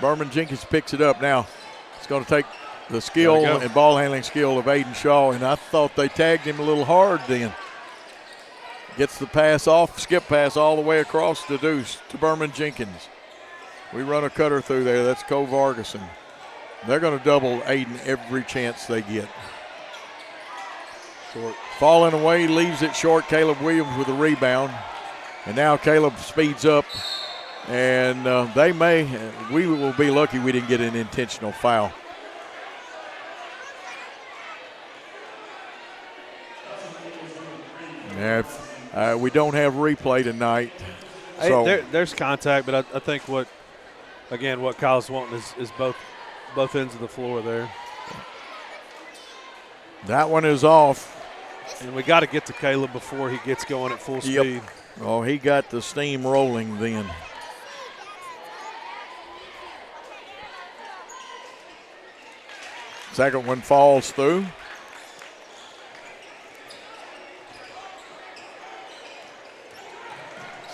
Berman Jenkins picks it up. Now it's going to take the skill and ball handling skill of Aiden Shaw, and I thought they tagged him a little hard then. Gets the pass off, skip pass all the way across to Deuce, to Berman Jenkins. We run a cutter through there. That's Cole Vargason. They're going to double Aiden every chance they get. Short. Falling away, leaves it short. Caleb Williams with a rebound. And now Caleb speeds up. And we will be lucky we didn't get an intentional foul. Yeah, we don't have replay tonight. So
there's contact, but I think what Kyle's wanting is both ends of the floor there.
That one is off.
And we got to get to Caleb before he gets going at full speed.
Yep. Oh, he got the steam rolling then. Second one falls through.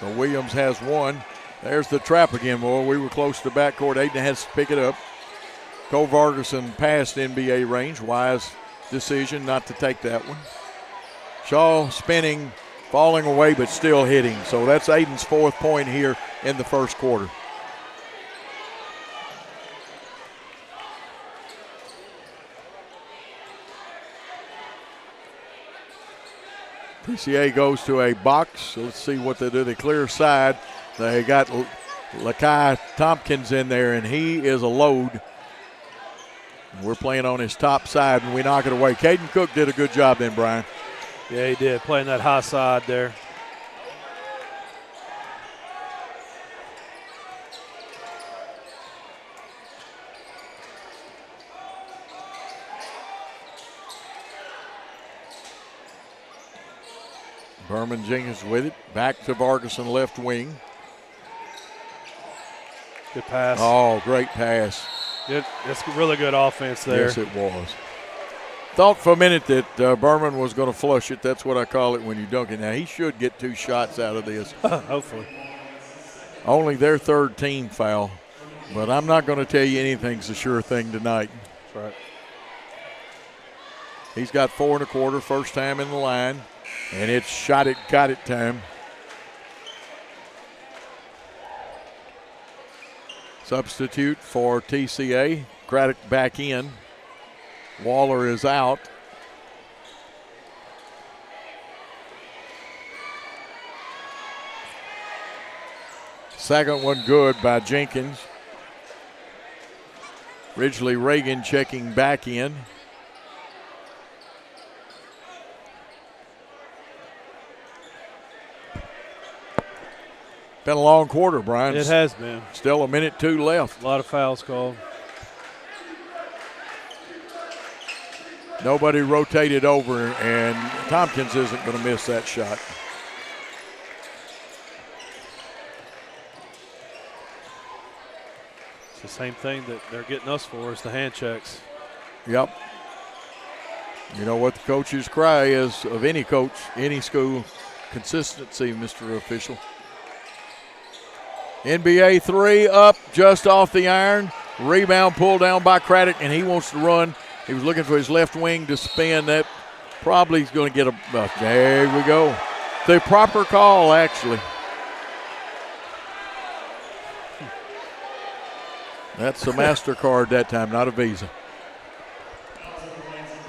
So Williams has one. There's the trap again, boy. We were close to the backcourt. Aiden has to pick it up. Cole Vargason past NBA range. Wise decision not to take that one. Shaw spinning, falling away, but still hitting. So that's Aiden's 4th point here in the first quarter. TCA goes to a box. Let's see what they do. They clear side. They got Lakai Tompkins in there, and he is a load. We're playing on his top side, and we knock it away. Caden Cook did a good job then, Brian.
Yeah, he did, playing that high side there.
Berman Jenkins with it. Back to Vargason left wing.
Good pass.
Oh, great pass.
That's really good offense there.
Yes, it was. Thought for a minute that Berman was going to flush it. That's what I call it when you dunk it. Now, he should get 2 shots out of this.
Hopefully.
Only their 3rd team foul. But I'm not going to tell you anything's a sure thing tonight.
That's right.
He's got 4 1/4, first time in the line. And it's shot it, got it time. Substitute for TCA. Craddock back in. Waller is out. Second one good by Jenkins. Ridgely Reagan checking back in. Been a long quarter, Brian.
It has been.
Still a minute 2 left.
A lot of fouls called.
Nobody rotated over, and Tompkins isn't going to miss that shot.
It's the same thing that they're getting us for is the hand checks.
Yep. You know what the coach's cry is of any coach, any school, consistency, Mr. Official. NBA 3 up just off the iron. Rebound pulled down by Craddock, and he wants to run. He was looking for his left wing to spin. That probably is going to get a there we go. The proper call, actually. That's a MasterCard that time, not a Visa.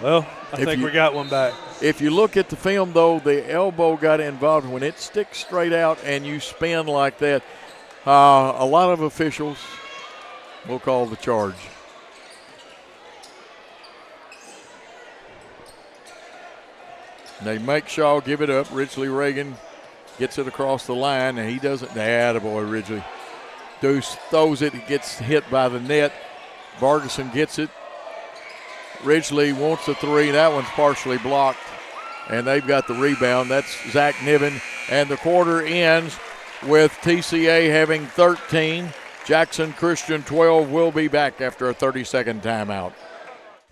Well, I think we got one back.
If you look at the film, though, the elbow got involved. When it sticks straight out and you spin like that, a lot of officials will call the charge. They make Shaw give it up. Ridgely Reagan gets it across the line, and he doesn't. Attaboy, Ridgely. Deuce throws it. He gets hit by the net. Vargason gets it. Ridgely wants the 3. That one's partially blocked, and they've got the rebound. That's Zach Niven, and the quarter ends with TCA having 13. Jackson Christian 12. Will be back after a 30-second timeout.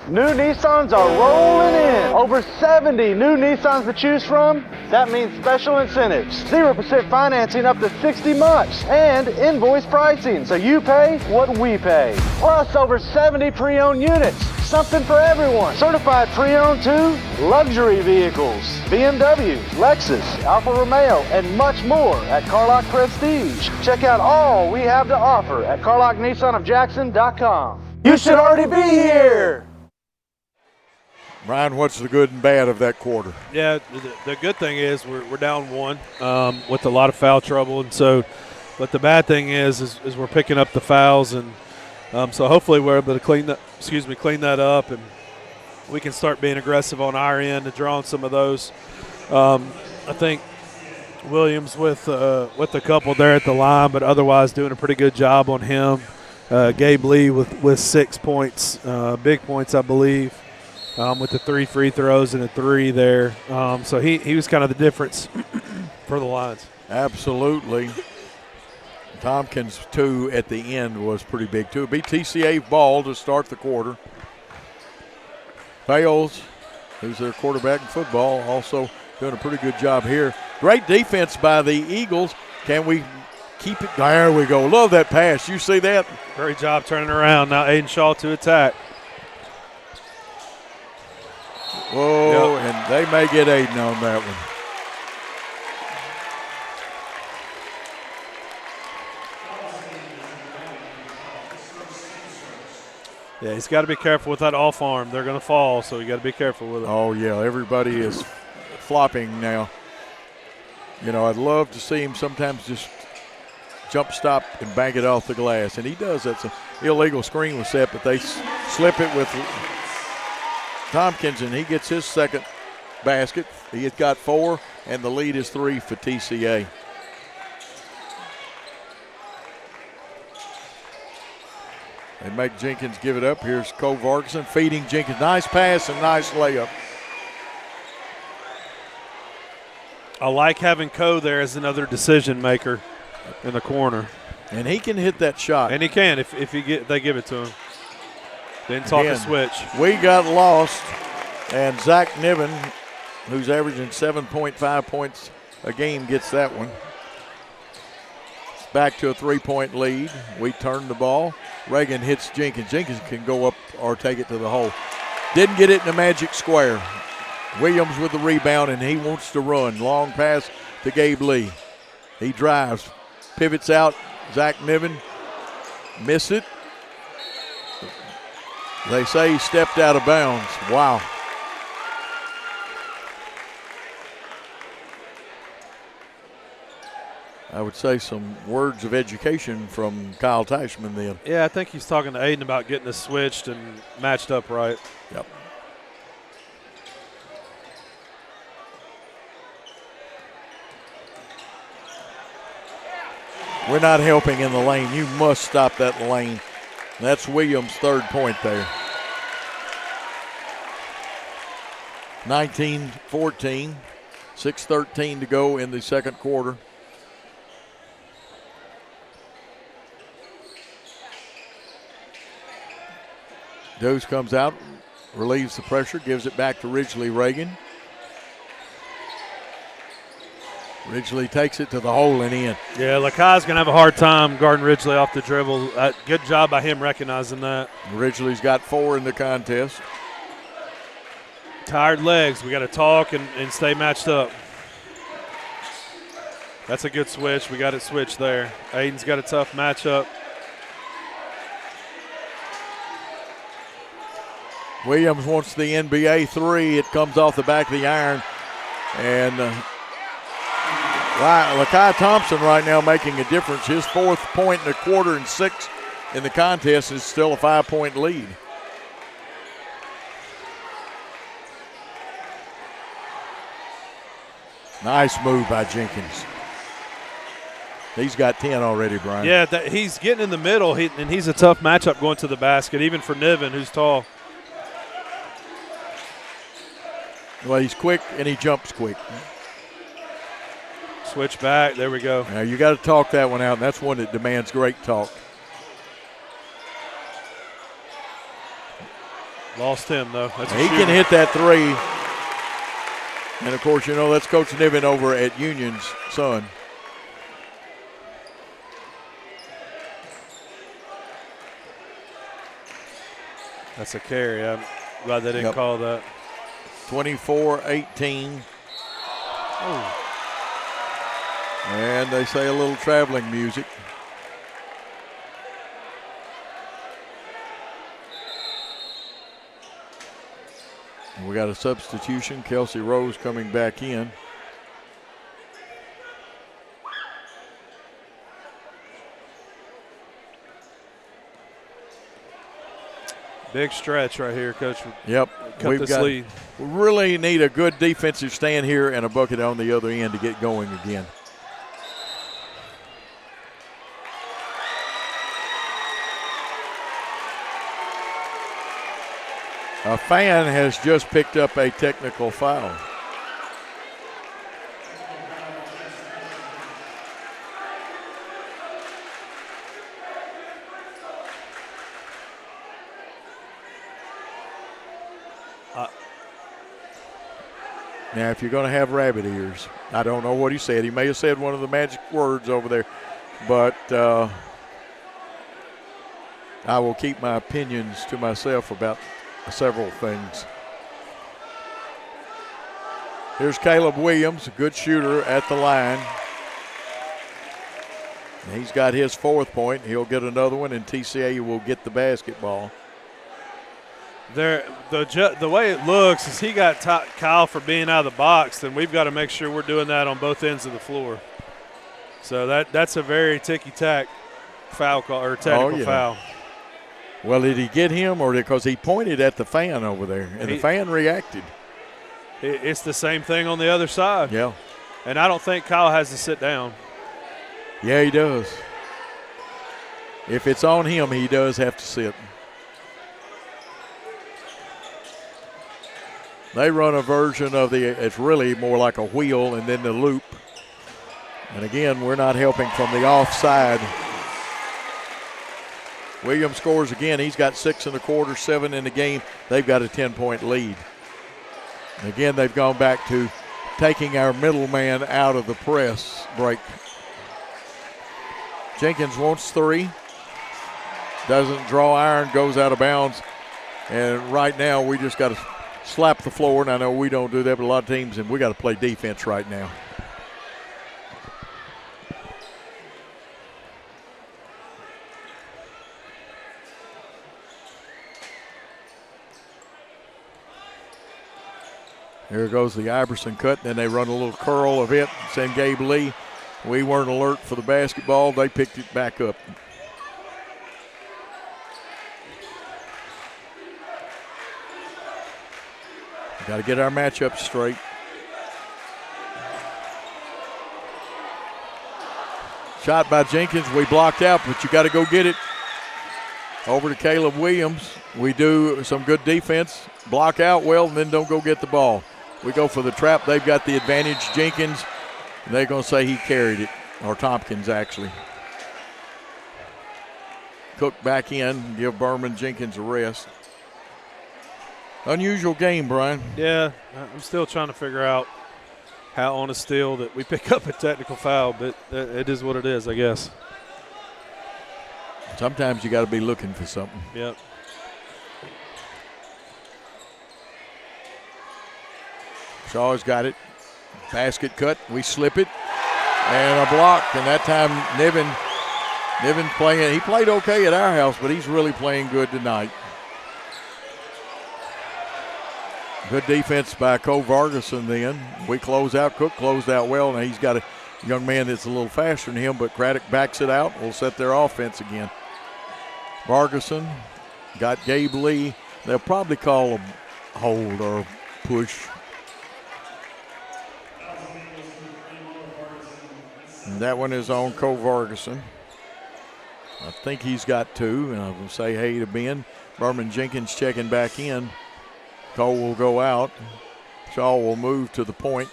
New Nissans are rolling in. Over 70 new Nissans to choose from. That means special incentives. 0% financing up to 60 months. And invoice pricing, so you pay what we pay. Plus over 70 pre-owned units. Something for everyone. Certified pre-owned too. Luxury vehicles. BMW, Lexus, Alfa Romeo, and much more at Carlock Prestige. Check out all we have to offer at CarlockNissanofJackson.com. You should already be here.
Ryan, what's the good and bad of that quarter?
Yeah, the good thing is we're down 1 with a lot of foul trouble, and so. But the bad thing is we're picking up the fouls, and so hopefully we're able to clean that up, and we can start being aggressive on our end and drawing some of those. I think Williams with a couple there at the line, but otherwise doing a pretty good job on him. Gabe Lee with 6 points, big points, I believe. With the 3 free throws and a 3 there. So he was kind of the difference for the Lions.
Absolutely. Tompkins' 2 at the end was pretty big, too. It'll be TCA ball to start the quarter. Bales, who's their quarterback in football, also doing a pretty good job here. Great defense by the Eagles. Can we keep it? There we go. Love that pass. You see that?
Great job turning around. Now Aiden Shaw to attack.
Whoa, yep. And they may get Aiden on that one.
Yeah, he's got to be careful with that off arm. They're going to fall, so you got to be careful with it.
Oh, yeah, everybody is flopping now. You know, I'd love to see him sometimes just jump stop and bank it off the glass, and he does. That's an illegal screen was set, but they slip it with Tompkins, and he gets his second basket. He has got 4, and the lead is 3 for TCA. They make Jenkins give it up. Here's Cole Vargason feeding Jenkins. Nice pass and nice layup.
I like having Coe there as another decision maker in the corner.
And he can hit that shot.
And he can if they give it to him. Then talk a switch.
We got lost, and Zach Niven, who's averaging 7.5 points a game, gets that one. It's back to a 3-point lead. We turn the ball. Reagan hits Jenkins. Jenkins can go up or take it to the hole. Didn't get it in the magic square. Williams with the rebound, and he wants to run. Long pass to Gabe Lee. He drives, pivots out. Zach Niven missed it. They say he stepped out of bounds. Wow. I would say some words of education from Kyle Teichman then.
Yeah, I think he's talking to Aiden about getting this switched and matched up right.
Yep. We're not helping in the lane. You must stop that lane. That's Williams' third point there. 19-14, 6:13 to go in the second quarter. Dose comes out, relieves the pressure, gives it back to Ridgely Reagan. Ridgely takes it to the hole and in.
Yeah, Lakai's going to have a hard time guarding Ridgely off the dribble. Good job by him recognizing that.
Ridgely's got 4 in the contest.
Tired legs. We got to talk and stay matched up. That's a good switch. We got it switched there. Aiden's got a tough matchup.
Williams wants the NBA 3. It comes off the back of the iron. And Lakai Thompson right now making a difference. His 4th point in the quarter and 6 in the contest is still a 5-point lead. Nice move by Jenkins. He's got 10 already, Brian.
Yeah, he's getting in the middle, and he's a tough matchup going to the basket, even for Niven, who's tall.
Well, he's quick, and he jumps quick.
Switch back. There we go.
Now, you got to talk that one out, and that's one that demands great talk.
Lost him, though.
He can hit that 3. And, of course, you know, that's Coach Niven over at Union's son.
That's a carry. I'm glad they didn't call that.
24-18. Oh. And they say a little traveling music. We got a substitution. Kelsey Rose coming back in.
Big stretch right here, Coach.
Yep.
Cut this lead.
We really need a good defensive stand here and a bucket on the other end to get going again. A fan has just picked up a technical foul. Now, if you're going to have rabbit ears, I don't know what he said. He may have said one of the magic words over there, but I will keep my opinions to myself about several things. Here's Caleb Williams, a good shooter at the line. He's got his 4th point. He'll get another one, and TCA will get the basketball.
The way it looks is he got Kyle for being out of the box, then we've got to make sure we're doing that on both ends of the floor. So that's a very ticky-tack foul call or technical foul.
Well, did he get him or because he pointed at the fan over there and the fan reacted?
It's the same thing on the other side.
Yeah.
And I don't think Kyle has to sit down.
Yeah, he does. If it's on him, he does have to sit. They run a version of it's really more like a wheel and then the loop. And again, we're not helping from the offside. Williams scores again. He's got 6 1/4, 7 in the game. They've got a 10-point lead. And again, they've gone back to taking our middleman out of the press break. Jenkins wants 3. Doesn't draw iron, goes out of bounds. And right now, we just got to slap the floor. And I know we don't do that, but a lot of teams, and we got to play defense right now. Here goes the Iverson cut. Then they run a little curl of it. Send Gabe Lee. We weren't alert for the basketball. They picked it back up. Got to get our matchup straight. Shot by Jenkins. We blocked out, but you got to go get it. Over to Caleb Williams. We do some good defense. Block out well, and then don't go get the ball. We go for the trap. They've got the advantage. Jenkins, they're going to say he carried it, or Tompkins actually. Cook back in, give Berman Jenkins a rest. Unusual game, Brian.
Yeah, I'm still trying to figure out how on a steal that we pick up a technical foul, but it is what it is, I guess.
Sometimes you got to be looking for something.
Yep.
Shaw's got it. Basket cut. We slip it. And a block. And that time Niven playing. He played okay at our house, but he's really playing good tonight. Good defense by Cole Vargason then. We close out. Cook closed out well. Now he's got a young man that's a little faster than him, but Craddock backs it out. We'll set their offense again. Vargason got Gabe Lee. They'll probably call a hold or push. And that one is on Cole Vargason. I think he's got 2, and I'm going to say hey to Ben. Berman Jenkins checking back in. Cole will go out. Shaw will move to the point.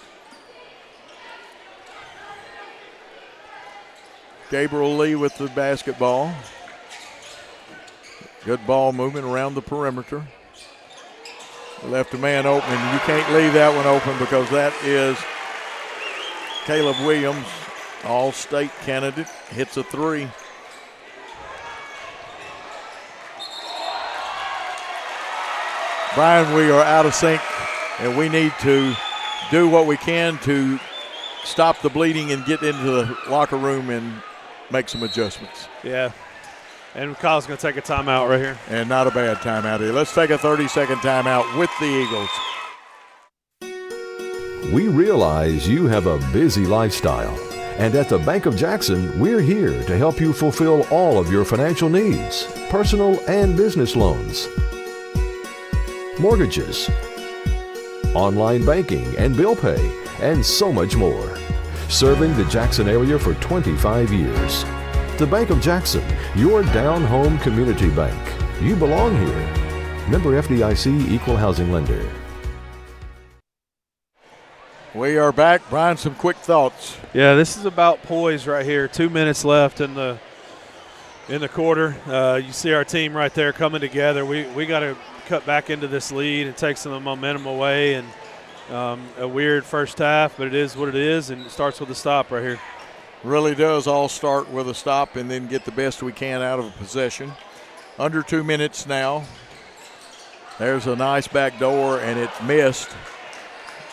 Gabriel Lee with the basketball. Good ball movement around the perimeter. Left a man open, and you can't leave that one open because that is Caleb Williams, All-State candidate, hits a 3. Brian, we are out of sync, and we need to do what we can to stop the bleeding and get into the locker room and make some adjustments.
Yeah. And Kyle's going to take a timeout right here.
And not a bad timeout here. Let's take a 30-second timeout with the Eagles.
We realize you have a busy lifestyle. And at the Bank of Jackson, we're here to help you fulfill all of your financial needs, personal and business loans, mortgages, online banking and bill pay, and so much more. Serving the Jackson area for 25 years. The Bank of Jackson, your down-home community bank. You belong here. Member FDIC, Equal Housing Lender.
We are back. Brian, some quick thoughts.
Yeah, this is about poise right here. 2 minutes left in the quarter. You see our team right there coming together. We got to cut back into this lead and take some of the momentum away. And a weird first half, but it is what it is, and it starts with a stop right here.
Really does all start with a stop and then get the best we can out of a possession. Under 2 minutes now. There's a nice back door, and it's missed.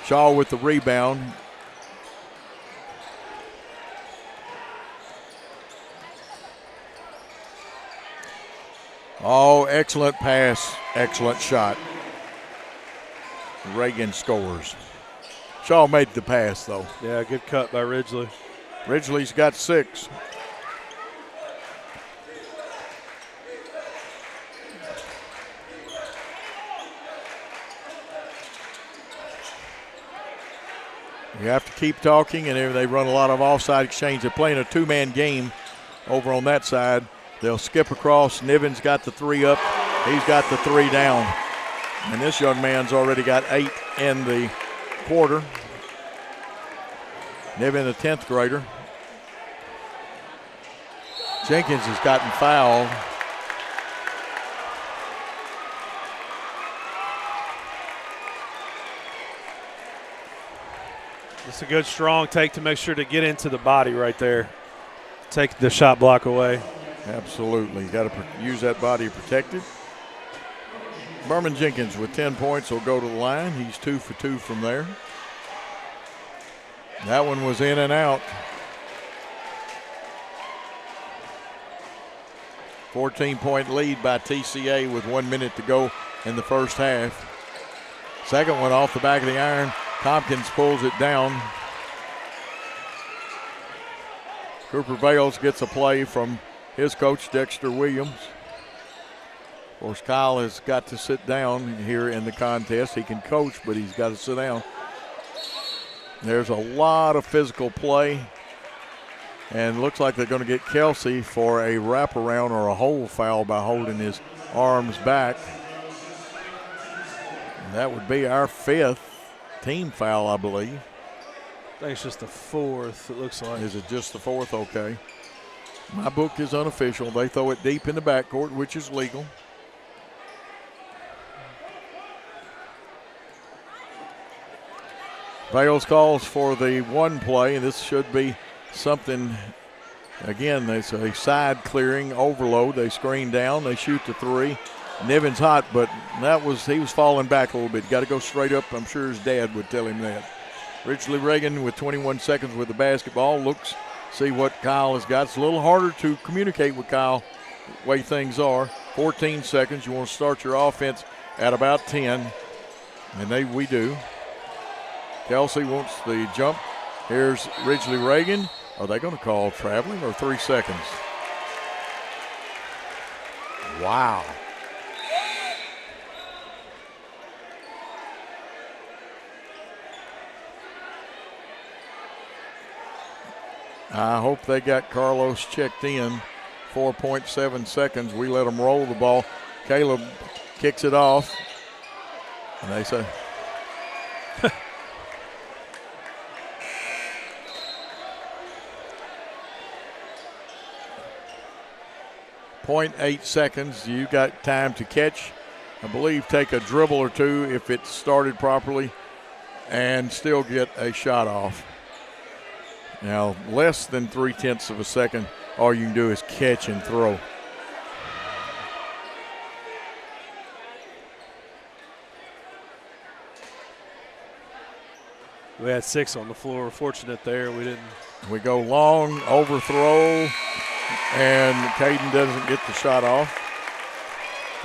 Shaw with the rebound. Oh, excellent pass, excellent shot. Reagan scores. Shaw made the pass, though.
Yeah, good cut by Ridgely.
Ridgely's got 6. You have to keep talking, and they run a lot of offside exchange. They're playing a 2-man game over on that side. They'll skip across. Niven's got the 3 up. He's got the 3 down. And this young man's already got 8 in the quarter. Niven, a 10th grader. Jenkins has gotten fouled.
It's a good, strong take to make sure to get into the body right there. Take the shot block away.
Absolutely. You got to use that body to protect it. Berman Jenkins with 10 points will go to the line. He's 2 for 2 from there. That one was in and out. 14-point lead by TCA with 1 minute to go in the first half. Second one off the back of the iron. Tompkins pulls it down. Cooper Bales gets a play from his coach, Dexter Williams. Of course, Kyle has got to sit down here in the contest. He can coach, but he's got to sit down. There's a lot of physical play. And looks like they're going to get Kelsey for a wraparound or a hold foul by holding his arms back. And that would be our 5th team foul, I believe.
I think it's just the 4th, it looks like.
Is it just the 4th? Okay. My book is unofficial. They throw it deep in the backcourt, which is legal. Bales calls for the 1 play, and this should be something. Again, it's a side clearing overload. They screen down, they shoot the 3. Niven's hot, but he was falling back a little bit. Got to go straight up. I'm sure his dad would tell him that. Ridgely Reagan with 21 seconds with the basketball. Looks, see what Kyle has got. It's a little harder to communicate with Kyle the way things are. 14 seconds. You want to start your offense at about 10, and we do. Kelsey wants the jump. Here's Ridgely Reagan. Are they going to call traveling or 3 seconds? Wow. I hope they got Carlos checked in. 4.7 seconds. We let them roll the ball. Caleb kicks it off. And they say, .8 seconds. You got time to catch, I believe, take a dribble or 2 if it started properly, and still get a shot off. Now, less than 0.3 of a second, all you can do is catch and throw.
We had 6 on the floor. Fortunate there. We didn't.
We go long, overthrow, and Caden doesn't get the shot off.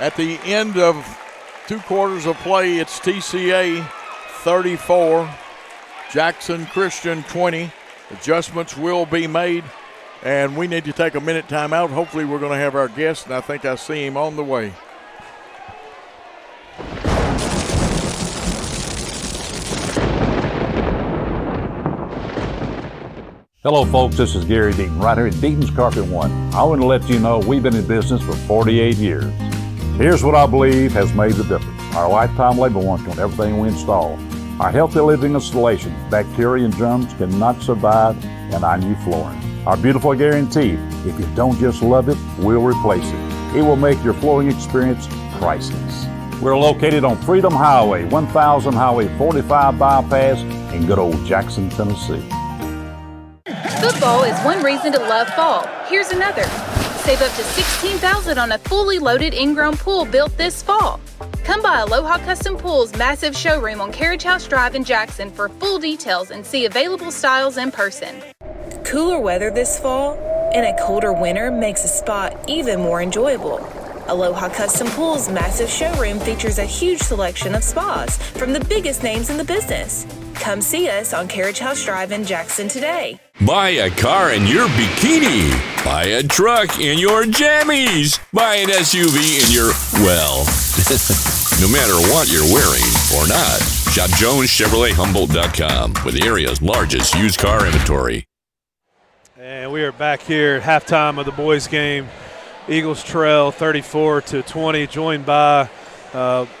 At the end of 2 quarters of play, it's TCA 34, Jackson Christian 20. Adjustments will be made, and we need to take a minute timeout. Hopefully we're going to have our guest, and I think I see him on the way.
Hello, folks. This is Gary Deaton, right here at Deaton's Carpet One. I want to let you know we've been in business for 48 years. Here's what I believe has made the difference. Our lifetime labor warranty on everything we install. Our healthy living installations, bacteria and germs cannot survive in our new flooring. Our beautiful guarantee, if you don't just love it, we'll replace it. It will make your flooring experience priceless. We're located on Freedom Highway, 1000 Highway 45 bypass in good old Jackson, Tennessee.
Football is one reason to love fall. Here's another. Save up to $16,000 on a fully loaded in-ground pool built this fall. Come by Aloha Custom Pool's massive showroom on Carriage House Drive in Jackson for full details and see available styles in person.
Cooler weather this fall and a colder winter makes a spa even more enjoyable. Aloha Custom Pool's massive showroom features a huge selection of spas from the biggest names in the business. Come see us on Carriage House Drive in Jackson today.
Buy a car in your bikini. Buy a truck in your jammies. Buy an SUV in your, well, no matter what you're wearing or not. Shop JonesChevroletHumboldt.com with the area's largest used car inventory.
And we are back here at halftime of the boys' game. Eagles trail 34-20, joined by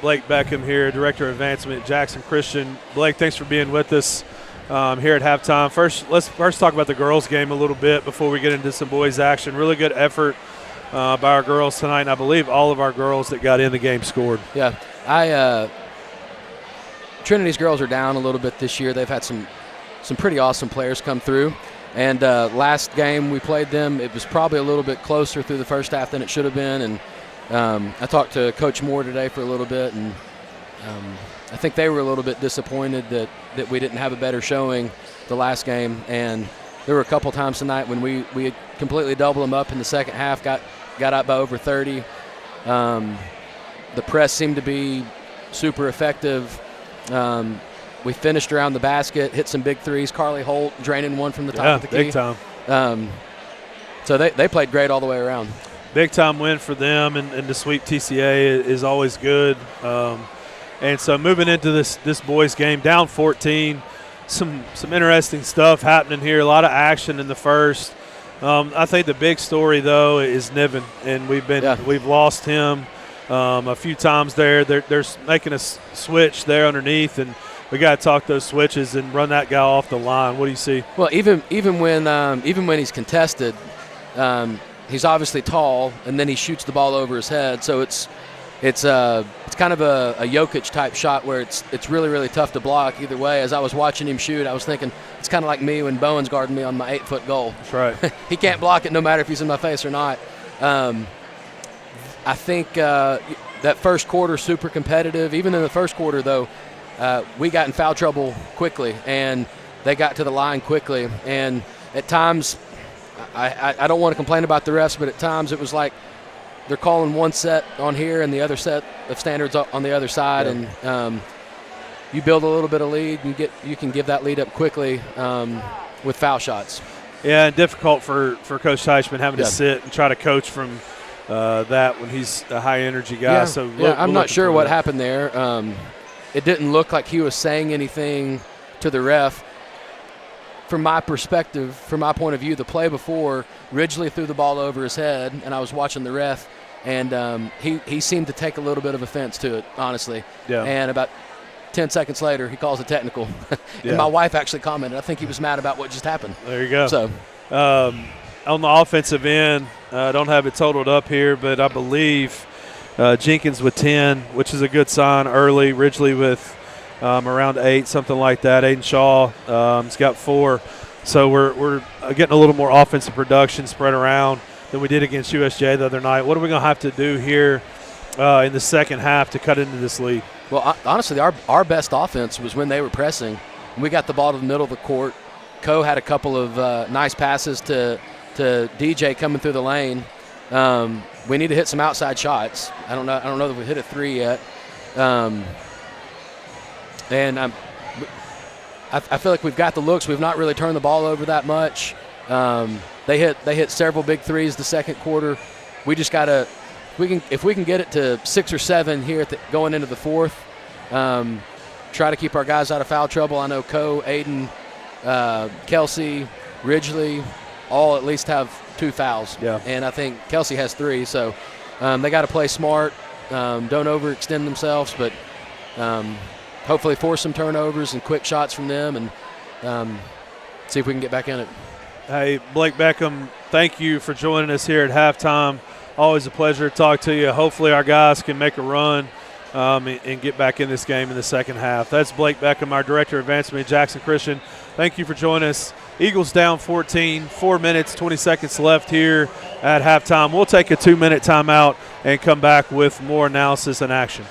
Blake Beckham here, Director of Advancement at Jackson Christian. Blake, thanks for being with us here at halftime. Let's talk about the girls' game a little bit before we get into some boys' action. Really good effort by our girls tonight, and I believe all of our girls that got in the game scored.
Yeah, Trinity's girls are down a little bit this year. They've had some pretty awesome players come through. And last game we played them, it was probably a little bit closer through the first half than it should have been. And I talked to Coach Moore today for a little bit, and I think they were a little bit disappointed that we didn't have a better showing the last game. And there were a couple times tonight when we had completely doubled them up in the second half, got up by over 30. The press seemed to be super effective. We finished around the basket, hit some big threes. Carly Holt draining one from the top of the key.
Big time.
So they played great all the way around.
Big time win for them, and to sweep TCA is always good. And so moving into this boys game, down 14, some interesting stuff happening here. A lot of action in the first. I think the big story though is Niven, and we've lost him a few times there. They're making a switch there underneath, and we got to talk those switches and run that guy off the line. What do you see?
Well, even when he's contested, he's obviously tall, and then he shoots the ball over his head. So it's kind of a Jokic type shot where it's really, really tough to block either way. As I was watching him shoot, I was thinking it's kind of like me when Bowen's guarding me on my 8-foot goal.
That's right.
He can't block it no matter if he's in my face or not. I think that first quarter super competitive. Even in the first quarter, though, we got in foul trouble quickly, and they got to the line quickly. And at times, I don't want to complain about the refs, but at times it was like they're calling one set on here and the other set of standards on the other side. Yeah. And you build a little bit of lead, and you can give that lead up quickly with foul shots.
Yeah, and difficult for Coach Teichman having to sit and try to coach from that when he's a high-energy guy.
Yeah,
so
I'm not sure what happened there. It didn't look like he was saying anything to the ref. From my perspective, from my point of view, the play before, Ridgely threw the ball over his head, and I was watching the ref, and he seemed to take a little bit of offense to it, honestly.
Yeah.
And about 10 seconds later, he calls a technical. And my wife actually commented, I think he was mad about what just happened.
There you go.
So,
on the offensive end, I don't have it totaled up here, but I believe Jenkins with 10, which is a good sign early. Ridgely with around 8, something like that. Aiden Shaw has got 4. So we're getting a little more offensive production spread around than we did against USJ the other night. What are we going to have to do here in the second half to cut into this lead?
Well, honestly, our best offense was when they were pressing. We got the ball to the middle of the court. Ko had a couple of nice passes to DJ coming through the lane. We need to hit some outside shots. I don't know that we hit a 3 yet. And I feel like we've got the looks. We've not really turned the ball over that much. They hit several big threes the second quarter. We just gotta if we can get it to 6 or 7 here going into the fourth. Try to keep our guys out of foul trouble. I know Ko, Aiden, Kelsey, Ridgely, all at least have 2 fouls.
Yeah.
And I think Kelsey has 3. So they got to play smart. Don't overextend themselves, but hopefully force some turnovers and quick shots from them, and see if we can get back in it.
Hey, Blake Beckham, thank you for joining us here at halftime. Always a pleasure to talk to you. Hopefully our guys can make a run and get back in this game in the second half. That's Blake Beckham, our Director of Advancement at Jackson Christian. Thank you for joining us. Eagles down 14, 4 minutes, 20 seconds left here at halftime. We'll take a 2-minute timeout and come back with more analysis and action.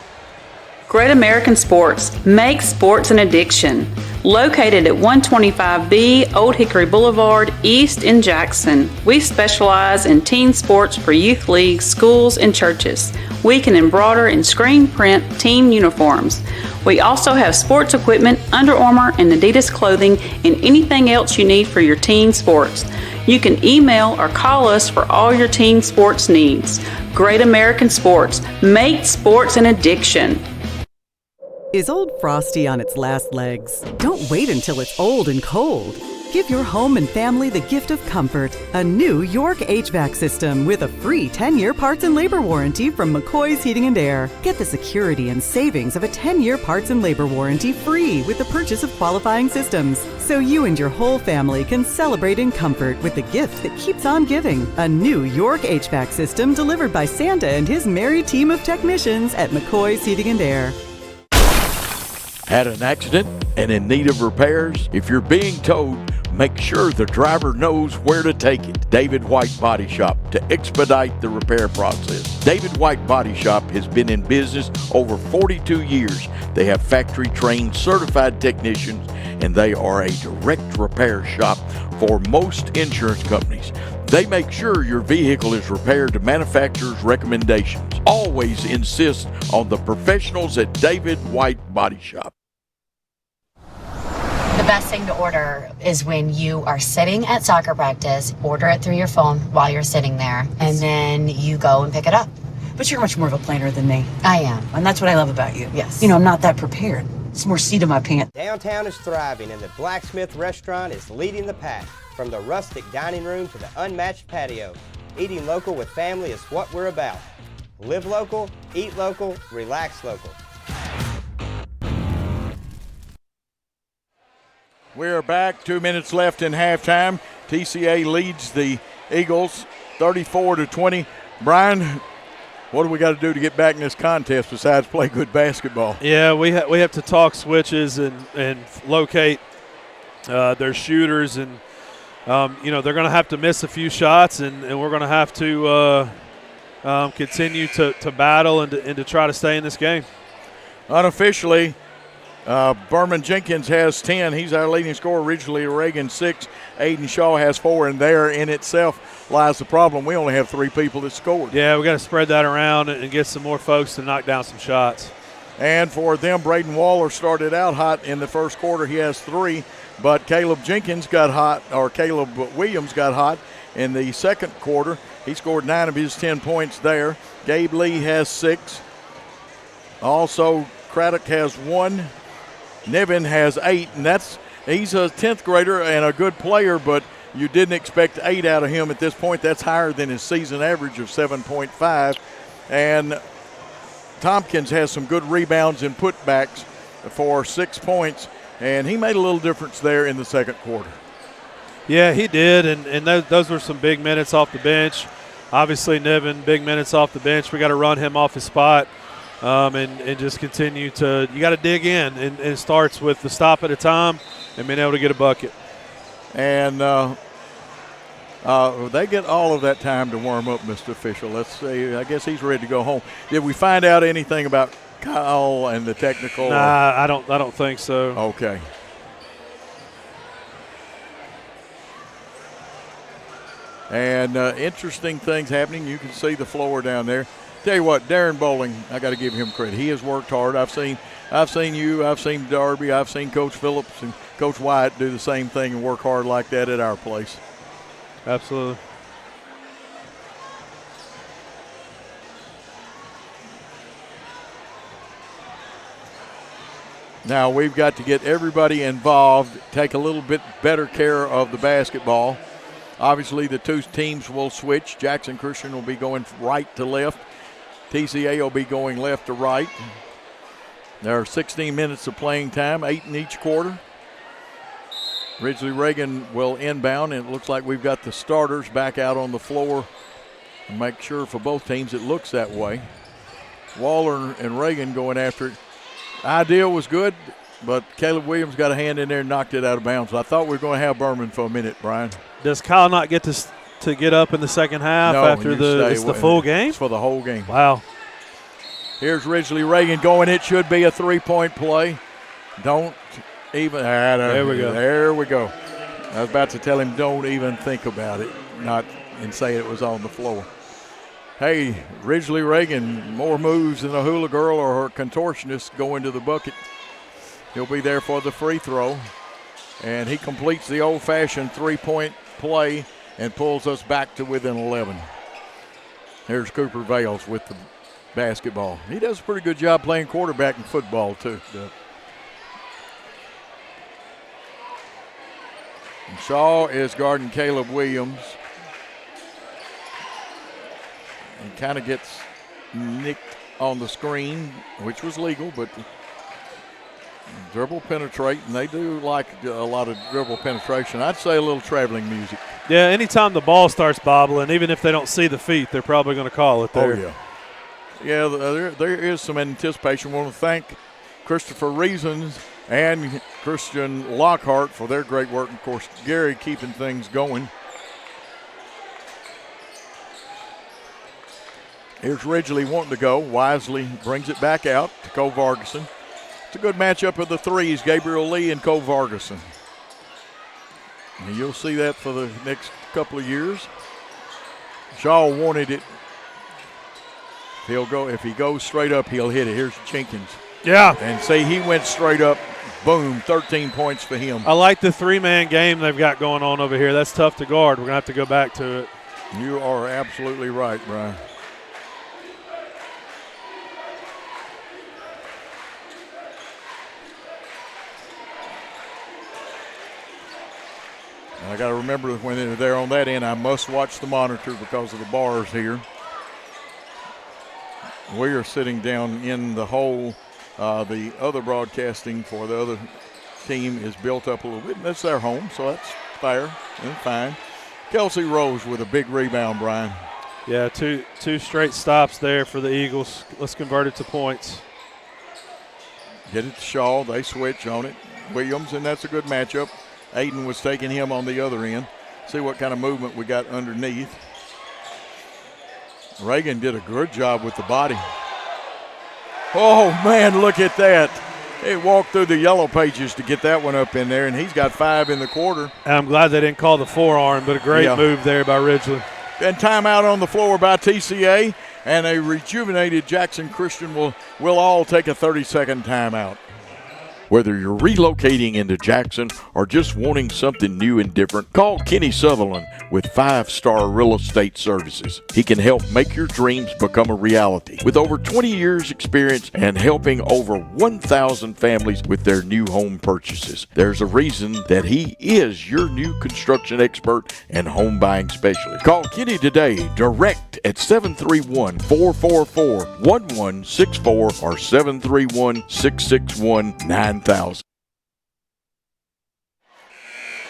Great American Sports, make sports an addiction. Located at 125B Old Hickory Boulevard, East in Jackson, we specialize in teen sports for youth leagues, schools, and churches. We can embroider and screen print team uniforms. We also have sports equipment, Under Armour, and Adidas clothing, and anything else you need for your teen sports. You can email or call us for all your teen sports needs. Great American Sports, make sports an addiction.
Is Old Frosty on its last legs? Don't wait until it's old and cold. Give your home and family the gift of comfort. A new York HVAC system with a free 10-year parts and labor warranty from McCoy's Heating and Air. Get the security and savings of a 10-year parts and labor warranty free with the purchase of qualifying systems. So you and your whole family can celebrate in comfort with the gift that keeps on giving. A new York HVAC system delivered by Santa and his merry team of technicians at McCoy's Heating and Air.
Had an accident and in need of repairs? If you're being towed, make sure the driver knows where to take it. David White Body Shop to expedite the repair process. David White Body Shop has been in business over 42 years. They have factory-trained certified technicians, and they are a direct repair shop for most insurance companies. They make sure your vehicle is repaired to manufacturer's recommendations. Always insist on the professionals at David White Body Shop.
The best thing to order is when you are sitting at soccer practice, order it through your phone while you're sitting there, and then you go and pick it up.
But you're much more of a planner than me.
I am.
And that's what I love about you.
Yes.
You know, I'm not that prepared. It's more seat of my pants.
Downtown is thriving, and the Blacksmith Restaurant is leading the pack. From the rustic dining room to the unmatched patio, eating local with family is what we're about. Live local, eat local, relax local.
We're back. 2 minutes left in halftime. TCA leads the Eagles 34-20. Brian, what do we got to do to get back in this contest besides play good basketball?
Yeah, we have to talk switches and locate their shooters, and they're going to have to miss a few shots, and we're going to have to continue to battle and to try to stay in this game.
Unofficially, Berman Jenkins has 10. He's our leading scorer. Originally, Reagan 6. Aiden Shaw has 4, and there in itself lies the problem. We only have 3 people that scored.
Yeah, we got to spread that around and get some more folks to knock down some shots.
And for them, Braden Waller started out hot in the first quarter. He has 3, but Caleb Williams got hot in the second quarter. He scored 9 of his 10 points there. Gabe Lee has 6. Also, Craddock has 1. Nevin has 8, and he's a 10th grader and a good player, but you didn't expect 8 out of him at this point. That's higher than his season average of 7.5. And Tompkins has some good rebounds and putbacks for 6 points, and he made a little difference there in the second quarter.
Yeah, he did, and those were some big minutes off the bench. Obviously, Nevin, big minutes off the bench. We got to run him off his spot. And just continue to – you got to dig in, and it starts with the stop at a time and being able to get a bucket.
And they get all of that time to warm up, Mr. Official. Let's see. I guess he's ready to go home. Did we find out anything about Kyle and the technical?
Nah, I don't think so.
Okay. And interesting things happening. You can see the floor down there. Tell you what, Darren Bowling, I got to give him credit. He has worked hard. I've seen you, I've seen Darby, I've seen Coach Phillips and Coach Wyatt do the same thing and work hard like that at our place.
Absolutely.
Now we've got to get everybody involved, take a little bit better care of the basketball. Obviously, the 2 teams will switch. Jackson Christian will be going right to left. TCA will be going left to right. There are 16 minutes of playing time, 8 in each quarter. Ridgely Reagan will inbound, and it looks like we've got the starters back out on the floor. Make sure for both teams it looks that way. Waller and Reagan going after it. Idea was good, but Caleb Williams got a hand in there and knocked it out of bounds. I thought we were going to have Berman for a minute, Brian.
Does Kyle not get to get up in the second half
no,
after it's the full game?
It's for the whole game.
Wow.
Here's Ridgely Reagan going. It should be a three-point play. Don't even.
There we go.
There we go. I was about to tell him don't even think about it, not and say it was on the floor. Hey, Ridgely Reagan, more moves than a hula girl or her contortionist going to the bucket. He'll be there for the free throw. And he completes the old-fashioned three-point play and pulls us back to within 11. Here's Cooper Vales with the basketball. He does a pretty good job playing quarterback in football, too.
Yep.
And Shaw is guarding Caleb Williams. And kind of gets nicked on the screen, which was legal, but dribble penetrate, and they do like a lot of dribble penetration. I'd say a little traveling music.
Yeah, anytime the ball starts bobbling, even if they don't see the feet, they're probably going to call it there.
Oh, yeah. Yeah, there is some anticipation. I want to thank Christopher Reasons and Christian Lockhart for their great work. Of course, Gary keeping things going. Here's Ridgely wanting to go. Wisely brings it back out to Cole Vargason. It's a good matchup of the threes, Gabriel Lee and Cole Vargason. And you'll see that for the next couple of years. Shaw wanted it. If he goes straight up, he'll hit it. Here's Jenkins.
Yeah.
And see, he went straight up. Boom, 13 points for him.
I like the three-man game they've got going on over here. That's tough to guard. We're going to have to go back to it.
You are absolutely right, Brian. I got to remember when they're on that end, I must watch the monitor because of the bars here. We are sitting down in the hole. The other broadcasting for the other team is built up a little bit. That's their home, so that's fair and fine. Kelsey Rose with a big rebound, Brian.
Yeah, two straight stops there for the Eagles. Let's convert it to points.
Get it to Shaw. They switch on it. Williams, and that's a good matchup. Aiden was taking him on the other end. See what kind of movement we got underneath. Reagan did a good job with the body. Oh, man, look at that. He walked through the yellow pages to get that one up in there, and he's got 5 in the quarter.
And I'm glad they didn't call the forearm, but a great move there by Ridgely.
And timeout on the floor by TCA, and a rejuvenated Jackson Christian will all take a 30-second timeout. Whether you're relocating into Jackson or just wanting something new and different, call Kenny Sutherland with 5-Star Real Estate Services. He can help make your dreams become a reality. With over 20 years experience and helping over 1,000 families with their new home purchases, there's a reason that he is your new construction expert and home buying specialist. Call Kenny today, direct at 731-444-1164 or 731-661-9000.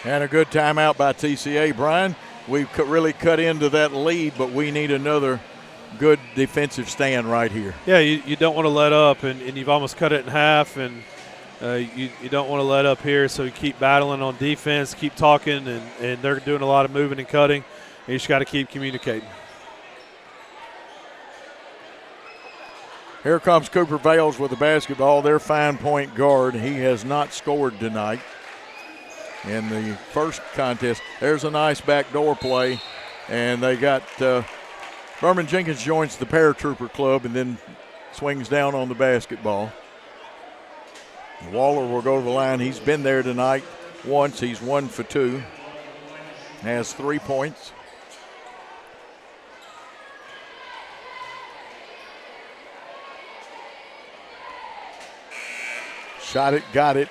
And a good timeout by TCA, Brian. We've really cut into that lead, but we need another good defensive stand right here.
Yeah, you don't want to let up, and you've almost cut it in half, and you don't want to let up here, so you keep battling on defense, keep talking, and they're doing a lot of moving and cutting, and you just got to keep communicating.
Here comes Cooper Vales with the basketball, their fine point guard. He has not scored tonight in the first contest. There's a nice backdoor play, and they got Berman Jenkins joins the paratrooper club and then swings down on the basketball. Waller will go to the line. He's been there tonight once. He's 1 for 2. Has 3 points. Shot it, got it.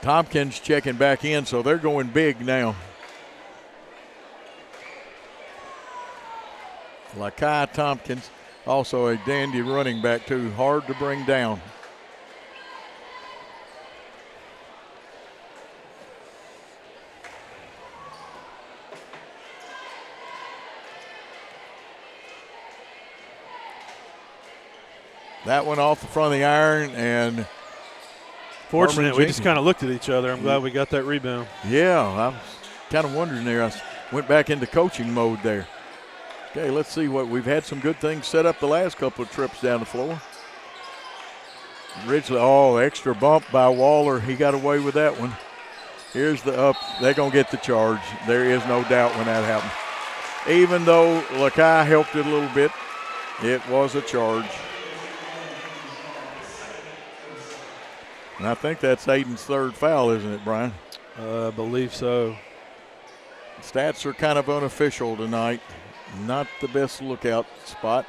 Tompkins checking back in, so they're going big now. Lakai Tompkins, also a dandy running back too, hard to bring down. That one off the front of the iron, and
fortunate, we just kind of looked at each other. I'm glad we got that rebound.
Yeah, I was kind of wondering there. I went back into coaching mode there. Okay, let's see what we've had some good things set up the last couple of trips down the floor. Ridgely, extra bump by Waller. He got away with that one. Here's the up. They're going to get the charge. There is no doubt when that happened. Even though Lakai helped it a little bit, it was a charge. And I think that's Aiden's third foul, isn't it, Brian?
I believe so.
Stats are kind of unofficial tonight. Not the best lookout spot.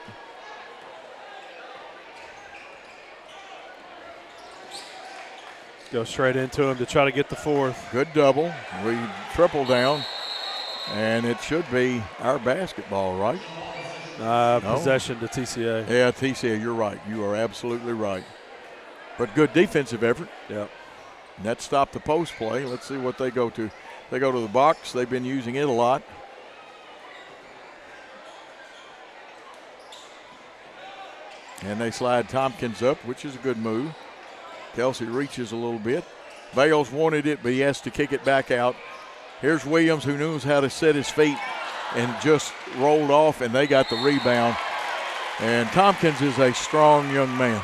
Go straight into him to try to get the fourth.
Good double. We triple down, and it should be our basketball, right?
Possession to TCA.
Yeah, TCA, you're right. You are absolutely right. But good defensive effort.
Yeah.
And that stopped the post play. Let's see what they go to. They go to the box. They've been using it a lot. And they slide Tompkins up, which is a good move. Kelsey reaches a little bit. Bales wanted it, but he has to kick it back out. Here's Williams, who knows how to set his feet and just rolled off, and they got the rebound. And Tompkins is a strong young man.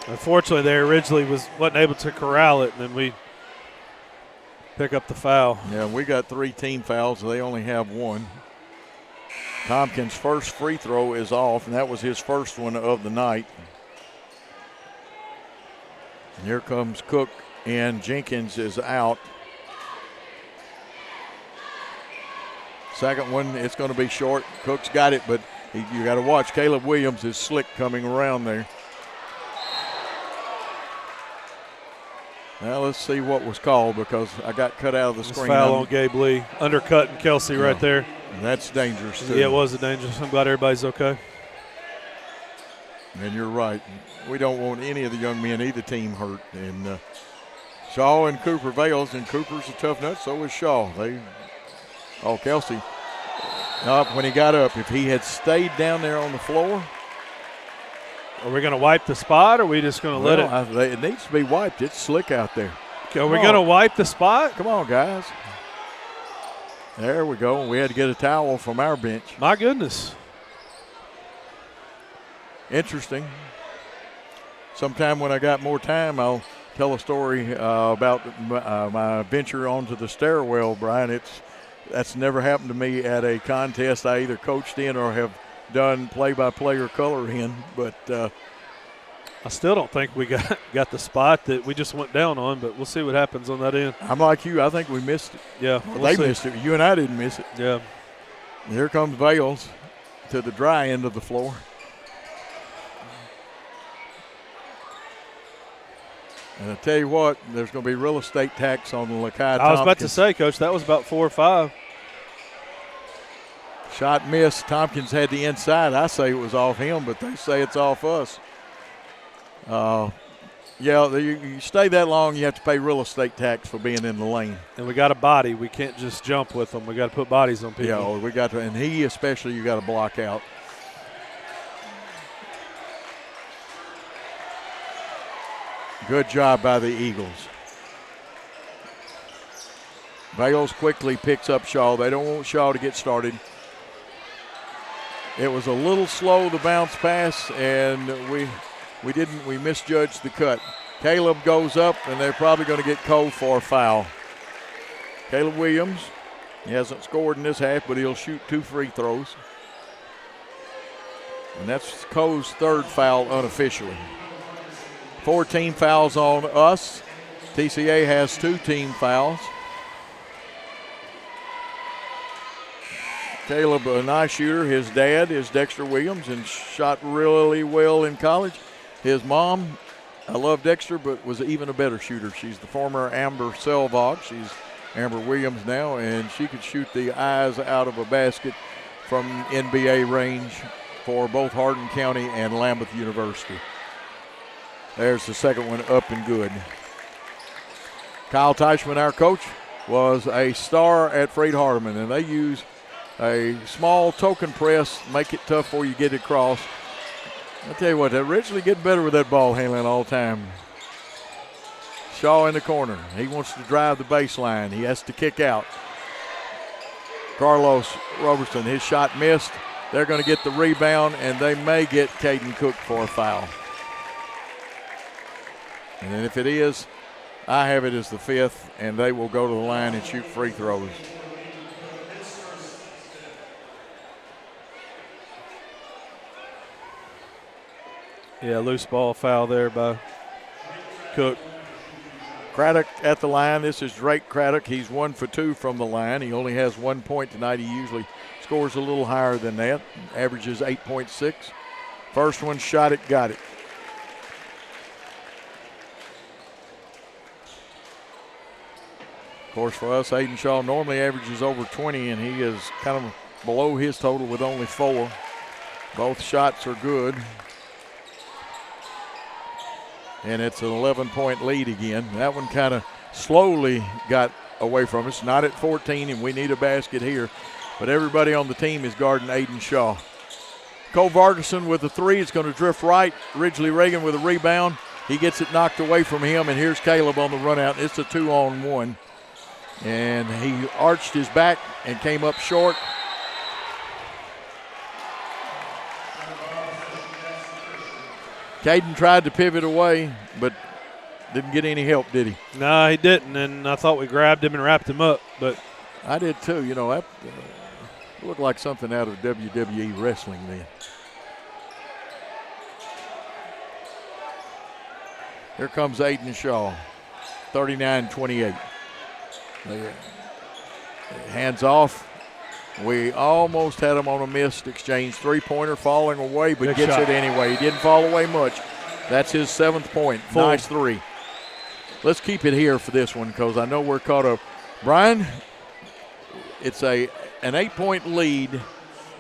Unfortunately, they originally wasn't able to corral it, and then we pick up the foul.
Yeah, we got 3 team fouls. They only have 1. Tompkins' first free throw is off, and that was his first one of the night. And here comes Cook, and Jenkins is out. Second one, it's going to be short. Cook's got it, but you got to watch. Caleb Williams is slick coming around there. Now let's see what was called, because I got cut out of the screen.
Foul on Gabe Lee, undercutting Kelsey right there.
That's dangerous too.
Yeah, it was dangerous. I'm glad everybody's okay.
And you're right. We don't want any of the young men, either team, hurt. And Shaw and Cooper Vales, and Cooper's a tough nut, so is Shaw. Kelsey. Up when he got up. If he had stayed down there on the floor.
Are we going to wipe the spot, or are we just going to let it?
It needs to be wiped. It's slick out there.
Okay, are we going to wipe the spot?
Come on, guys. There we go. We had to get a towel from our bench.
My goodness.
Interesting. Sometime when I got more time, I'll tell a story about my venture onto the stairwell, Brian. That's never happened to me at a contest I either coached in or have done play-by-play or color in, but
I still don't think we got the spot that we just went down on, but we'll see what happens on that end.
I'm like you. I think we missed it.
Yeah.
They missed it. You and I didn't miss it.
Yeah.
And here comes Vales to the dry end of the floor. And I tell you what, there's going to be real estate tax on the Lakai Tompkins.
I was about to say, Coach, that was about 4 or 5.
Shot missed. Tompkins had the inside. I say it was off him, but they say it's off us. You stay that long, you have to pay real estate tax for being in the lane.
And we got a body. We can't just jump with them. We got to put bodies on people.
Yeah, we got to, and he especially, you got to block out. Good job by the Eagles. Vales quickly picks up Shaw. They don't want Shaw to get started. It was a little slow, the bounce pass, and we misjudged the cut. Caleb goes up, and they're probably going to get Cole for a foul. Caleb Williams, he hasn't scored in this half, but he'll shoot 2 free throws. And that's Cole's third foul unofficially. 4 team fouls on us. TCA has 2 team fouls. Caleb, a nice shooter. His dad is Dexter Williams and shot really well in college. His mom, I love Dexter, but was even a better shooter. She's the former Amber Selvog. She's Amber Williams now, and she could shoot the eyes out of a basket from NBA range for both Hardin County and Lambeth University. There's the second one up and good. Kyle Teichman, our coach, was a star at Freight Hardeman, and they use a small token press, make it tough for you to get it across. I tell you what, they're originally getting better with that ball handling all the time. Shaw in the corner. He wants to drive the baseline. He has to kick out. Carlos Robertson, his shot missed. They're going to get the rebound, and they may get Caden Cook for a foul. And if it is, I have it as the 5th, and they will go to the line and shoot free throws.
Yeah, loose ball foul there by Cook.
Craddock at the line. This is Drake Craddock. He's 1 for 2 from the line. He only has 1 point tonight. He usually scores a little higher than that. Averages 8.6. First one, shot it, got it. Of course, for us, Aiden Shaw normally averages over 20, and he is kind of below his total with only 4. Both shots are good. And it's an 11-point lead again. That one kind of slowly got away from us. Not at 14, and we need a basket here. But everybody on the team is guarding Aiden Shaw. Cole Vargason with the 3 is going to drift right. Ridgely Reagan with a rebound. He gets it knocked away from him, and here's Caleb on the run out. It's a 2-on-1. And he arched his back and came up short. Caden tried to pivot away, but didn't get any help, did he?
No, he didn't, and I thought we grabbed him and wrapped him up. But
I did too. You know, that looked like something out of WWE wrestling then. Here comes Aiden Shaw, 39-28. Hands off. We almost had him on a missed exchange. 3-pointer falling away, but gets it anyway. He didn't fall away much. That's his 7th point.
Full.
Nice 3. Let's keep it here for this one because I know we're caught up. Brian, it's an 8-point lead.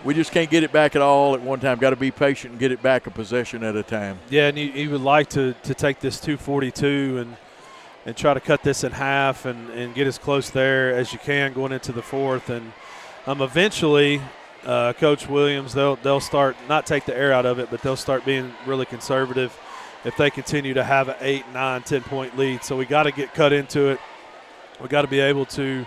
We just can't get it back at all at one time. Got to be patient and get it back a possession at a time.
Yeah, and you would like to take this 242 and try to cut this in half and get as close there as you can going into the 4th. And eventually, Coach Williams, they'll start not take the air out of it, but they'll start being really conservative if they continue to have an 8, 9, 10-point lead. So we got to get cut into it. We got to be able to,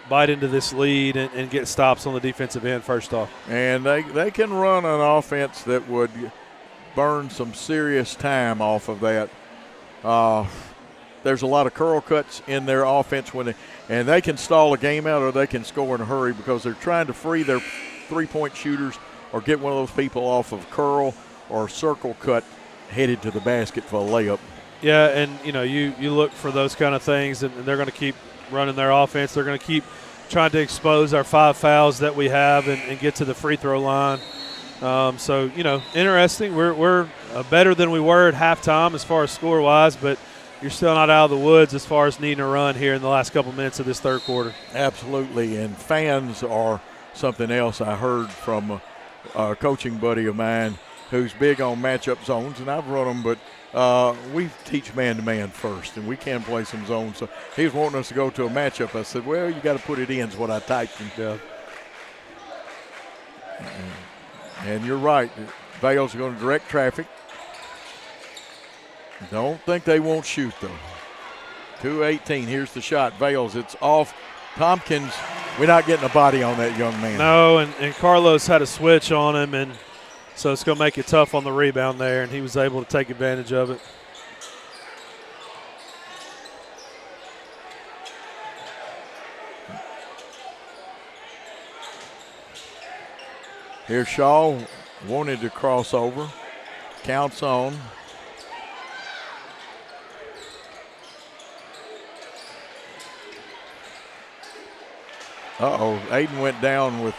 bite into this lead and get stops on the defensive end first off.
And they can run an offense that would burn some serious time off of that. There's a lot of curl cuts in their offense and they can stall a game out or they can score in a hurry because they're trying to free their 3-point shooters or get one of those people off of curl or circle cut headed to the basket for a layup.
Yeah, and you look for those kind of things, and they're going to keep running their offense. They're going to keep trying to expose our 5 fouls that we have and get to the free throw line. So interesting. We're better than we were at halftime as far as score-wise, but you're still not out of the woods as far as needing a run here in the last couple minutes of this 3rd quarter.
Absolutely, and fans are something else. I heard from a coaching buddy of mine who's big on matchup zones, and I've run them, but we teach man-to-man first, and we can play some zones. So he was wanting us to go to a matchup. I said, well, you got to put it in is what I typed. And you're right. Vales are going to direct traffic. Don't think they won't shoot, though. 2:18. Here's the shot. Vales, it's off. Tompkins, we're not getting a body on that young man.
No, and Carlos had a switch on him, and so it's going to make it tough on the rebound there, and he was able to take advantage of it.
Here's Shaw, wanted to cross over. Counts on. Aiden went down with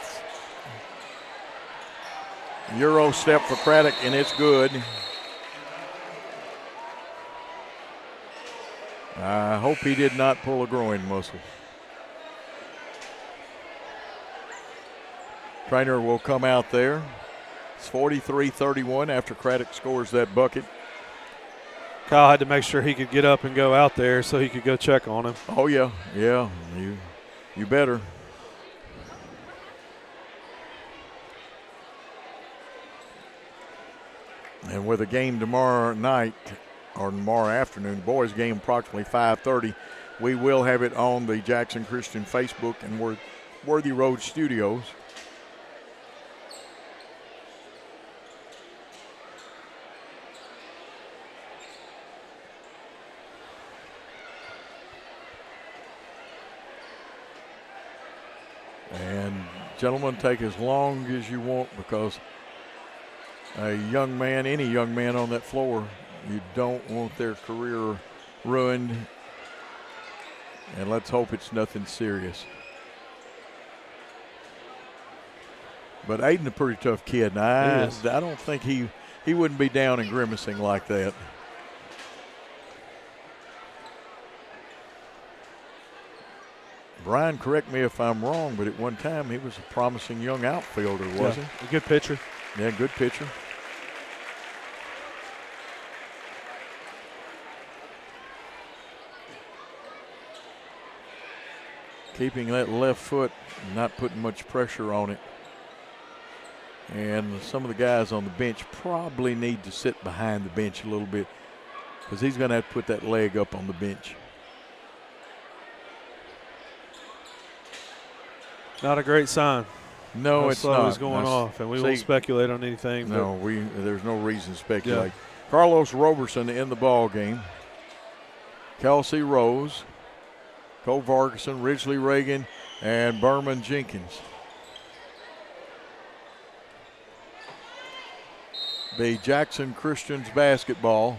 Euro step for Craddock, and it's good. I hope he did not pull a groin muscle. Trainer will come out there. It's 43-31 after Craddock scores that bucket.
Kyle had to make sure he could get up and go out there so he could go check on him.
Oh, yeah. You better. And with a game tomorrow night or tomorrow afternoon. The boys game approximately 5:30. We will have it on the Jackson Christian Facebook and Worthy Road Studios. And gentlemen, take as long as you want, because a young man, any young man on that floor, you don't want their career ruined. And let's hope it's nothing serious. But Aiden's a pretty tough kid, and I don't think he wouldn't be down and grimacing like that. Brian, correct me if I'm wrong, but at one time he was a promising young outfielder, wasn't he?
A good pitcher.
Yeah, good pitcher. Keeping that left foot, not putting much pressure on it. And some of the guys on the bench probably need to sit behind the bench a little bit, because he's going to have to put that leg up on the bench.
Not a great sign.
No, it's not.
It's going off, and we won't speculate on anything.
No, there's no reason to speculate. Yeah. Carlos Roberson in the ball game. Kelsey Rose, Cole Vargason, Ridgely Reagan, and Berman Jenkins. The Jackson Christians basketball.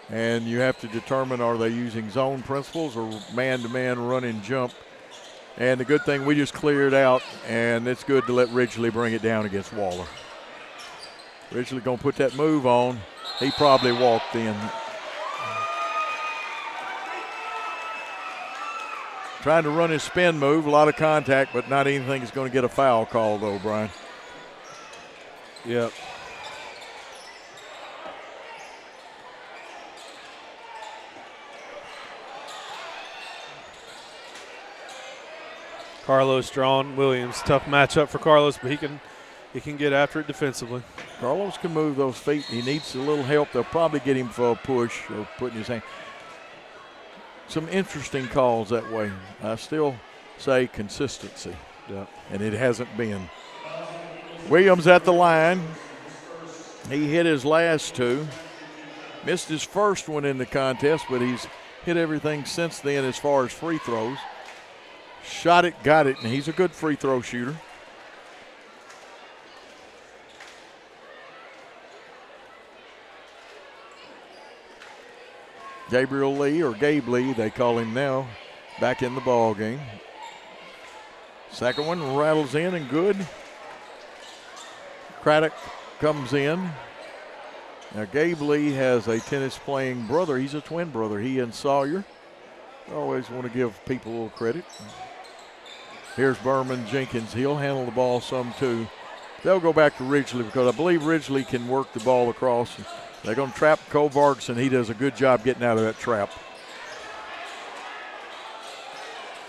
And you have to determine, are they using zone principles or man-to-man run and jump? And the good thing, we just cleared out, and it's good to let Ridgely bring it down against Waller. Ridgely going to put that move on. He probably walked in. Trying to run his spin move, a lot of contact, but not anything that's going to get a foul call, though, Brian.
Yep. Carlos drawn Williams. Tough matchup for Carlos, but he can get after it defensively.
Carlos can move those feet. He needs a little help. They'll probably get him for a push or putting his hand. Some interesting calls that way. I still say consistency.
Yeah.
And it hasn't been. Williams at the line. He hit his last two. Missed his first one in the contest, but he's hit everything since then as far as free throws. Shot it, got it, and he's a good free throw shooter. Gabriel Lee, or Gabe Lee, they call him now, back in the ball game. Second one rattles in and good. Craddock comes in. Now Gabe Lee has a tennis-playing brother. He's a twin brother. He and Sawyer. I always want to give people a little credit. Here's Berman Jenkins. He'll handle the ball some too. They'll go back to Ridgely because I believe Ridgely can work the ball across. They're going to trap Cole Vargason. He does a good job getting out of that trap.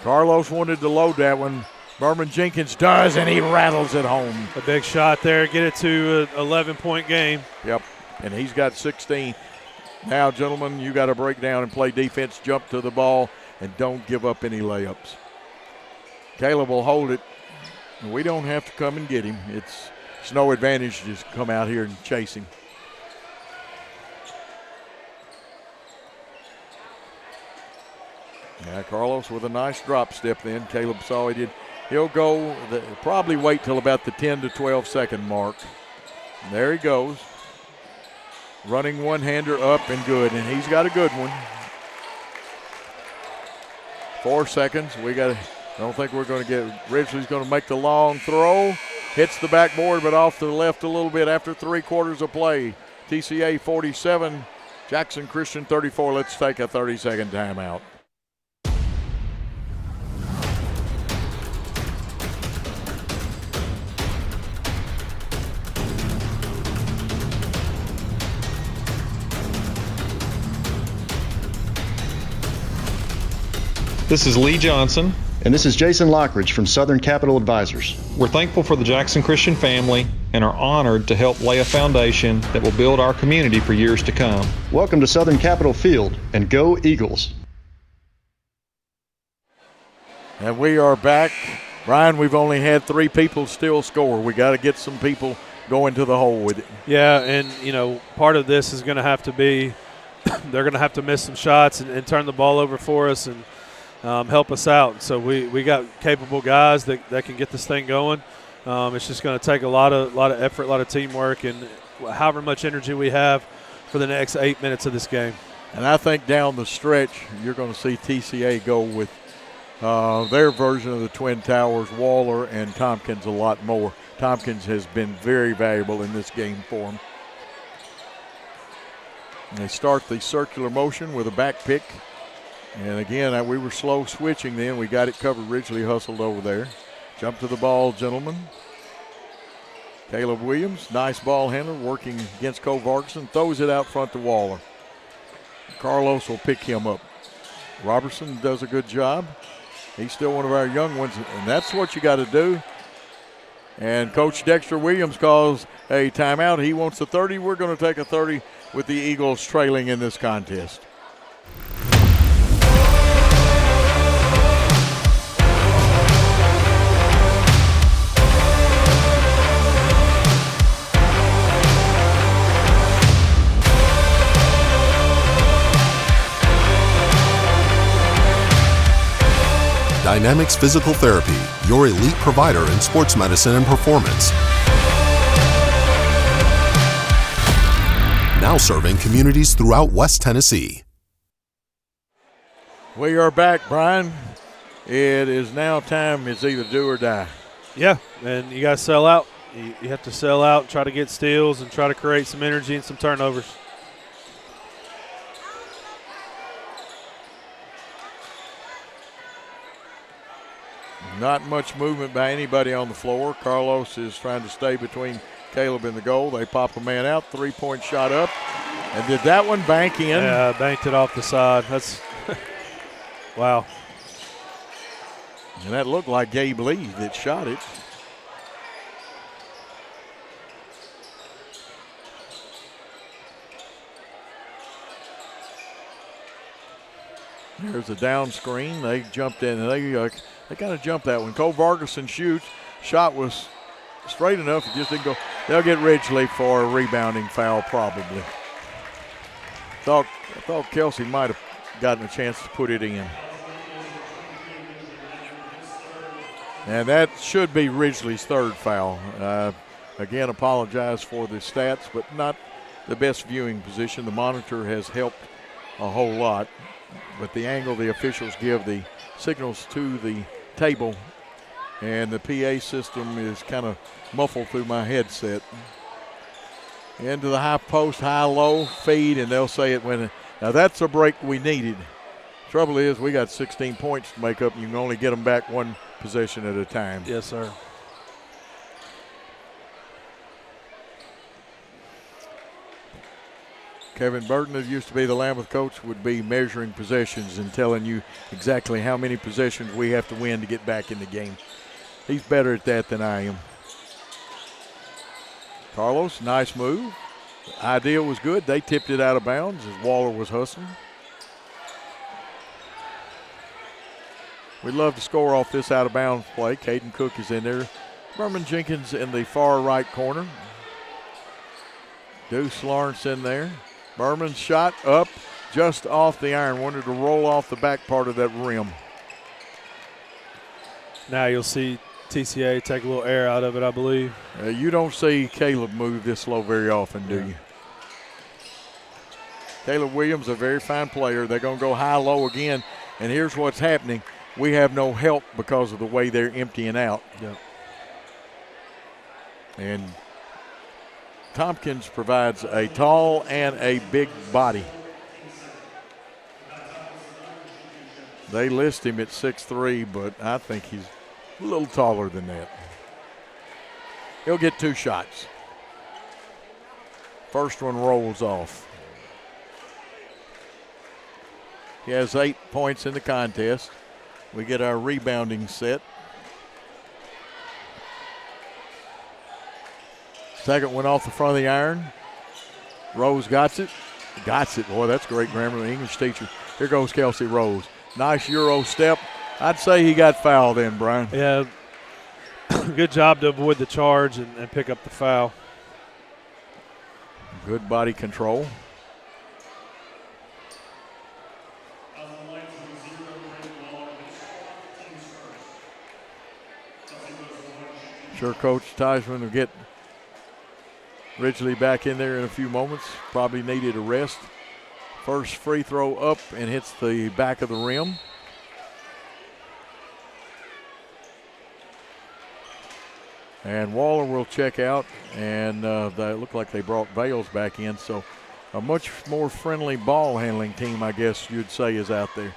Carlos wanted to load that one. Berman Jenkins does, and he rattles it home.
A big shot there. Get it to an 11-point game.
Yep, and he's got 16. Now, gentlemen, you got to break down and play defense, jump to the ball, and don't give up any layups. Caleb will hold it. We don't have to come and get him. It's no advantage to just come out here and chase him. Yeah, Carlos with a nice drop step then. Caleb saw he did. He'll go, probably wait till about the 10 to 12 second mark. And there he goes. Running one-hander up and good, and he's got a good one. 4 seconds. I don't think we're going to get, Ridgely's going to make the long throw. Hits the backboard, but off to the left a little bit after 3 quarters of play. TCA 47, Jackson Christian 34. Let's take a 30-second timeout.
This is Lee Johnson.
And this is Jason Lockridge from Southern Capital Advisors.
We're thankful for the Jackson Christian family and are honored to help lay a foundation that will build our community for years to come.
Welcome to Southern Capital Field, and go Eagles.
And we are back. Brian, we've only had 3 people still score. We got to get some people going to the hole with it.
Yeah, and, part of this is going to have to be they're going to have to miss some shots and turn the ball over for us and help us out. So we got capable guys that can get this thing going. It's just going to take a lot of effort, a lot of teamwork, and however much energy we have for the next 8 minutes of this game.
And I think down the stretch you're going to see TCA go with their version of the Twin Towers, Waller and Tompkins, a lot more. Tompkins has been very valuable in this game for them. And they start the circular motion with a back pick. And again, we were slow switching then. We got it covered. Ridgely hustled over there. Jump to the ball, gentlemen. Caleb Williams, nice ball handler, working against Cole Vargason. Throws it out front to Waller. Carlos will pick him up. Robertson does a good job. He's still one of our young ones, and that's what you got to do. And Coach Dexter Williams calls a timeout. He wants a 30. We're going to take a 30 with the Eagles trailing in this contest.
Dynamics Physical Therapy, your elite provider in sports medicine and performance. Now serving communities throughout West Tennessee.
We are back, Brian. It is now time. It's either do or die.
Yeah, and you got to sell out. You have to sell out, try to get steals, and try to create some energy and some turnovers.
Not much movement by anybody on the floor. Carlos is trying to stay between Caleb and the goal. They pop a man out, 3-point shot up. And did that one bank in?
Yeah, banked it off the side. That's wow.
And that looked like Gabe Lee that shot it. There's a down screen. They jumped in, and they got to jump that one. Cole Vargason shoots. Shot was straight enough. It just didn't go. They'll get Ridgely for a rebounding foul probably. I thought Kelsey might have gotten a chance to put it in. And that should be Ridgely's 3rd foul. Again, apologize for the stats, but not the best viewing position. The monitor has helped a whole lot. But the angle the officials give the signals to the table, and the PA system is kind of muffled through my headset. Into the high post, high-low, feed, and they'll say it when. Now that's a break we needed. Trouble is we got 16 points to make up, and you can only get them back one possession at a time.
Yes, sir.
Kevin Burton, who used to be the Lambuth coach, would be measuring possessions and telling you exactly how many possessions we have to win to get back in the game. He's better at that than I am. Carlos, nice move. The idea was good. They tipped it out of bounds as Waller was hustling. We'd love to score off this out of bounds play. Caden Cook is in there. Berman Jenkins in the far right corner. Deuce Lawrence in there. Berman's shot up just off the iron. Wanted to roll off the back part of that rim.
Now you'll see TCA take a little air out of it, I believe.
You don't see Caleb move this slow very often, do you? Caleb Williams, a very fine player. They're going to go high-low again. And here's what's happening. We have no help because of the way they're emptying out.
Yep.
And Tompkins provides a tall and a big body. They list him at 6'3", but I think he's a little taller than that. He'll get 2 shots. First one rolls off. He has 8 points in the contest. we get our rebounding set. Second one off the front of the iron. Rose got it. Boy, that's great grammar. The English teacher. Here goes Kelsey Rose. Nice Euro step. I'd say he got fouled in, Brian.
Yeah. Good job to avoid the charge and pick up the foul.
Good body control. Sure, Coach Theismann will get Ridgely back in there in a few moments. Probably needed a rest. First free throw up and hits the back of the rim. And Waller will check out, and they look like they brought Bales back in. So a much more friendly ball handling team, I guess you'd say, is out there.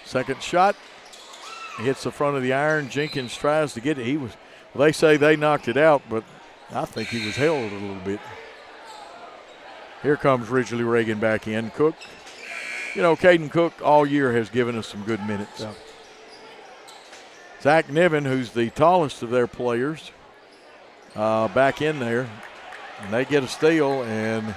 Second shot hits the front of the iron. Jenkins tries to get it. They say they knocked it out, but I think he was held a little bit. Here comes Ridgely Reagan back in. Cook, Caden Cook all year has given us some good minutes.
Yeah.
Zach Niven, who's the tallest of their players, back in there. And they get a steal, and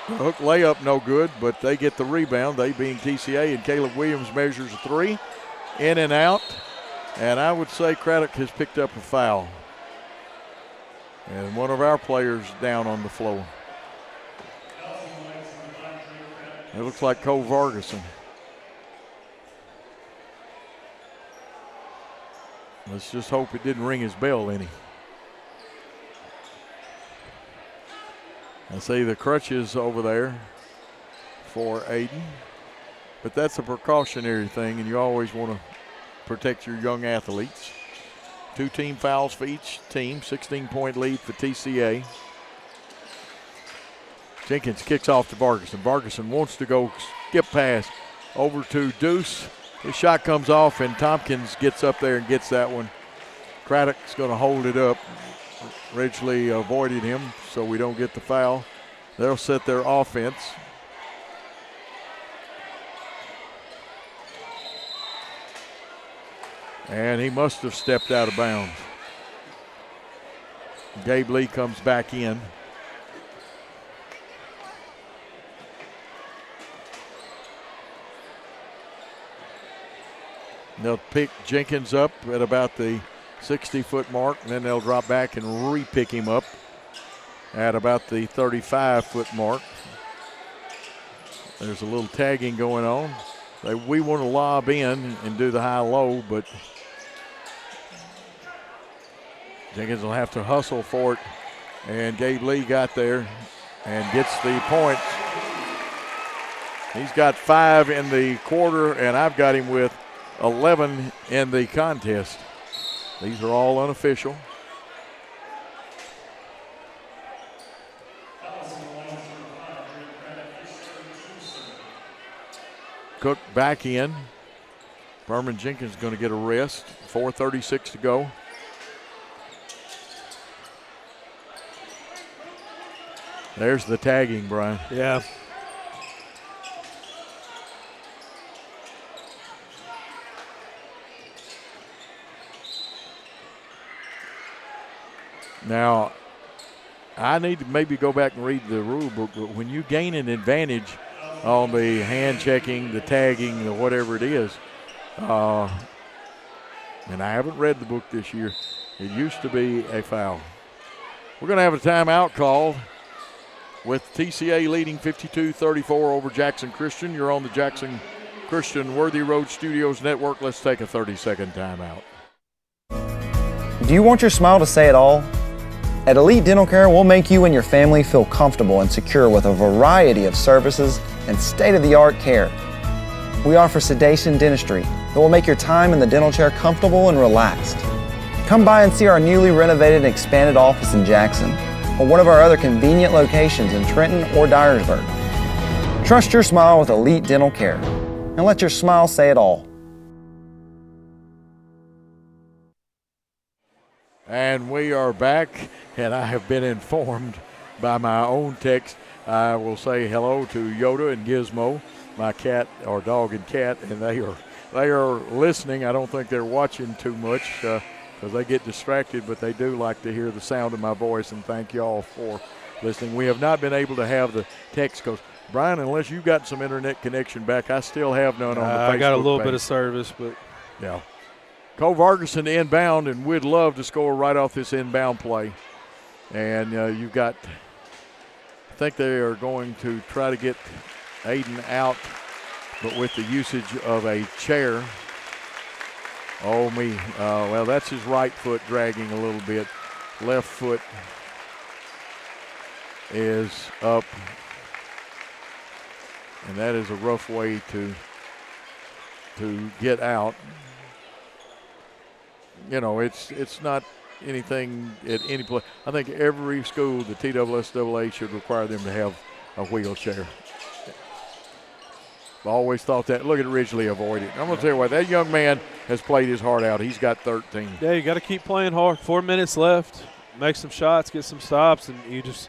the hook layup no good, but they get the rebound, they being TCA, and Caleb Williams measures a three. In and out. And I would say Craddock has picked up a foul. And one of our players down on the floor. It looks like Cole Vargason. Let's just hope it didn't ring his bell any. I see the crutches over there for Aiden. But that's a precautionary thing, and you always want to protect your young athletes. 2 team fouls for each team, 16-point lead for TCA. Jenkins kicks off to Vargason. Vargason wants to go skip pass over to Deuce. His shot comes off, and Tompkins gets up there and gets that one. Craddock's going to hold it up. Ridgely avoided him, so we don't get the foul. They'll set their offense. And he must have stepped out of bounds. Gabe Lee comes back in. They'll pick Jenkins up at about the 60-foot mark, and then they'll drop back and re-pick him up at about the 35-foot mark. There's a little tagging going on. We want to lob in and do the high-low, but Jenkins will have to hustle for it. And Gabe Lee got there and gets the points. He's got 5 in the quarter, and I've got him with 11 in the contest. These are all unofficial. Cook back in. Berman Jenkins going to get a rest. 4:36 to go. There's the tagging, Brian.
Yeah.
Now, I need to maybe go back and read the rule book, but when you gain an advantage on the hand checking, the tagging, or whatever it is, and I haven't read the book this year, it used to be a foul. We're going to have a timeout called with TCA leading 52-34 over Jackson Christian. You're on the Jackson Christian Worthy Road Studios Network. Let's take a 30-second timeout.
Do you want your smile to say it all? At Elite Dental Care, we'll make you and your family feel comfortable and secure with a variety of services and state-of-the-art care. We offer sedation dentistry that will make your time in the dental chair comfortable and relaxed. Come by and see our newly renovated and expanded office in Jackson or one of our other convenient locations in Trenton or Dyersburg. Trust your smile with Elite Dental Care and let your smile say it all.
And we are back, and I have been informed by my own text. I will say hello to Yoda and Gizmo my cat, or dog and cat, and they are listening. I don't think they're watching too much because they get distracted, but they do like to hear the sound of my voice, and thank you all for listening. We have not been able to have the text because, Brian, unless you've got some internet connection back, I still have none on the Facebook
I got a little
page.
bit of service, but.
Yeah. Cole Vargerson inbound, and we'd love to score right off this inbound play. And you've got, I think they are going to try to get Aiden out, but with the usage of a chair. Oh, me. Well, that's his right foot dragging a little bit. Left foot is up. And that is a rough way to get out. You know, it's not anything at any place. I think every school, the TSSAA, should require them to have a wheelchair. I always thought that. Look at Ridgely avoid it. I'm going to tell you what, that young man has played his heart out. He's got 13.
Yeah, you got to keep playing hard. 4 minutes left. Make some shots, get some stops, and you just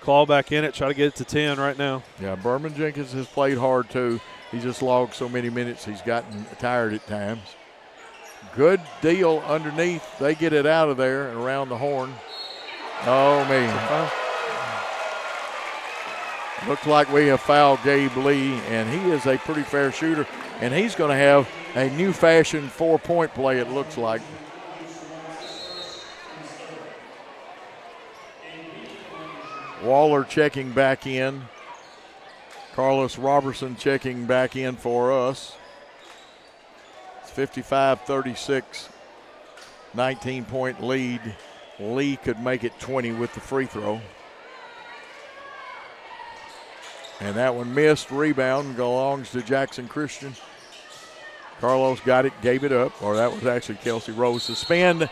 claw back in it, try to get it to 10 right now.
Yeah, Berman Jenkins has played hard too. He just logged so many minutes he's gotten tired at times. Good deal underneath. They get it out of there and around the horn. Oh, man. Looks like we have fouled Gabe Lee, and he is a pretty fair shooter, and he's going to have a new-fashioned 4-point play, it looks like. Waller checking back in. Carlos Robertson checking back in for us. It's 55-36, 19-point lead. Lee could make it 20 with the free throw. And that one missed. Rebound belongs to Jackson Christian. Carlos got it, gave it up, or that was actually Kelsey Rose. Suspend.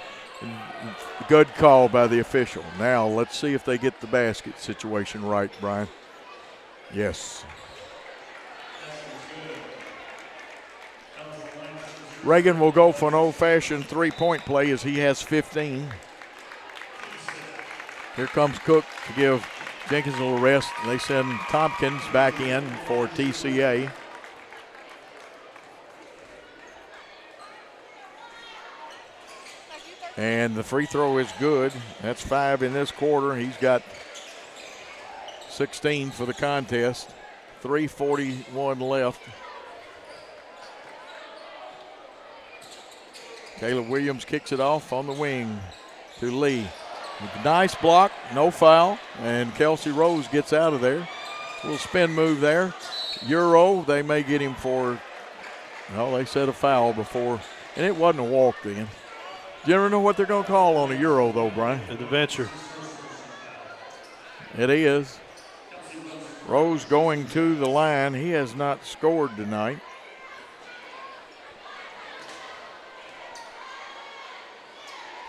Good call by the official. Now let's see if they get the basket situation right, Brian. Yes. Reagan will go for an old-fashioned three-point play as he has 15. Here comes Cook to give Jenkins a little rest. They send Tompkins back in for TCA. And the free throw is good. That's 5 in this quarter. He's got 16 for the contest. 3:41 left. Caleb Williams kicks it off on the wing to Lee. Nice block, no foul, and Kelsey Rose gets out of there. A little spin move there. Euro, they may get him for, well, they said a foul before, and it wasn't a walk then. Do you ever know what they're going to call on a Euro, though, Brian?
An adventure.
It is. Rose going to the line. He has not scored tonight.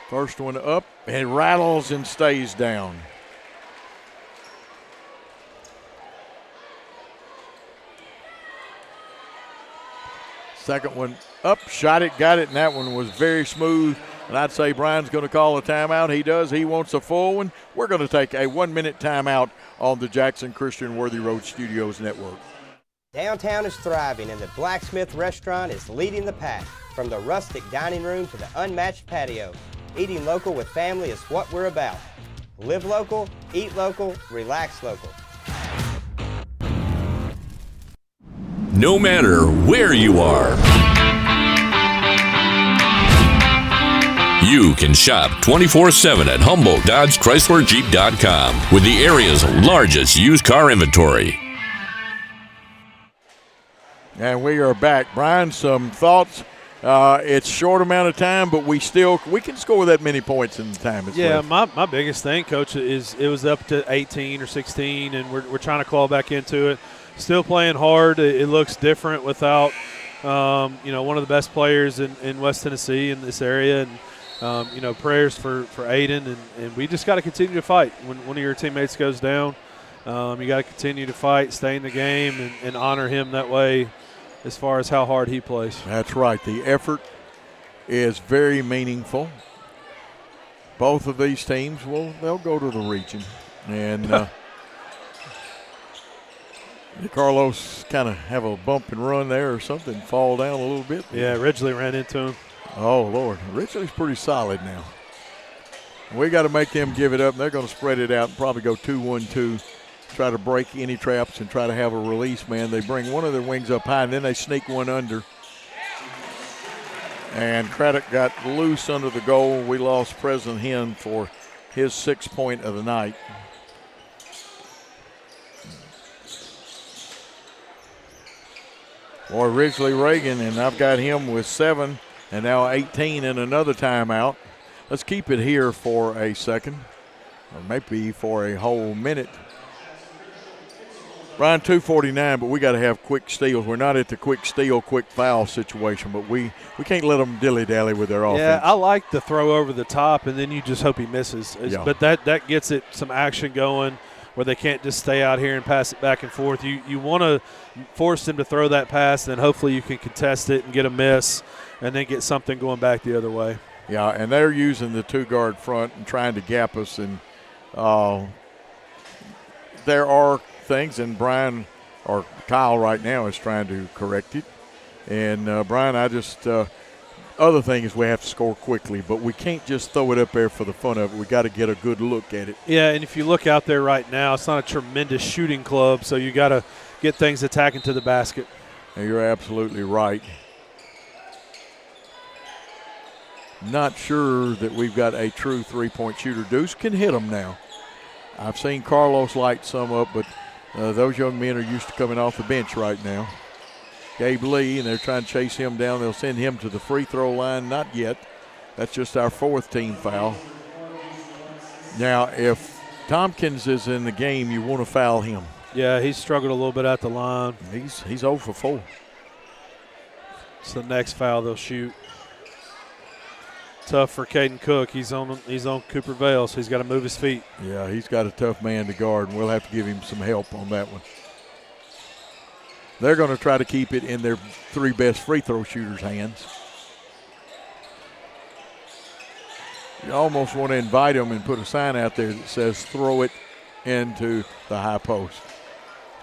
First one up, it rattles and stays down. Second one up, shot it, got it, and that one was very smooth. And I'd say Brian's going to call a timeout. He does. He wants a full one. We're going to take a 1-minute timeout on the Jackson Christian Worthy Road Studios Network.
Downtown is thriving, and the Blacksmith Restaurant is leading the pack. From the rustic dining room to the unmatched patio, eating local with family is what we're about. Live local, eat local, relax local.
No matter where you are, you can shop 24/7 at Humboldt Dodge Chrysler Jeep.com with the area's largest used car inventory.
And we are back. Brian, some thoughts? It's short amount of time, but we can score that many points in the time.
My biggest thing, Coach, is it was up to 18 or 16, and we're trying to claw back into it. Still playing hard. It looks different without, one of the best players in West Tennessee in this area, and prayers for Aiden, and we just got to continue to fight. When one of your teammates goes down, you got to continue to fight, stay in the game, and honor him that way. As far as how hard he plays.
That's right. The effort is very meaningful. Both of these teams they'll go to the region. And Did Carlos kind of have a bump and run there or something, fall down a little bit?
Yeah, Ridgely ran into him.
Oh, Lord. Ridgely's pretty solid now. We got to make them give it up. They're going to spread it out and probably go 2-1-2, try to break any traps and try to have a release man. They bring one of their wings up high, and then they sneak one under. And Craddock got loose under the goal. We lost President Hen for his 6th point of the night. Boy, Ridgely Reagan, and I've got him with 7 and now 18 in another timeout. Let's keep it here for a second, or maybe for a whole minute. Brian, 2:49, but we got to have quick steals. We're not at the quick steal, quick foul situation, but we can't let them dilly-dally with their offense.
Yeah, I like the throw over the top, and then you just hope he misses.
Yeah.
But that gets it some action going where they can't just stay out here and pass it back and forth. You want to force them to throw that pass, and then hopefully you can contest it and get a miss and then get something going back the other way.
Yeah, and they're using the 2-guard front and trying to gap us, and there are things, and Brian or Kyle right now is trying to correct it. And Brian, other thing is we have to score quickly, but we can't just throw it up there for the fun of it. We got to get a good look at it.
Yeah, and if you look out there right now, it's not a tremendous shooting club, so you got to get things attacking to the basket.
And you're absolutely right. Not sure that we've got a true three-point shooter. Deuce can hit them now. I've seen Carlos light some up, but those young men are used to coming off the bench right now. Gabe Lee, and they're trying to chase him down. They'll send him to the free throw line. Not yet. That's just our 4th team foul. Now, if Tompkins is in the game, you want to foul him.
Yeah, he's struggled a little bit at the line.
He's 0 for 4.
It's the next foul they'll shoot. Tough for Caden Cook. He's on Cooper Vale, so he's got to move his feet.
Yeah, he's got a tough man to guard, and we'll have to give him some help on that one. They're going to try to keep it in their 3 best free throw shooters' hands. You almost want to invite them and put a sign out there that says "throw it into the high post."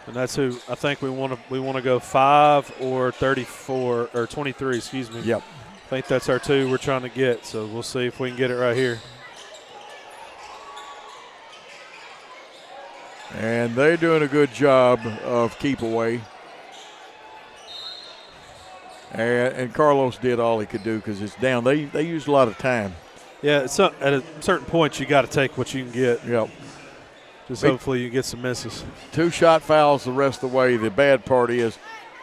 And that's who I think we want to go 5 or 34 or 23. Excuse me.
Yep.
I think that's our 2 we're trying to get. So we'll see if we can get it right here.
And they're doing a good job of keep away. And Carlos did all he could do because it's down. They used a lot of time.
Yeah, so at a certain point you got to take what you can get.
Yep.
Just hopefully you get some misses.
2 shot fouls the rest of the way. The bad part is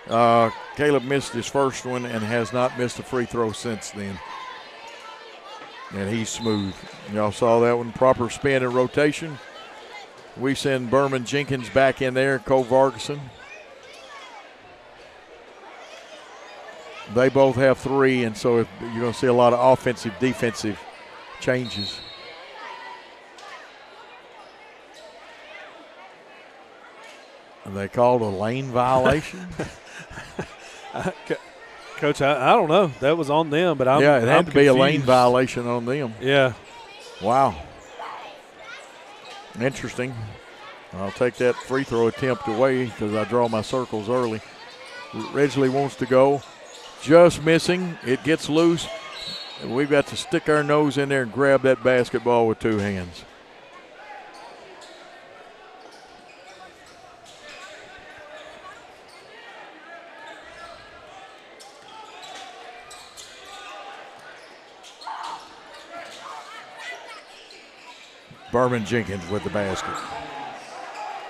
Caleb missed his first one and has not missed a free throw since then. And he's smooth. Y'all saw that one. Proper spin and rotation. We send Berman Jenkins back in there, Cole Vargason. They both have 3, and so you're going to see a lot of offensive, defensive changes. And they called a lane violation?
Coach, I don't know. That was on them, but
it had to be a lane violation on them.
Yeah.
Wow. Interesting. I'll take that free throw attempt away because I draw my circles early. Ridgely wants to go. Just missing. It gets loose. And we've got to stick our nose in there and grab that basketball with 2 hands. Berman Jenkins with the basket.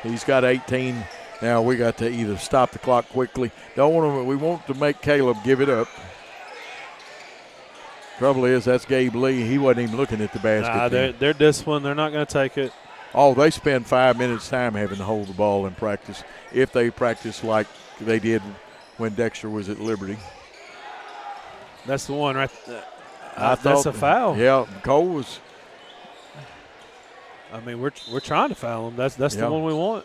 He's got 18. Now we got to either stop the clock quickly. We want to make Caleb give it up. Trouble is, that's Gabe Lee. He wasn't even looking at the basket.
They're disciplined. They're not going to take it.
Oh, they spend 5 minutes time having to hold the ball in practice if they practice like they did when Dexter was at Liberty.
That's the one right there. That's a foul.
Yeah, Cole was.
I mean, we're trying to foul him. That's the one we want.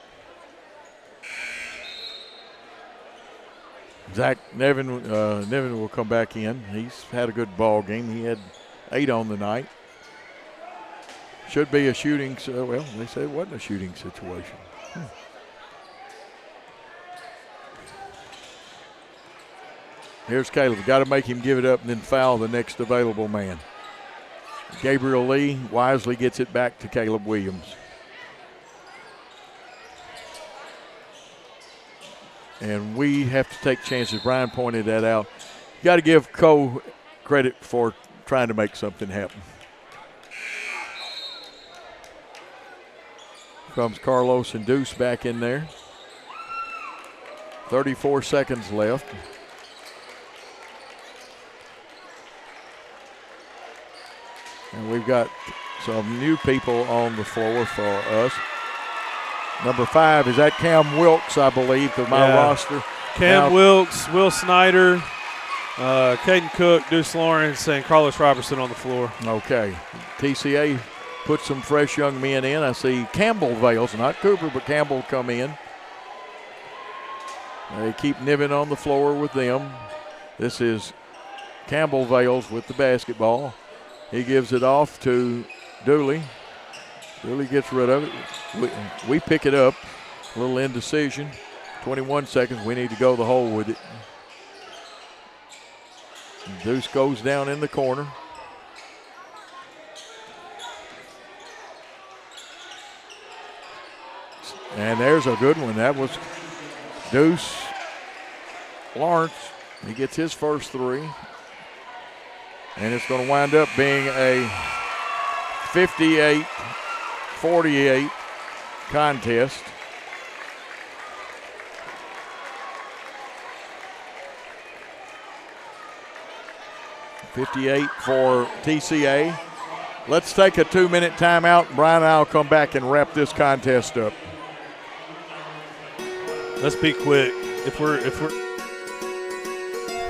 Zach Nevin will come back in. He's had a good ball game. He had 8 on the night. Should be a shooting. Well, they say it wasn't a shooting situation. Here's Caleb. Got to make him give it up and then foul the next available man. Gabriel Lee wisely gets it back to Caleb Williams. And we have to take chances. Brian pointed that out. You got to give Cole credit for trying to make something happen. Comes Carlos and Deuce back in there. 34 seconds left. And we've got some new people on the floor for us. Number 5, is that Cam Wilkes, I believe, to my roster.
Cam Wilkes, Will Snyder, Caden Cook, Deuce Lawrence, and Carlos Robertson on the floor.
Okay. TCA put some fresh young men in. I see Campbell Vales, not Cooper, but Campbell come in. They keep nibbing on the floor with them. This is Campbell Vales with the basketball. He gives it off to Dooley. Dooley gets rid of it. We pick it up. A little indecision. 21 seconds. We need to go the hole with it. Deuce goes down in the corner. And there's a good one. That was Deuce Lawrence. He gets his first 3. And it's going to wind up being a 58-48 contest. .58 for TCA. Let's take a 2-minute timeout. Brian and I will come back and wrap this contest up.
Let's be quick. If we're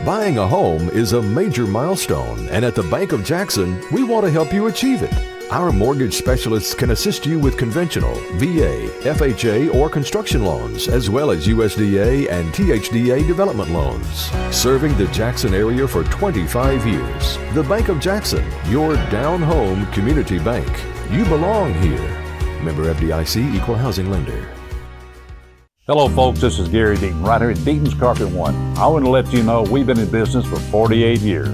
Buying a home is a major milestone, and at the Bank of Jackson, we want to help you achieve it. Our mortgage specialists can assist you with conventional, VA, FHA, or construction loans, as well as USDA and THDA development loans. Serving the Jackson area for 25 years. The Bank of Jackson, your down-home community bank. You belong here. Member FDIC, Equal Housing Lender.
Hello, folks. This is Gary Deaton, right here at Deaton's Carpet One. I want to let you know we've been in business for 48 years.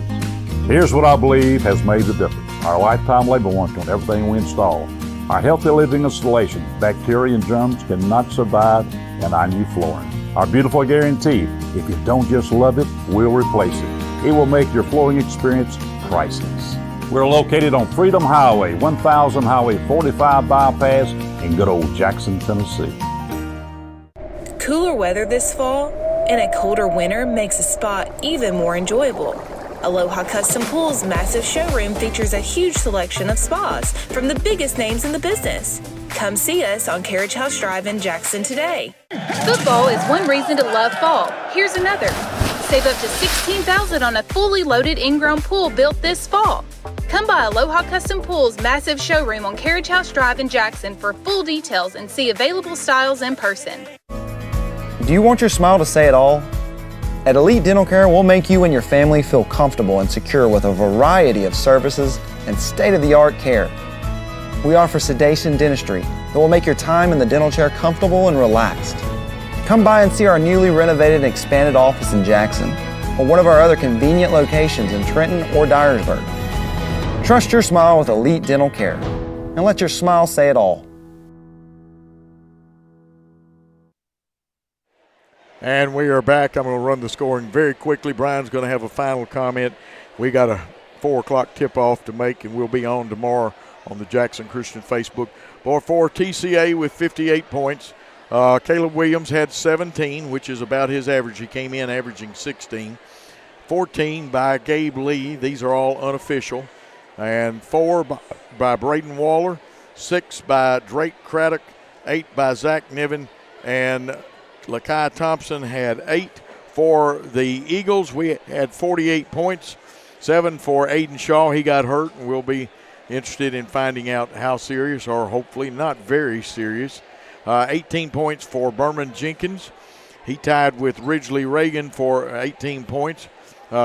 Here's what I believe has made the difference. Our lifetime labor warranty on everything we install. Our healthy living installations, bacteria and germs cannot survive in our new flooring. Our beautiful guarantee, if you don't just love it, we'll replace it. It will make your flooring experience priceless. We're located on Freedom Highway, 1000 Highway 45 bypass in good old Jackson, Tennessee.
Cooler weather this fall and a colder winter makes a spa even more enjoyable. Aloha Custom Pool's massive showroom features a huge selection of spas from the biggest names in the business. Come see us on Carriage House Drive in Jackson today.
Football is one reason to love fall. Here's another. Save up to $16,000 on a fully loaded in-ground pool built this fall. Come by Aloha Custom Pool's massive showroom on Carriage House Drive in Jackson for full details and see available styles in person.
Do you want your smile to say it all? At Elite Dental Care, we'll make you and your family feel comfortable and secure with a variety of services and state-of-the-art care. We offer sedation dentistry that will make your time in the dental chair comfortable and relaxed. Come by and see our newly renovated and expanded office in Jackson or one of our other convenient locations in Trenton or Dyersburg. Trust your smile with Elite Dental Care and let your smile say it all.
And we are back. I'm going to run the scoring very quickly. Brian's going to have a final comment. We got a 4 o'clock tip-off to make, and we'll be on tomorrow on the Jackson Christian Facebook. For TCA with 58 points. Caleb Williams had 17, which is about his average. He came in averaging 16. 14 by Gabe Lee. These are all unofficial. And 4 by Braden Waller. 6 by Drake Craddock. 8 by Zach Niven. And Lakai Thompson had 8 for the Eagles. We had 48 points, 7 for Aiden Shaw. He got hurt, and we'll be interested in finding out how serious, or hopefully not very serious. 18 points for Berman Jenkins. He tied with Ridgely Reagan for 18 points.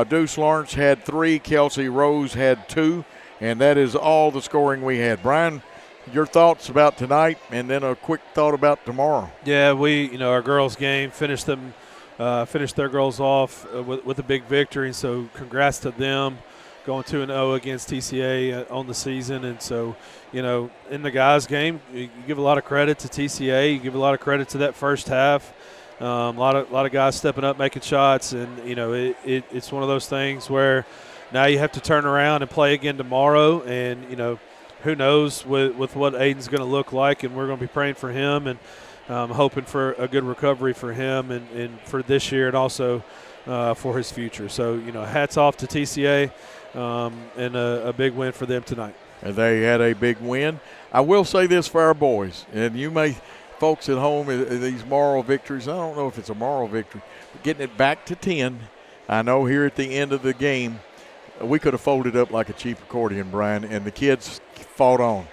Deuce Lawrence had 3. Kelsey Rose had 2, and that is all the scoring we had. Brian, your thoughts about tonight, and then a quick thought about tomorrow.
Yeah, our girls' game finished them finished their girls off with a big victory. And so congrats to them, going 2-0 against TCA on the season. And so, you know, in the guys' game, you give a lot of credit to TCA. You give a lot of credit to that first half. A lot of guys stepping up, making shots. And, you know, it's one of those things where now you have to turn around and play again tomorrow. And, you know, who knows with what Aiden's going to look like. And we're going to be praying for him and hoping for a good recovery for him and for this year and also for his future. So, you know, hats off to TCA. And a big win for them tonight.
And they had a big win. I will say this for our boys, and you may, folks at home, these moral victories, I don't know if it's a moral victory, but getting it back to 10. I know here at the end of the game, we could have folded up like a cheap accordion, Brian, and the kids fought on.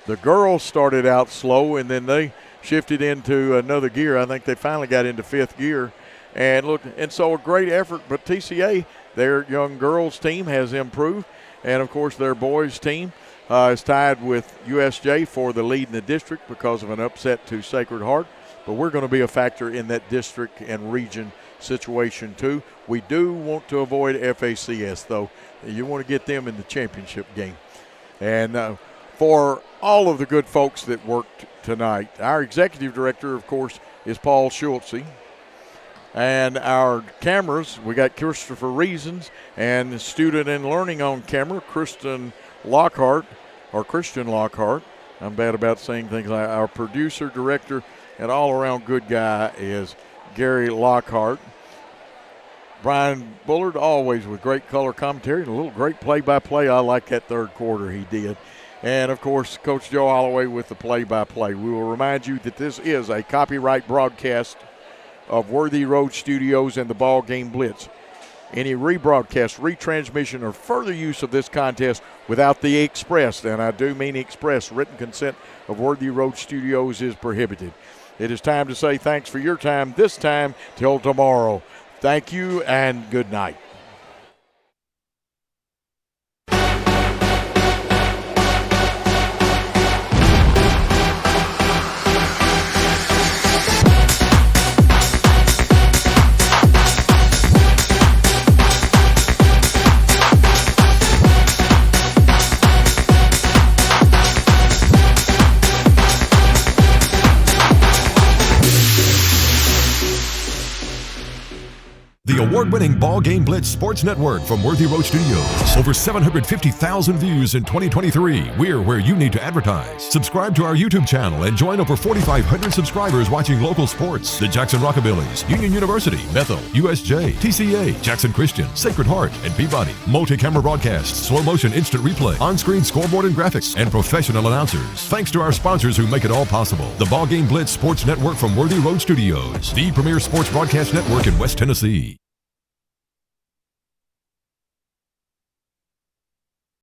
The girls started out slow, and then they shifted into another gear. I think they finally got into 5th gear. And look, and so a great effort, but TCA, their young girls team has improved. And, of course, their boys team is tied with USJ for the lead in the district because of an upset to Sacred Heart. But we're going to be a factor in that district and region situation, too. We do want to avoid FACS, though. You want to get them in the championship game. And for all of the good folks that worked tonight, our executive director, of course, is Paul Schultze. And our cameras, we got Christopher Reasons and student and learning on camera, Christian Lockhart. I'm bad about saying things like our producer, director, and all-around good guy is Gary Lockhart. Brian Bullard, always with great color commentary and a little great play-by-play. I like that third quarter he did. And, of course, Coach Joe Holloway with the play-by-play. We will remind you that this is a copyright broadcast of Worthy Road Studios and the BallGame Blitz. Any rebroadcast, retransmission, or further use of this contest without the express, and I do mean express, written consent of Worthy Road Studios is prohibited. It is time to say thanks for your time this time till tomorrow. Thank you and good night.
The award-winning BallGame Blitz Sports Network from Worthy Road Studios. Over 750,000 views in 2023. We're where you need to advertise. Subscribe to our YouTube channel and join over 4,500 subscribers watching local sports. The Jackson Rockabillies, Union University, Bethel, USJ, TCA, Jackson Christian, Sacred Heart, and Peabody. Multi-camera broadcasts, slow-motion instant replay, on-screen scoreboard and graphics, and professional announcers. Thanks to our sponsors who make it all possible. The BallGame Blitz Sports Network from Worthy Road Studios. The premier sports broadcast network in West Tennessee.